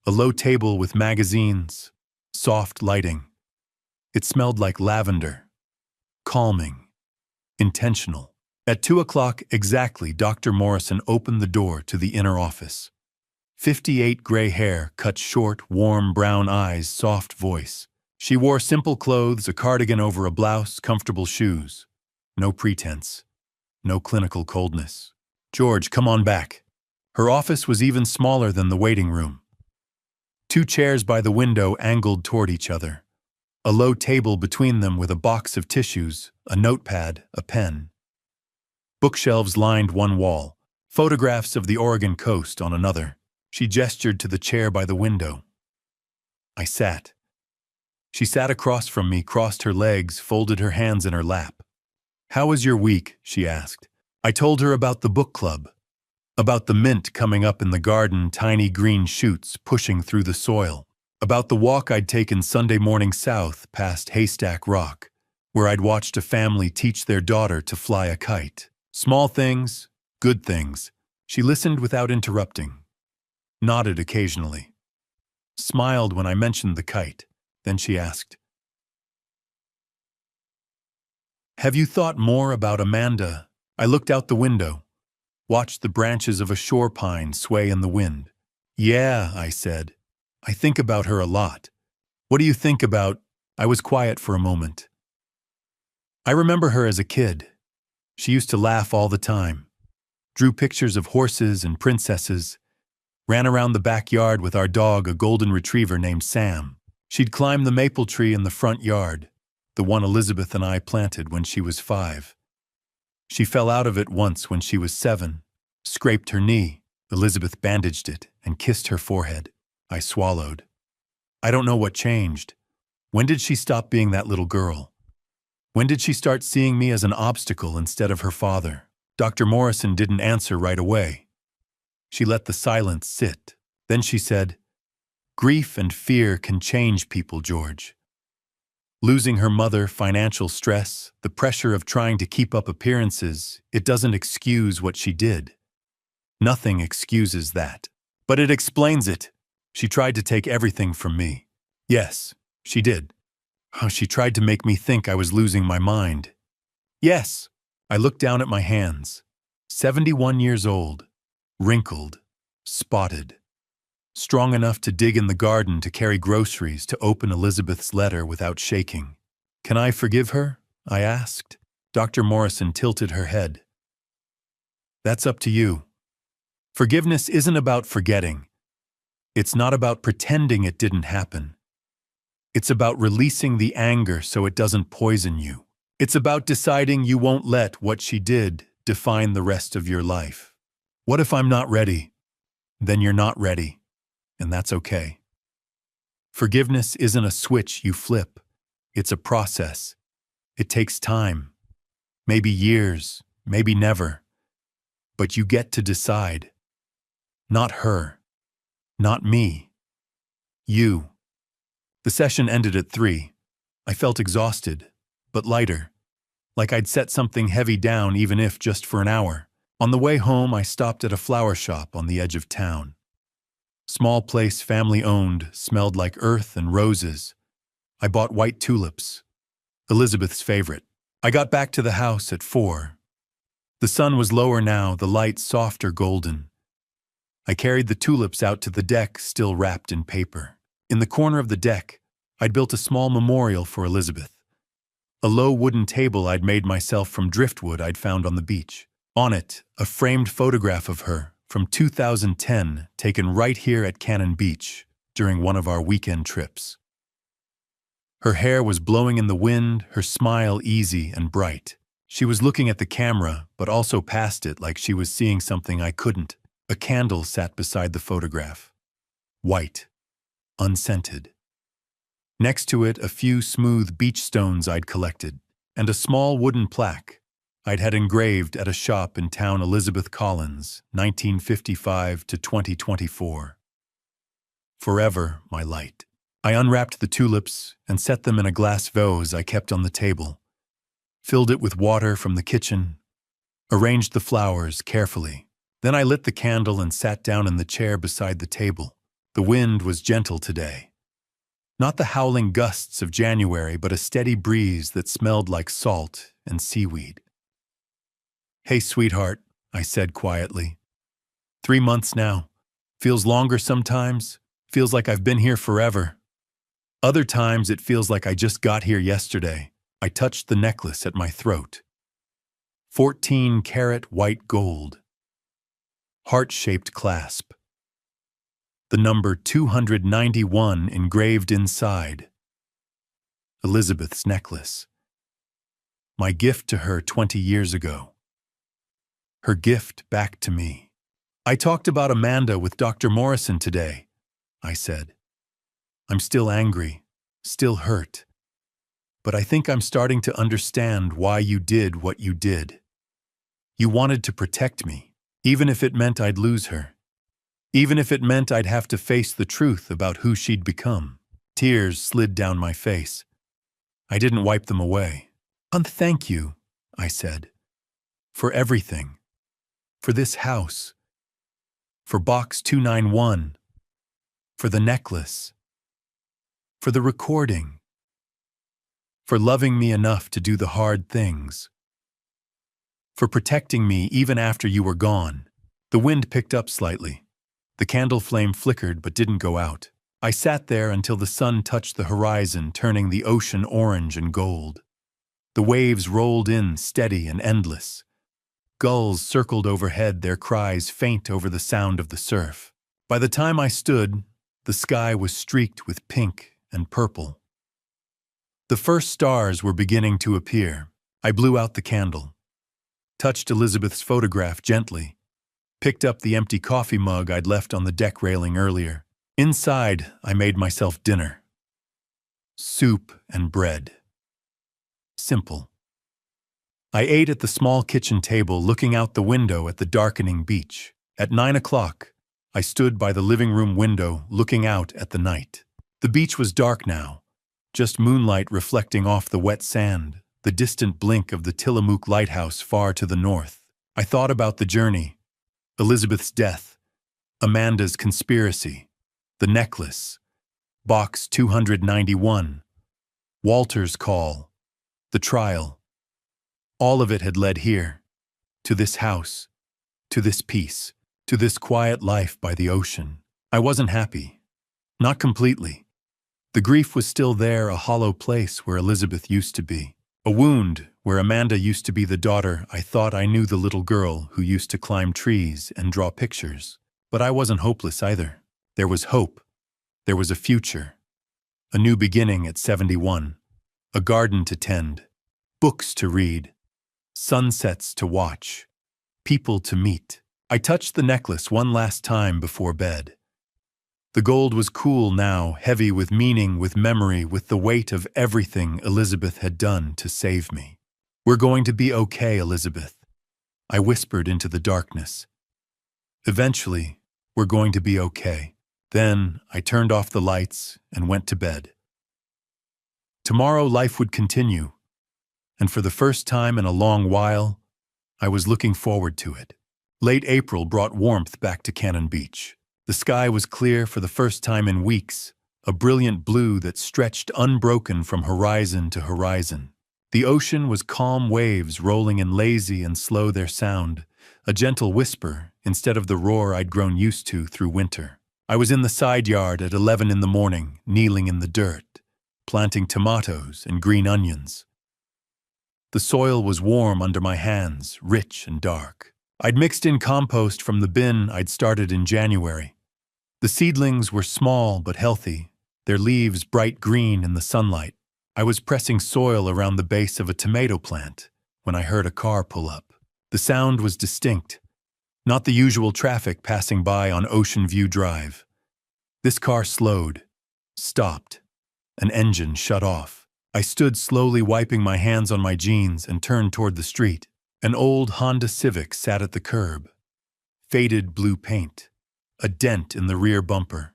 a low table with magazines, soft lighting. It smelled like lavender, calming, intentional. At 2 o'clock exactly, Dr. Morrison opened the door to the inner office. 58 gray hair, cut short, warm brown eyes, soft voice. She wore simple clothes, a cardigan over a blouse, comfortable shoes. No pretense. No clinical coldness. "George, come on back." Her office was even smaller than the waiting room. 2 chairs by the window angled toward each other. A low table between them with a box of tissues, a notepad, a pen. Bookshelves lined one wall, photographs of the Oregon coast on another. She gestured to the chair by the window. I sat. She sat across from me, crossed her legs, folded her hands in her lap. "How was your week?" she asked. I told her about the book club, about the mint coming up in the garden, tiny green shoots pushing through the soil, about the walk I'd taken Sunday morning south past Haystack Rock, where I'd watched a family teach their daughter to fly a kite. Small things, good things. She listened without interrupting, nodded occasionally, smiled when I mentioned the kite. Then she asked, "Have you thought more about Amanda?" I looked out the window, watched the branches of a shore pine sway in the wind. "Yeah," I said. "I think about her a lot." "What do you think about?" I was quiet for a moment. "I remember her as a kid. She used to laugh all the time, drew pictures of horses and princesses, ran around the backyard with our dog, a golden retriever named Sam. She'd climb the maple tree in the front yard, the one Elizabeth and I planted when she was 5. She fell out of it once when she was 7, scraped her knee. Elizabeth bandaged it and kissed her forehead. I swallowed. I don't know what changed. When did she stop being that little girl? When did she start seeing me as an obstacle instead of her father? Dr. Morrison didn't answer right away. She let the silence sit. Then she said, "Grief and fear can change people, George. Losing her mother, financial stress, the pressure of trying to keep up appearances, it doesn't excuse what she did. Nothing excuses that. But it explains it. She tried to take everything from me. Yes, she did. Oh, she tried to make me think I was losing my mind. Yes." I looked down at my hands. 71 years old, wrinkled, spotted. Strong enough to dig in the garden, to carry groceries, to open Elizabeth's letter without shaking. "Can I forgive her?" I asked. Dr. Morrison tilted her head. "That's up to you. Forgiveness isn't about forgetting. It's not about pretending it didn't happen. It's about releasing the anger so it doesn't poison you. It's about deciding you won't let what she did define the rest of your life. What if I'm not ready? Then you're not ready. And that's okay. Forgiveness isn't a switch you flip. It's a process. It takes time. Maybe years, maybe never. But you get to decide. Not her. Not me. You. The session ended at 3. I felt exhausted, but lighter. Like I'd set something heavy down, even if just for an hour. On the way home, I stopped at a flower shop on the edge of town. Small place, family-owned, smelled like earth and roses. I bought white tulips, Elizabeth's favorite. I got back to the house at 4. The sun was lower now, the light softer golden. I carried the tulips out to the deck, still wrapped in paper. In the corner of the deck, I'd built a small memorial for Elizabeth. A low wooden table I'd made myself from driftwood I'd found on the beach. On it, a framed photograph of her from 2010, taken right here at Cannon Beach during one of our weekend trips. Her hair was blowing in the wind, her smile easy and bright. She was looking at the camera, but also past it like she was seeing something I couldn't. A candle sat beside the photograph. White. Unscented. Next to it, a few smooth beach stones I'd collected, and a small wooden plaque I'd had engraved at a shop in town, Elizabeth Collins, 1955 to 2024. Forever, my light. I unwrapped the tulips and set them in a glass vase I kept on the table, filled it with water from the kitchen, arranged the flowers carefully. Then I lit the candle and sat down in the chair beside the table. The wind was gentle today. Not the howling gusts of January, but a steady breeze that smelled like salt and seaweed. "Hey, sweetheart," I said quietly. 3 months now. Feels longer sometimes. Feels like I've been here forever. Other times it feels like I just got here yesterday. I touched the necklace at my throat. 14-karat white gold. Heart-shaped clasp. The number 291 engraved inside. Elizabeth's necklace. My gift to her 20 years ago. Her gift back to me. "I talked about Amanda with Dr. Morrison today," I said. "I'm still angry, still hurt. But I think I'm starting to understand why you did what you did. You wanted to protect me, even if it meant I'd lose her. Even if it meant I'd have to face the truth about who she'd become." Tears slid down my face. I didn't wipe them away. "And thank you," I said. "For everything. For this house. For box 291. For the necklace. For the recording. For loving me enough to do the hard things. For protecting me even after you were gone." The wind picked up slightly. The candle flame flickered but didn't go out. I sat there until the sun touched the horizon, turning the ocean orange and gold. The waves rolled in, steady and endless. Gulls circled overhead, their cries faint over the sound of the surf. By the time I stood, the sky was streaked with pink and purple. The first stars were beginning to appear. I blew out the candle, touched Elizabeth's photograph gently, picked up the empty coffee mug I'd left on the deck railing earlier. Inside, I made myself dinner. Soup and bread. Simple. I ate at the small kitchen table, looking out the window at the darkening beach. At 9 o'clock, I stood by the living room window, looking out at the night. The beach was dark now, just moonlight reflecting off the wet sand, the distant blink of the Tillamook lighthouse far to the north. I thought about the journey, Elizabeth's death, Amanda's conspiracy, the necklace, box 291, Walter's call, the trial. All of it had led here, to this house, to this peace, to this quiet life by the ocean. I wasn't happy. Not completely. The grief was still there, a hollow place where Elizabeth used to be. A wound where Amanda used to be the daughter I thought I knew, the little girl who used to climb trees and draw pictures. But I wasn't hopeless either. There was hope. There was a future. A new beginning at 71. A garden to tend. Books to read. Sunsets to watch. People to meet. I touched the necklace one last time before bed. The gold was cool now, heavy with meaning, with memory, with the weight of everything Elizabeth had done to save me. "We're going to be okay, Elizabeth," I whispered into the darkness. "Eventually, we're going to be okay." Then I turned off the lights and went to bed. Tomorrow life would continue, and for the first time in a long while, I was looking forward to it. Late April brought warmth back to Cannon Beach. The sky was clear for the first time in weeks, a brilliant blue that stretched unbroken from horizon to horizon. The ocean was calm waves rolling in lazy and slow, their sound, a gentle whisper instead of the roar I'd grown used to through winter. I was in the side yard at 11 in the morning, kneeling in the dirt, planting tomatoes and green onions. The soil was warm under my hands, rich and dark. I'd mixed in compost from the bin I'd started in January. The seedlings were small but healthy, their leaves bright green in the sunlight. I was pressing soil around the base of a tomato plant, when I heard a car pull up. The sound was distinct, not the usual traffic passing by on Ocean View Drive. This car slowed, stopped. An engine shut off. I stood slowly wiping my hands on my jeans and turned toward the street. An old Honda Civic sat at the curb. Faded blue paint. A dent in the rear bumper.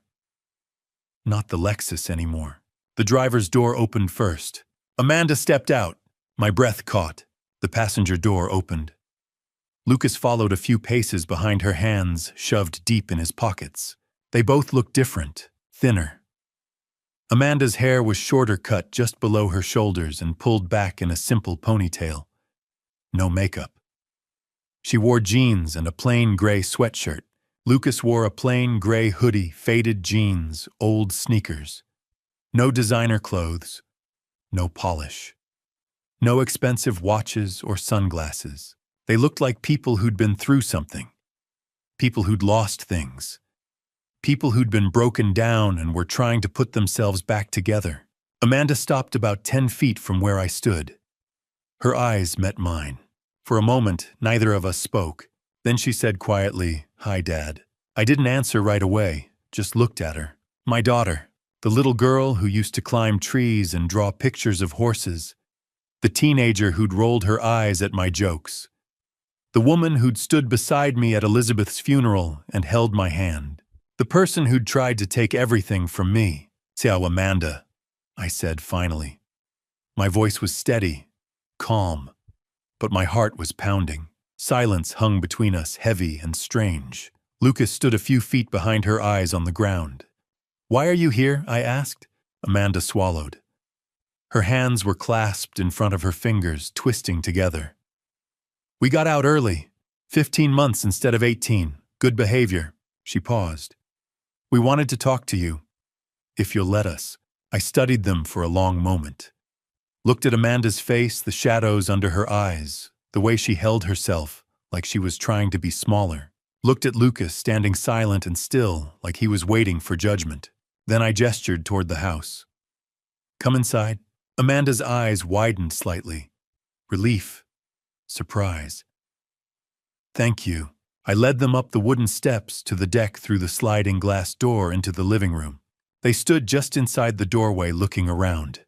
Not the Lexus anymore. The driver's door opened first. Amanda stepped out. My breath caught. The passenger door opened. Lucas followed a few paces behind her, hands shoved deep in his pockets. They both looked different, thinner. Amanda's hair was shorter, cut just below her shoulders and pulled back in a simple ponytail. No makeup. She wore jeans and a plain gray sweatshirt. Lucas wore a plain gray hoodie, faded jeans, old sneakers. No designer clothes. No polish. No expensive watches or sunglasses. They looked like people who'd been through something. People who'd lost things. People who'd been broken down and were trying to put themselves back together. Amanda stopped about 10 feet from where I stood. Her eyes met mine. For a moment, neither of us spoke. Then she said quietly, "Hi, Dad." I didn't answer right away, just looked at her. My daughter, the little girl who used to climb trees and draw pictures of horses. The teenager who'd rolled her eyes at my jokes. The woman who'd stood beside me at Elizabeth's funeral and held my hand. The person who'd tried to take everything from me. "Ciao, Amanda," I said finally. My voice was steady, calm, but my heart was pounding. Silence hung between us, heavy and strange. Lucas stood a few feet behind her, eyes on the ground. "Why are you here?" I asked. Amanda swallowed. Her hands were clasped in front of her fingers, twisting together. "We got out early. 15 months instead of 18. Good behavior." She paused. "We wanted to talk to you. If you'll let us." I studied them for a long moment. Looked at Amanda's face, the shadows under her eyes, the way she held herself, like she was trying to be smaller. Looked at Lucas, standing silent and still, like he was waiting for judgment. Then I gestured toward the house. "Come inside." Amanda's eyes widened slightly. Relief. Surprise. "Thank you." I led them up the wooden steps to the deck through the sliding glass door into the living room. They stood just inside the doorway looking around.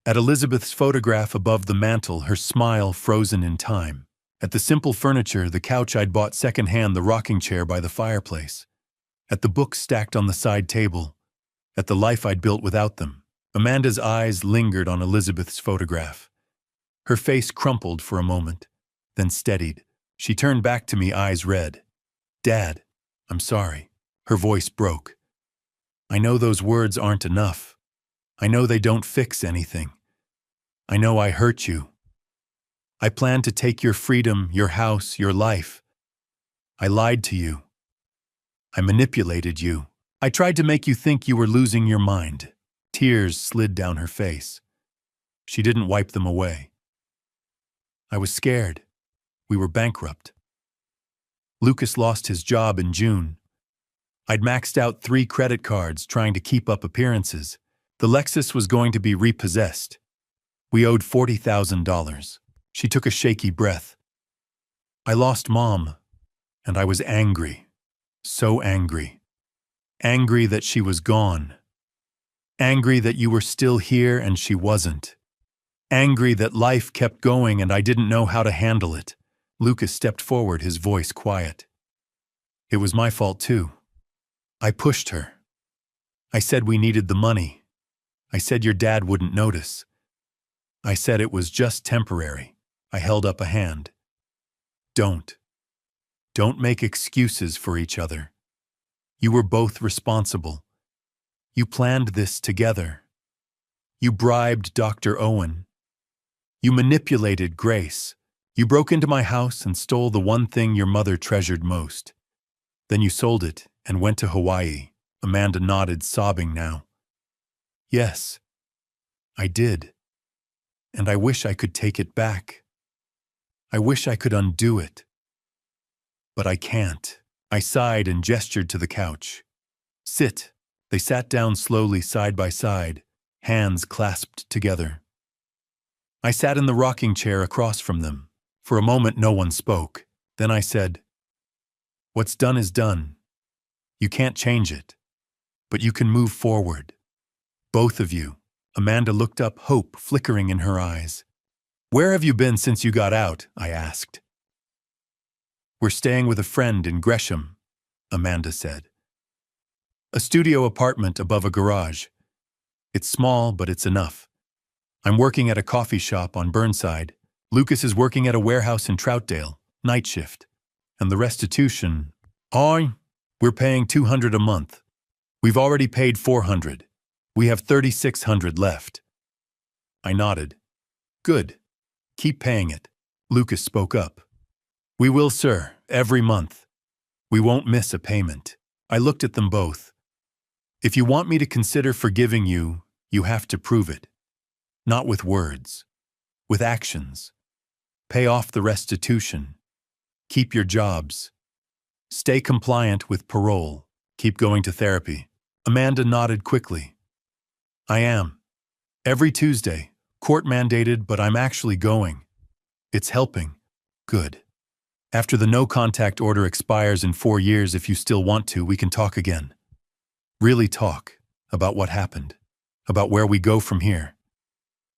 At Elizabeth's photograph above the mantel, her smile frozen in time. At the simple furniture, the couch I'd bought secondhand, the rocking chair by the fireplace. At the books stacked on the side table. At the life I'd built without them. Amanda's eyes lingered on Elizabeth's photograph. Her face crumpled for a moment, then steadied. She turned back to me, eyes red. "Dad, I'm sorry." Her voice broke. "I know those words aren't enough. I know they don't fix anything. I know I hurt you. I planned to take your freedom, your house, your life. I lied to you. I manipulated you. I tried to make you think you were losing your mind." Tears slid down her face. She didn't wipe them away. "I was scared. We were bankrupt. Lucas lost his job in June. I'd maxed out 3 credit cards trying to keep up appearances. The Lexus was going to be repossessed. We owed $40,000. She took a shaky breath. "I lost Mom, and I was angry. So angry. Angry that she was gone. Angry that you were still here and she wasn't. Angry that life kept going and I didn't know how to handle it." Lucas stepped forward, his voice quiet. "It was my fault too. I pushed her. I said we needed the money. I said your dad wouldn't notice. I said it was just temporary." I held up a hand. Don't make excuses for each other. You were both responsible. You planned this together. You bribed Dr. Owen. You manipulated Grace. You broke into my house and stole the one thing your mother treasured most. Then you sold it and went to Hawaii. Amanda nodded, sobbing now. "Yes, I did. And I wish I could take it back. I wish I could undo it. But I can't." I sighed and gestured to the couch. "Sit." They sat down slowly, side by side, hands clasped together. I sat in the rocking chair across from them. For a moment, no one spoke. Then I said, "What's done is done. You can't change it. But you can move forward. Both of you." Amanda looked up, hope flickering in her eyes. "Where have you been since you got out?" I asked. "We're staying with a friend in Gresham," Amanda said. "A studio apartment above a garage. It's small, but it's enough. I'm working at a coffee shop on Burnside. Lucas is working at a warehouse in Troutdale, night shift. And the restitution, we're paying $200 a month. We've already paid $400. We have $3,600 left." I nodded. "Good. Keep paying it." Lucas spoke up. "We will, sir, every month. We won't miss a payment." I looked at them both. "If you want me to consider forgiving you, you have to prove it. Not with words. With actions. Pay off the restitution. Keep your jobs. Stay compliant with parole. Keep going to therapy." Amanda nodded quickly. "I am. Every Tuesday. Court mandated, but I'm actually going. It's helping. Good. After the no-contact order expires in 4 years, if you still want to, we can talk again. Really talk about what happened, about where we go from here.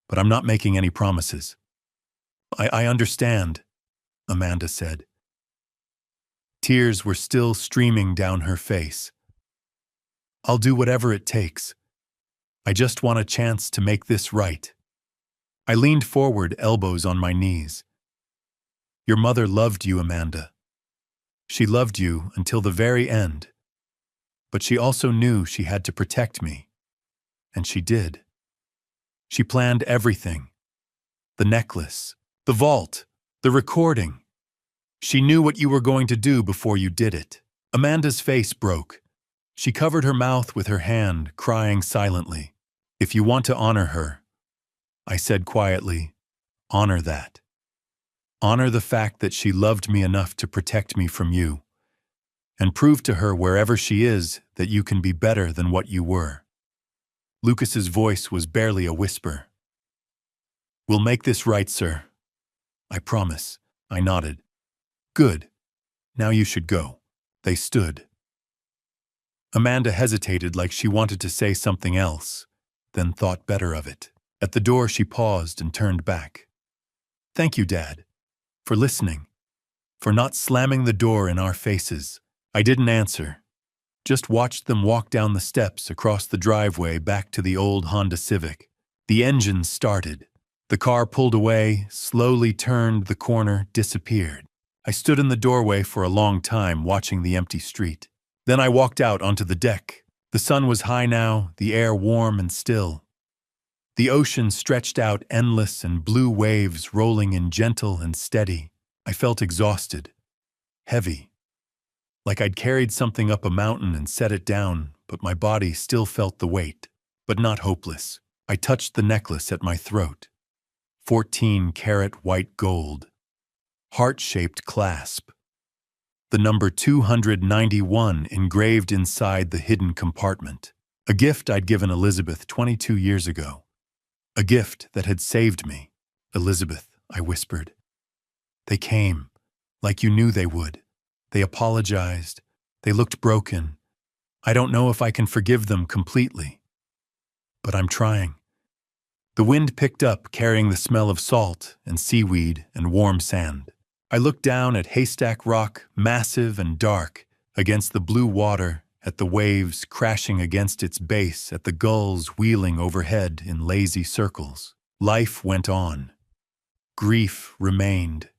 But I'm not making any promises." I understand," Amanda said. Tears were still streaming down her face. "I'll do whatever it takes. I just want a chance to make this right." I leaned forward, elbows on my knees. "Your mother loved you, Amanda. She loved you until the very end. But she also knew she had to protect me. And she did. She planned everything. The necklace, the vault, the recording. She knew what you were going to do before you did it." Amanda's face broke. She covered her mouth with her hand, crying silently. "If you want to honor her," I said quietly, "honor that. Honor the fact that she loved me enough to protect me from you, and prove to her wherever she is that you can be better than what you were." Lucas's voice was barely a whisper. "We'll make this right, sir. I promise." I nodded. "Good. Now you should go." They stood. Amanda hesitated like she wanted to say something else, then thought better of it. At the door, she paused and turned back. "Thank you, Dad, for listening, for not slamming the door in our faces." I didn't answer, just watched them walk down the steps across the driveway back to the old Honda Civic. The engine started. The car pulled away, slowly turned the corner, disappeared. I stood in the doorway for a long time, watching the empty street. Then I walked out onto the deck. The sun was high now, the air warm and still. The ocean stretched out endless and blue waves rolling in gentle and steady. I felt exhausted, heavy, like I'd carried something up a mountain and set it down, but my body still felt the weight, but not hopeless. I touched the necklace at my throat. 14-karat white gold. Heart-shaped clasp. The number 291 engraved inside the hidden compartment. A gift I'd given Elizabeth 22 years ago. A gift that had saved me. "Elizabeth," I whispered. "They came, like you knew they would. They apologized. They looked broken. I don't know if I can forgive them completely. But I'm trying." The wind picked up, carrying the smell of salt and seaweed and warm sand. I looked down at Haystack Rock, massive and dark, against the blue water, at the waves crashing against its base, at the gulls wheeling overhead in lazy circles. Life went on. Grief remained.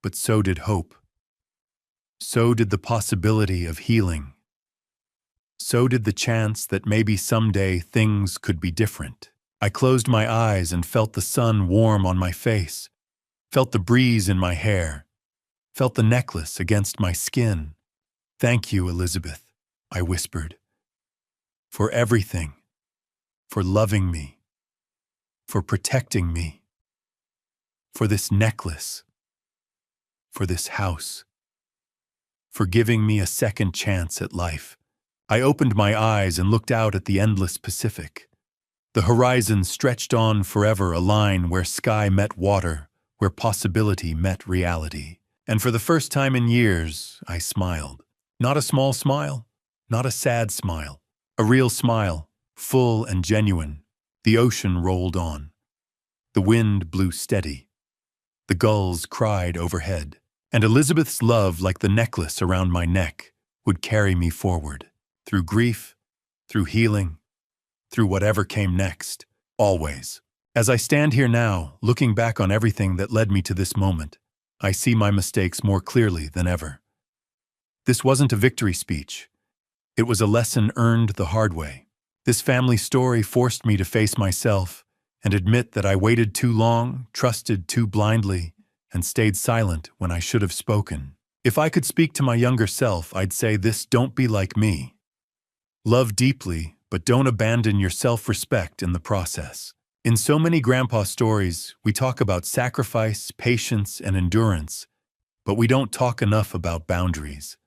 But so did hope. So did the possibility of healing. So did the chance that maybe someday things could be different. I closed my eyes and felt the sun warm on my face, felt the breeze in my hair, felt the necklace against my skin. "Thank you, Elizabeth," I whispered, "for everything, for loving me, for protecting me, for this necklace, for this house, for giving me a second chance at life." I opened my eyes and looked out at the endless Pacific. The horizon stretched on forever, a line where sky met water, where possibility met reality. And for the first time in years, I smiled. Not a small smile, not a sad smile. A real smile, full and genuine. The ocean rolled on. The wind blew steady. The gulls cried overhead. And Elizabeth's love, like the necklace around my neck, would carry me forward. Through grief, through healing, through whatever came next. Always. As I stand here now, looking back on everything that led me to this moment, I see my mistakes more clearly than ever. This wasn't a victory speech. It was a lesson earned the hard way. This family story forced me to face myself and admit that I waited too long, trusted too blindly, and stayed silent when I should have spoken. If I could speak to my younger self, I'd say this: don't be like me. Love deeply, but don't abandon your self-respect in the process. In so many grandpa stories, we talk about sacrifice, patience, and endurance, but we don't talk enough about boundaries.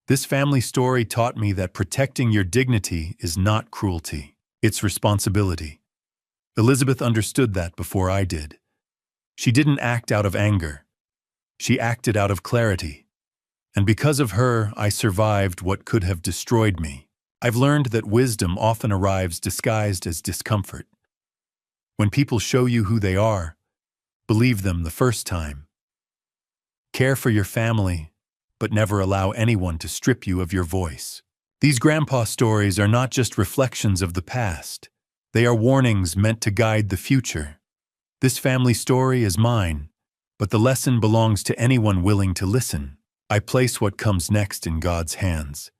This family story taught me that protecting your dignity is not cruelty, it's responsibility. Elizabeth understood that before I did. She didn't act out of anger. She acted out of clarity. And because of her, I survived what could have destroyed me. I've learned that wisdom often arrives disguised as discomfort. When people show you who they are, believe them the first time. Care for your family, but never allow anyone to strip you of your voice. These grandpa stories are not just reflections of the past. They are warnings meant to guide the future. This family story is mine, but the lesson belongs to anyone willing to listen. I place what comes next in God's hands,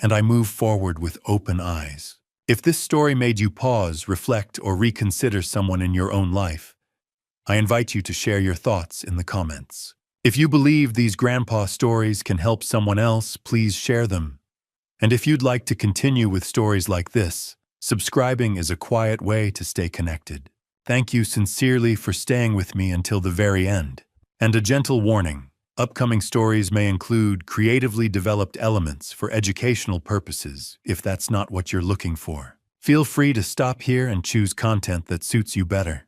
and I move forward with open eyes. If this story made you pause, reflect, or reconsider someone in your own life, I invite you to share your thoughts in the comments. If you believe these grandpa stories can help someone else, please share them. And if you'd like to continue with stories like this, subscribing is a quiet way to stay connected. Thank you sincerely for staying with me until the very end. And a gentle warning: upcoming stories may include creatively developed elements for educational purposes if that's not what you're looking for. Feel free to stop here and choose content that suits you better.